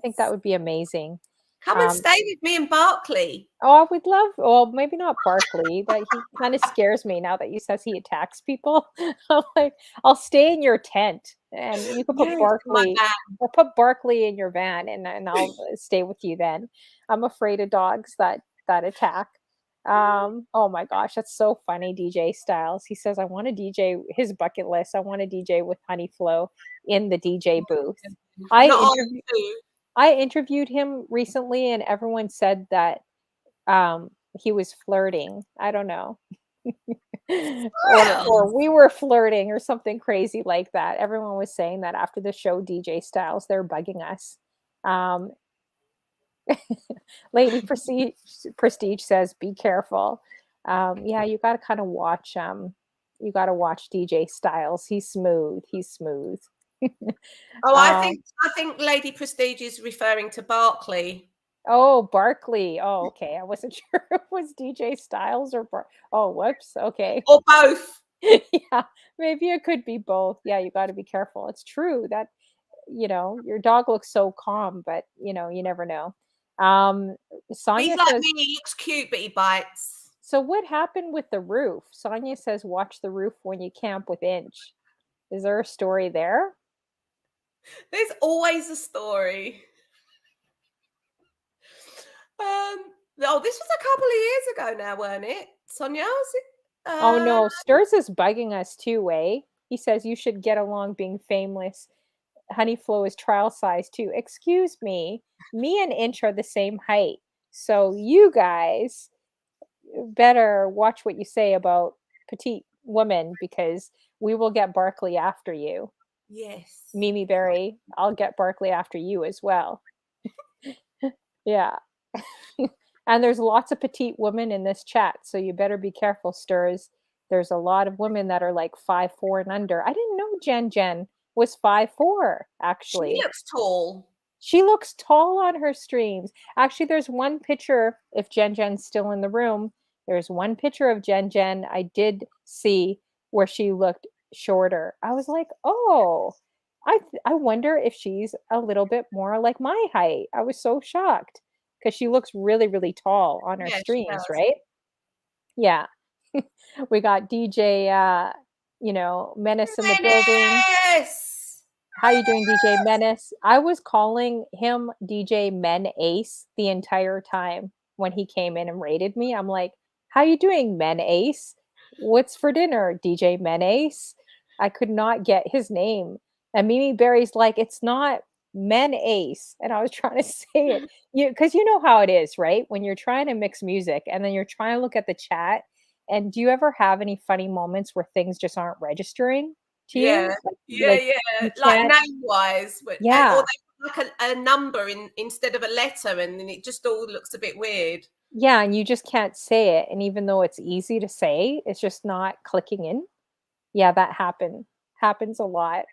think that Yes. would be amazing. Come and stay with me in Berkeley. Oh, I would love, well, maybe not Barkley. That he kind of scares me now that he says he attacks people. I'm like, I'll stay in your tent and you can put Yes, my Barkley van. or put Barkley in your van and I'll stay with you then. I'm afraid of dogs that attack. Oh my gosh, that's so funny, DJ Styles. He says, I want to DJ his bucket list. I want to DJ with Honeyflow in the DJ booth. I Not all interviewed two. I interviewed him recently and everyone said that he was flirting. I don't know. Or Well, we were flirting or something crazy like that. Everyone was saying that after the show, DJ Styles, they're bugging us. Um, Lady Prestige says, "Be careful." Yeah, you got to kind of watch. You got to watch DJ Styles. He's smooth. He's smooth. Oh, um, I think Lady Prestige is referring to Barclay. oh, Barkley. Oh, okay. I wasn't sure if it was DJ Styles or oh, whoops. Okay. Or both. Yeah, maybe it could be both. Yeah, you got to be careful. It's true that your dog looks so calm, but you never know. He's Sonia like says, me, he looks cute, but he bites. so what happened with the roof? Sonia says, watch the roof when you camp with Inch. Is there a story there? There's always a story. Oh, this was a couple of years ago now, weren't it? Sonia, was it? Oh no, Stirs is bugging us too, eh? He says you should get along being famous. Honeyflow is trial size too. Excuse me. Me and Inch are the same height. So you guys better watch what you say about petite women because we will get Barkley after you. Yes. Mimi Berry, I'll get Barkley after you as well. Yeah. And there's lots of petite women in this chat, so you better be careful, Stirs. There's a lot of women that are like 5'4" and under. I didn't know Jen was 5'4", She actually. looks tall. She looks tall on her streams. Actually, there's one picture, if Jen's still in the room, there's one picture of Jen I did see where she looked shorter. I was like, "Oh, I wonder if she's a little bit more like my height." I was so shocked because she looks really, really tall on her Yeah, she streams, does. right? Yeah. We got DJ, Menace in the building. Menace! How you doing, DJ Menace? I was calling him DJ Men Ace the entire time when he came in and raided me. I'm like, "How you doing, Men Ace? What's for dinner, DJ Men Ace?" I could not get his name. And Mimi Berry's like, "It's not Men Ace." And I was trying to say it. Because you know how it is, right? When you're trying to mix music and then you're trying to look at the chat. And do you ever have any funny moments where things just aren't registering to Yeah, you? yeah, Like yeah. you Like can't. name-wise, but or Yeah. they put like a number in instead of a letter, and then it just all looks a bit weird. Yeah, and you just can't say it, and even though it's easy to say, it's just not clicking in. Yeah, that happens a lot.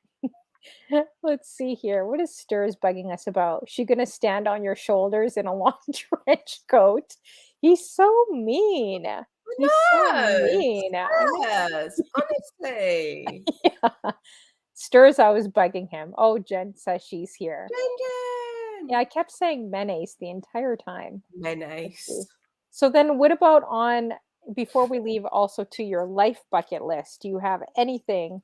Let's see here. What is Stirs bugging us about? She gonna stand on your shoulders in a long trench coat? He's so mean. He's so No, mean. I don't. yes, honestly. Yeah. Stirs, I was bugging him. Oh, Jen says she's here. Jen Yeah, Jen. I kept saying menace the entire time. Let's see. Menace. So then what about on before we leave also to your life bucket list? Do you have anything,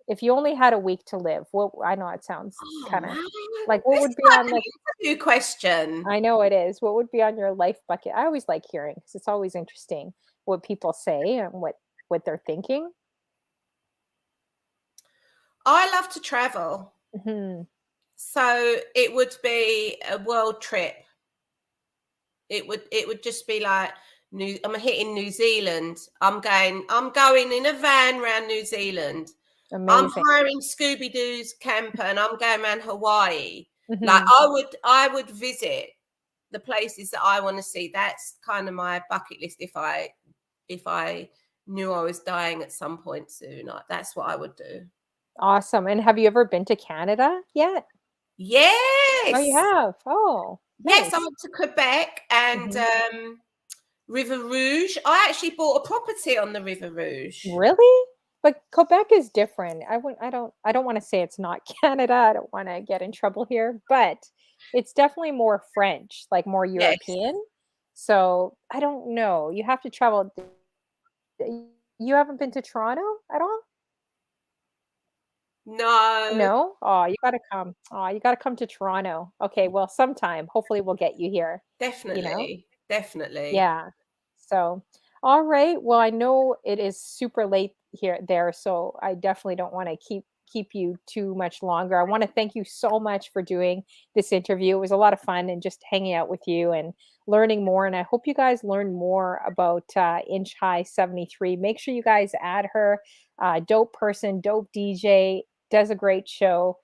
if you only had a week to live, what I know it sounds Oh kind of man, like what this would is be like on an like interview question. I know it is. What would be on your life bucket? I always like hearing because it's always interesting what people say and what they're thinking. I love to travel, Hmm. so it would be a world trip. It would just be like I'm hitting New Zealand. I'm going in a van around New Zealand. I'm Amazing. hiring Scooby Doo's camper and I'm going around Hawaii. Like Hmm. I would visit the places that I want to see. That's kind of my bucket list if I knew I was dying at some point soon. That's what I would do. Awesome. And have you ever been to Canada yet? Oh, you Yes. have. Oh, Yes, I nice. went to Quebec and Hmm. River Rouge. I actually bought a property on the River Rouge. Really? But Quebec is different. I don't want to say it's not Canada. I don't want to get in trouble here, but it's definitely more French, like more Yes. European. So, I don't know. You have to travel. You haven't been to Toronto at all? No, No? Oh, you gotta come. Oh, you gotta come to Toronto. Okay, well, sometime. Hopefully we'll get you here, you know? definitely. Definitely. Yeah. So, all right. Well, I know it is super late here there, so I definitely don't want to keep you too much longer. I want to thank you so much for doing this interview. It was a lot of fun and just hanging out with you and learning more. And I hope you guys learn more about Inch High 73. Make sure you guys add her. Dope person, dope DJ, does a great show.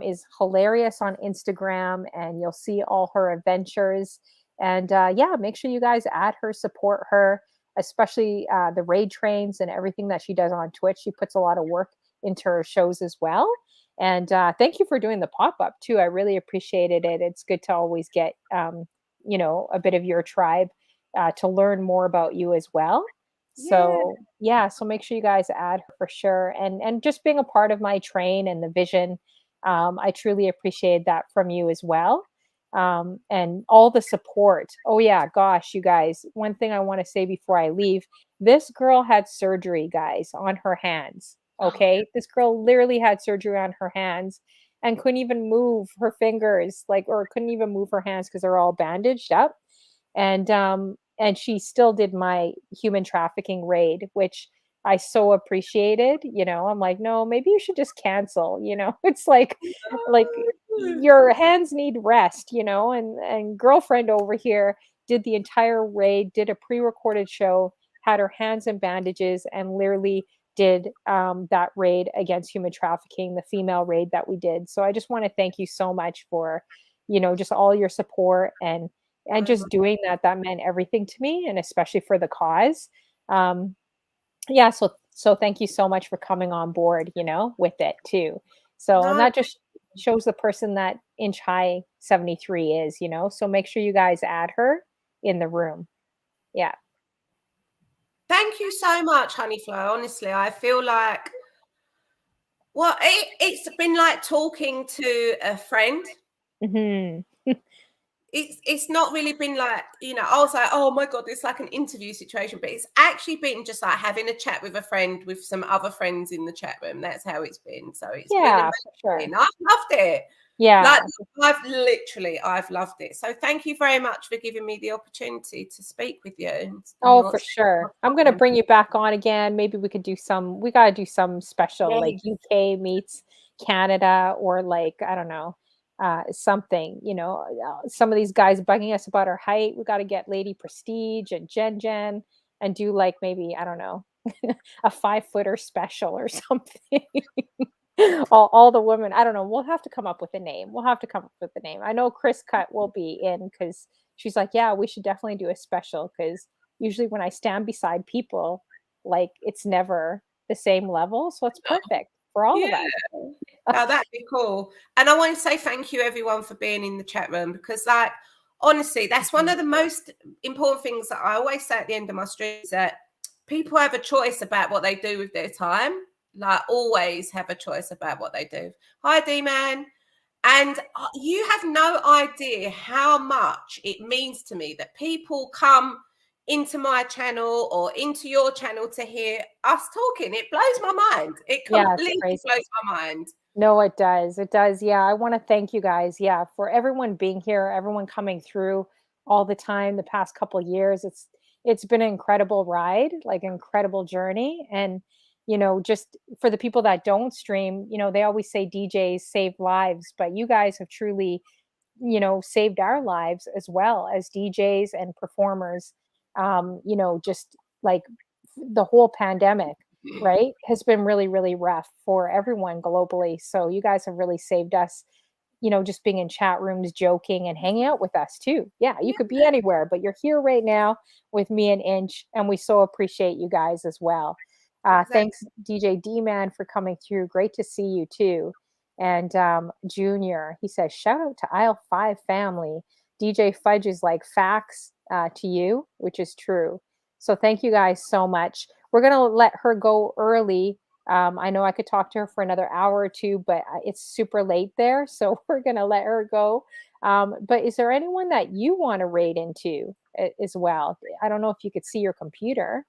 Is hilarious on Instagram, and you'll see all her adventures. And yeah, make sure you guys add her, support her, especially the raid trains and everything that she does on Twitch. She puts a lot of work into her shows as well. And thank you for doing the pop up too. I really appreciated it. It's good to always get, a bit of your tribe to learn more about you as well. Yeah. So yeah, so make sure you guys add her for sure, and just being a part of my train and the vision. I truly appreciate that from you as well, and all the support. Oh yeah, gosh, you guys. One thing I want to say before I leave: this girl had surgery, guys, on her hands. Oh, Okay, this girl literally had surgery on her hands and couldn't even move her fingers, like, or couldn't even move her hands because they're all bandaged up. And she still did my human trafficking raid, which I so appreciated. I'm like, no, maybe you should just cancel. It's like no. your hands need rest, and girlfriend over here did the entire raid, did a pre-recorded show, had her hands in bandages, and literally did that raid against human trafficking, the female raid that we did. So I just want to thank you so much for, just all your support and and Oh my just doing that, that meant everything to me, and especially for the cause. Um, yeah, so thank you so much for coming on board, with it too. So, and no, that just shows the person that Inch High 73 is, so make sure you guys add her in the room. Yeah. thank you so much, Honeyflow. Honestly, I feel like it's been like talking to a friend. Mhm. It's not really been like, I was like, oh my God, it's like an interview situation, but it's actually been just like having a chat with a friend with some other friends in the chat room. That's how it's been. So it's been Yeah, for sure. amazing. I've loved it. Like Yeah. I've loved it. So thank you very much for giving me the opportunity to speak with you in Oh, your for sure. I'm gonna time. bring you back on again. Maybe we gotta do some special, like Yes. UK meets Canada, or like, I don't know, something, some of these guys bugging us about our height. We gotta get Lady Prestige and Jen and do like maybe, I don't know, a 5-footer special or something. All the women, I don't know. We'll have to come up with a name. We'll have to come up with a name. I know Chris Cut will be in because she's like, yeah, we should definitely do a special because usually when I stand beside people, like it's never the same level. So it's perfect for all Yeah. of us. Oh, that'd be cool. And I want to say thank you everyone for being in the chat room, because like honestly, that's one Mhm. of the most important things that I always say at the end of my streams, that people have a choice about what they do with their time. Like always have a choice about what they do. Hi D man. And you have no idea how much it means to me that people come into my channel or into your channel to hear us talking. It blows my mind. It Yeah, it's completely crazy. blows my mind. No, it does. It does. Yeah. I want to thank you guys. Yeah. For everyone being here, everyone coming through all the time the past couple years. It's been an incredible ride, like incredible journey. And, just for the people that don't stream, they always say DJs save lives, but you guys have truly, saved our lives as well as DJs and performers. Just like the whole pandemic, right, has been really, really rough for everyone globally. So you guys have really saved us, just being in chat rooms, joking and hanging out with us too. Yeah, you could be anywhere, but you're here right now with me and Inch, and we so appreciate you guys as well. Exactly. Thanks, DJ D Man, for coming through. Great to see you too. And Junior, he says, shout out to Aisle 5 family. DJ Fudge is like facts to you, which is true. So thank you guys so much. We're going to let her go early. I know I could talk to her for another hour or two, but it's super late there. So we're going to let her go. But is there anyone that you want to raid into as well? I don't know if you could see your computer.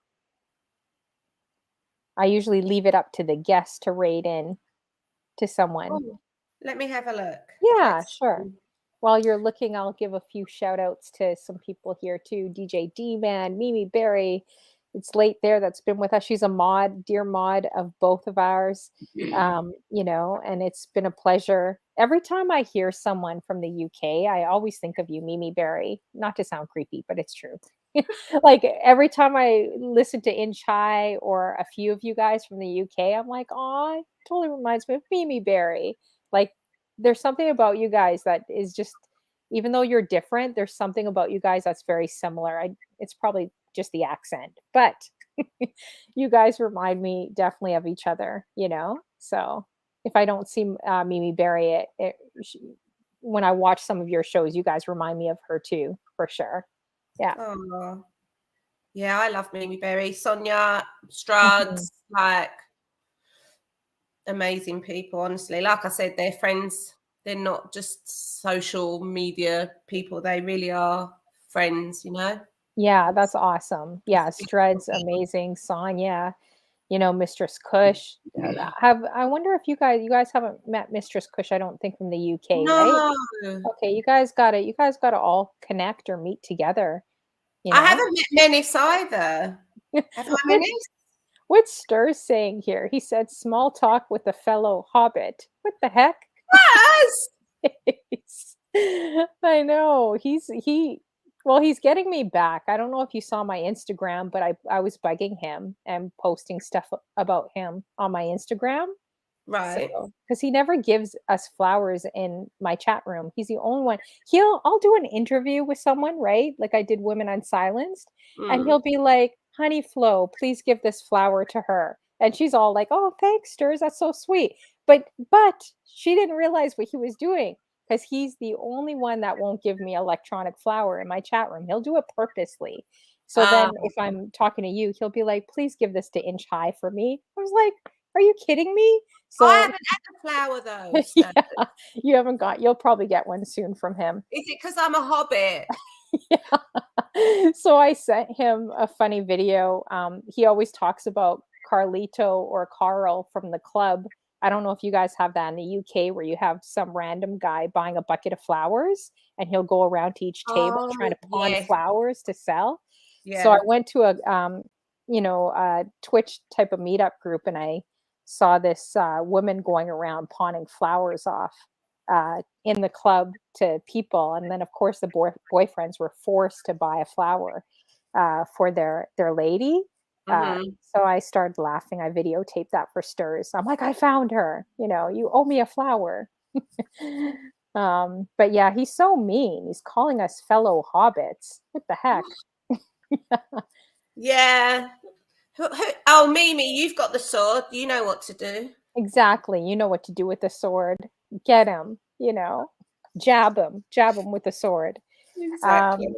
I usually leave it up to the guest to raid in to someone. Oh, let me have a look. Yeah, Let's sure. see. While you're looking, I'll give a few shout outs to some people here too. DJ D Man, Mimi Berry. It's late there. That's been with us. She's a mod, dear mod of both of ours. And it's been a pleasure. Every time I hear someone from the UK, I always think of you, Mimi Berry. Not to sound creepy, but it's true. Like every time I listen to Inch High or a few of you guys from the UK, I'm like, oh, it totally reminds me of Mimi Berry. Like there's something about you guys that is just, even though you're different, there's something about you guys that's very similar. It's probably just the accent, but you guys remind me definitely of each other, So if I don't see Mimi Berry, when I watch some of your shows, you guys remind me of her too, for sure. Yeah. Oh, yeah, I love Mimi Berry, Sonia, Mhm. Struds, like amazing people, honestly. Like I said, they're friends. They're not just social media people. They really are friends. Yeah, that's It's, awesome. it's Yeah, a beautiful Stred's thing. amazing. Sonya, Mistress Kush. I wonder if you guys haven't met Mistress Kush, I don't think, from the UK, right? No, Okay, you guys gotta all connect or meet together, you I know? haven't met Menace either. Have I, What Menace? what's Stir's saying here? He said small talk with a fellow hobbit. What the heck? Yes. I know. He's getting me back. I don't know if you saw my Instagram, but I was bugging him and posting stuff about him on my Instagram. Right. So, because he never gives us flowers in my chat room. He's the only one. I'll do an interview with someone, right? Like I did Women Unsilenced, and Mm. he'll be like, "Honey Flo, please give this flower to her." And she's all like, "Oh, thanks, Sters. That's so sweet." But she didn't realize what he was doing because he's the only one that won't give me electronic flower in my chat room. He'll do it purposely. So Ah, then if I'm talking to you, he'll be like, "Please give this to Inch High for me." I was like, "Are you kidding me?" I So haven't had a flower though. So yeah, you'll probably get one soon from him. is it because I'm a hobbit? Yeah. So I sent him a funny video. He always talks about Carlito or Carl from the club. I don't know if you guys have that in the UK where you have some random guy buying a bucket of flowers and he'll go around to each table trying Oh, to pawn yes. flowers to sell. So I Yeah. went to a Twitch type of meetup group and I saw this woman going around pawning flowers off in the club to people, and then of course the boyfriends were forced to buy a flower for their lady. Mhm. So I started laughing. I videotaped that for Sturs. I'm like, I found her. You owe me a flower. But yeah, he's so mean. He's calling us fellow hobbits. What the heck? Yeah. Oh, Mimi, you've got the sword. You know what to do. Exactly. You know what to do with the sword. Get him. Jab him with the sword. Exactly. Um,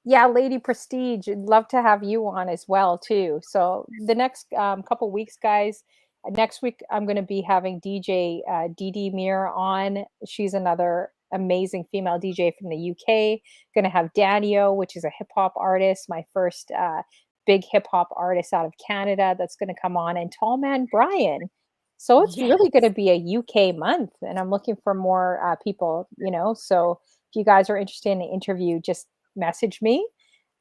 Yeah, Lady Prestige, I'd love to have you on as well too. So the next couple weeks, guys. Next week I'm going to be having DJ Dee Dee Mir on. She's another amazing female DJ from the UK. Going to have Danio, which is a hip hop artist, my first big hip hop artist out of Canada that's going to come on, and Tall Man Brian. So it's really going Yes. to be a UK month, and I'm looking for more people. So if you guys are interested in an interview, just message me.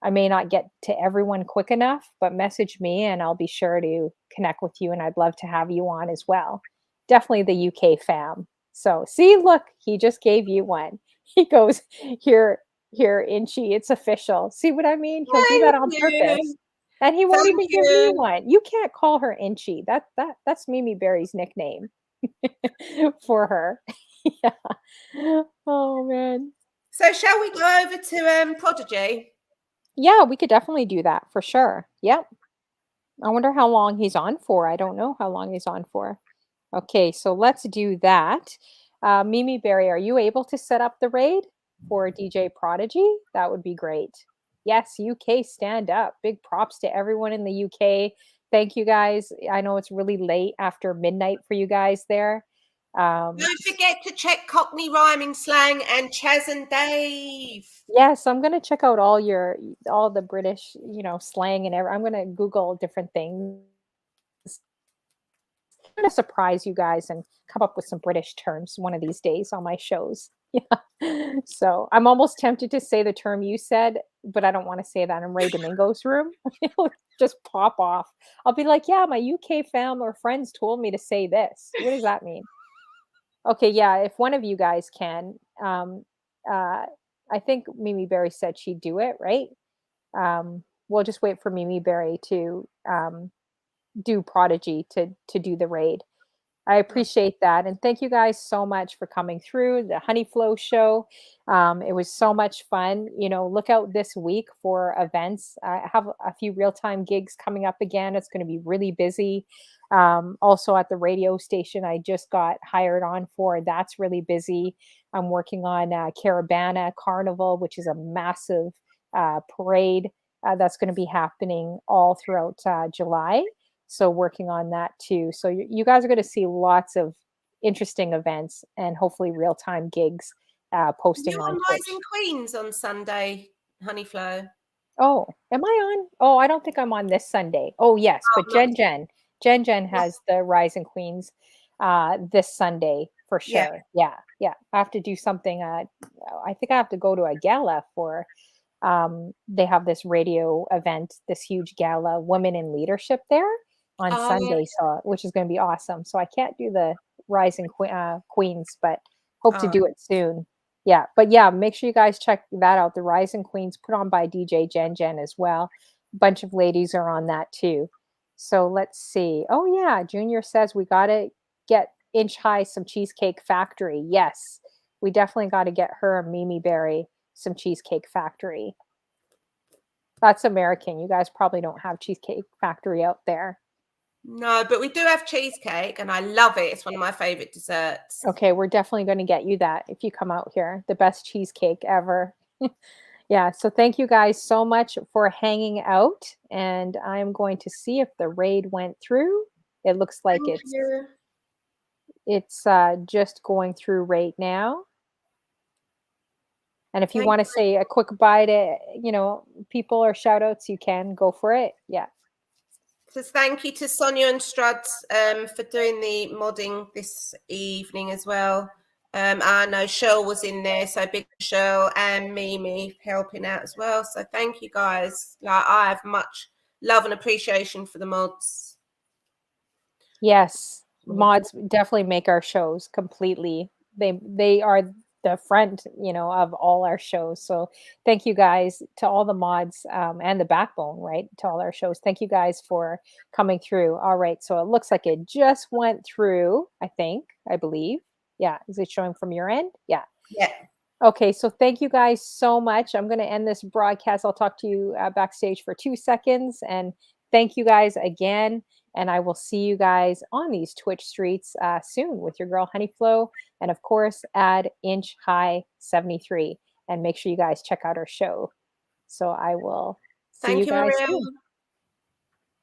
I may not get to everyone quick enough, but message me and I'll be sure to connect with you. And I'd love to have you on as well. Definitely the UK fam. So, see, look, he just gave you one. He goes, here, Inchy, it's official. See what I mean? He'll do that Thank on purpose. you. And he won't Thank even give me you. one. You can't call her Inchy. That's Mimi Berry's nickname for her. Yeah. Oh man. So shall we go over to Prodigy? Yeah, we could definitely do that for sure. Yep. I wonder how long he's on for. I don't know how long he's on for. Okay, so let's do that. Mimi Berry, are you able to set up the raid for DJ Prodigy? That would be great. Yes, UK stand up. Big props to everyone in the UK. Thank you guys. I know it's really late after midnight for you guys there. Don't forget to check Cockney rhyming slang and Chaz and Dave. Yes, I'm gonna check out all the British, slang and I'm gonna Google different things. I'm gonna surprise you guys and come up with some British terms one of these days on my shows. Yeah. So I'm almost tempted to say the term you said, but I don't want to say that in Ray Domingo's room. It'll just pop off. I'll be like, yeah, my UK fam or friends told me to say this. What does that mean? Okay, yeah, if one of you guys can, uh, I think Mimi Berry said she'd do it, right? We'll just wait for Mimi Berry to do Prodigy to do the raid. I appreciate that. And thank you guys so much for coming through the Honeyflow show. It was so much fun. Look out this week for events. I have a few real time gigs coming up again. It's going to be really busy. Also at the radio station, I just got hired on for. That's really busy. I'm working on Caravana Carnival, which is a massive parade that's going to be happening all throughout July. So working on that too. So you guys are going to see lots of interesting events and hopefully real time gigs posting You're on on Twitch. Rising Queens on Sunday, Honeyflow. Oh, am I on? Oh, I don't think I'm on this Sunday. Oh, yes, Oh, but I'm not. Jen has the Rising Queens this Sunday for Yeah. sure. Yeah, yeah. I have to do something. I think I have to go to a gala for. They have this radio event, this huge gala, Women in Leadership there on Oh, Sunday, so which is going to be awesome. So I can't do the Rising Queens, but hope to oh, do it soon. Yeah, but yeah, make sure you guys check that out. The Rising Queens put on by DJ Jen as well. A bunch of ladies are on that too. So let's see. Oh yeah, Junior says we gotta get Inch High some Cheesecake Factory. Yes, we definitely got to get her, Mimi Berry, some Cheesecake Factory. That's American. You guys probably don't have Cheesecake Factory out there. No, but we do have cheesecake, and I love it. It's one of my favorite desserts. Okay, we're definitely going to get you that if you come out here. The best cheesecake ever. Yeah, so thank you guys so much for hanging out. And I'm going to see if the raid went through. It looks like Thank you. it's just going through right now. And if you Thank want to say a quick bye to, people or shout outs, you can go for it. Yeah. So thank you to Sonia and Struds for doing the modding this evening as well. I know Cheryl was in there, so big Cheryl and Mimi helping out as well. So thank you guys. Like, I have much love and appreciation for the mods. Yes. Mods definitely make our shows completely. They are the front, of all our shows. So thank you guys to all the mods, and the backbone, right, to all our shows. Thank you guys for coming through. All right, so it looks like it just went through, I believe. Yeah, is it showing from your end? Yeah. Yeah. Okay, so thank you guys so much. I'm going to end this broadcast. I'll talk to you backstage for 2 seconds, and thank you guys again. And I will see you guys on these Twitch streets soon with your girl Honeyflow, and of course, add INCHHIGH73, and make sure you guys check out our show. So I will see Thank you you, guys Maria. soon.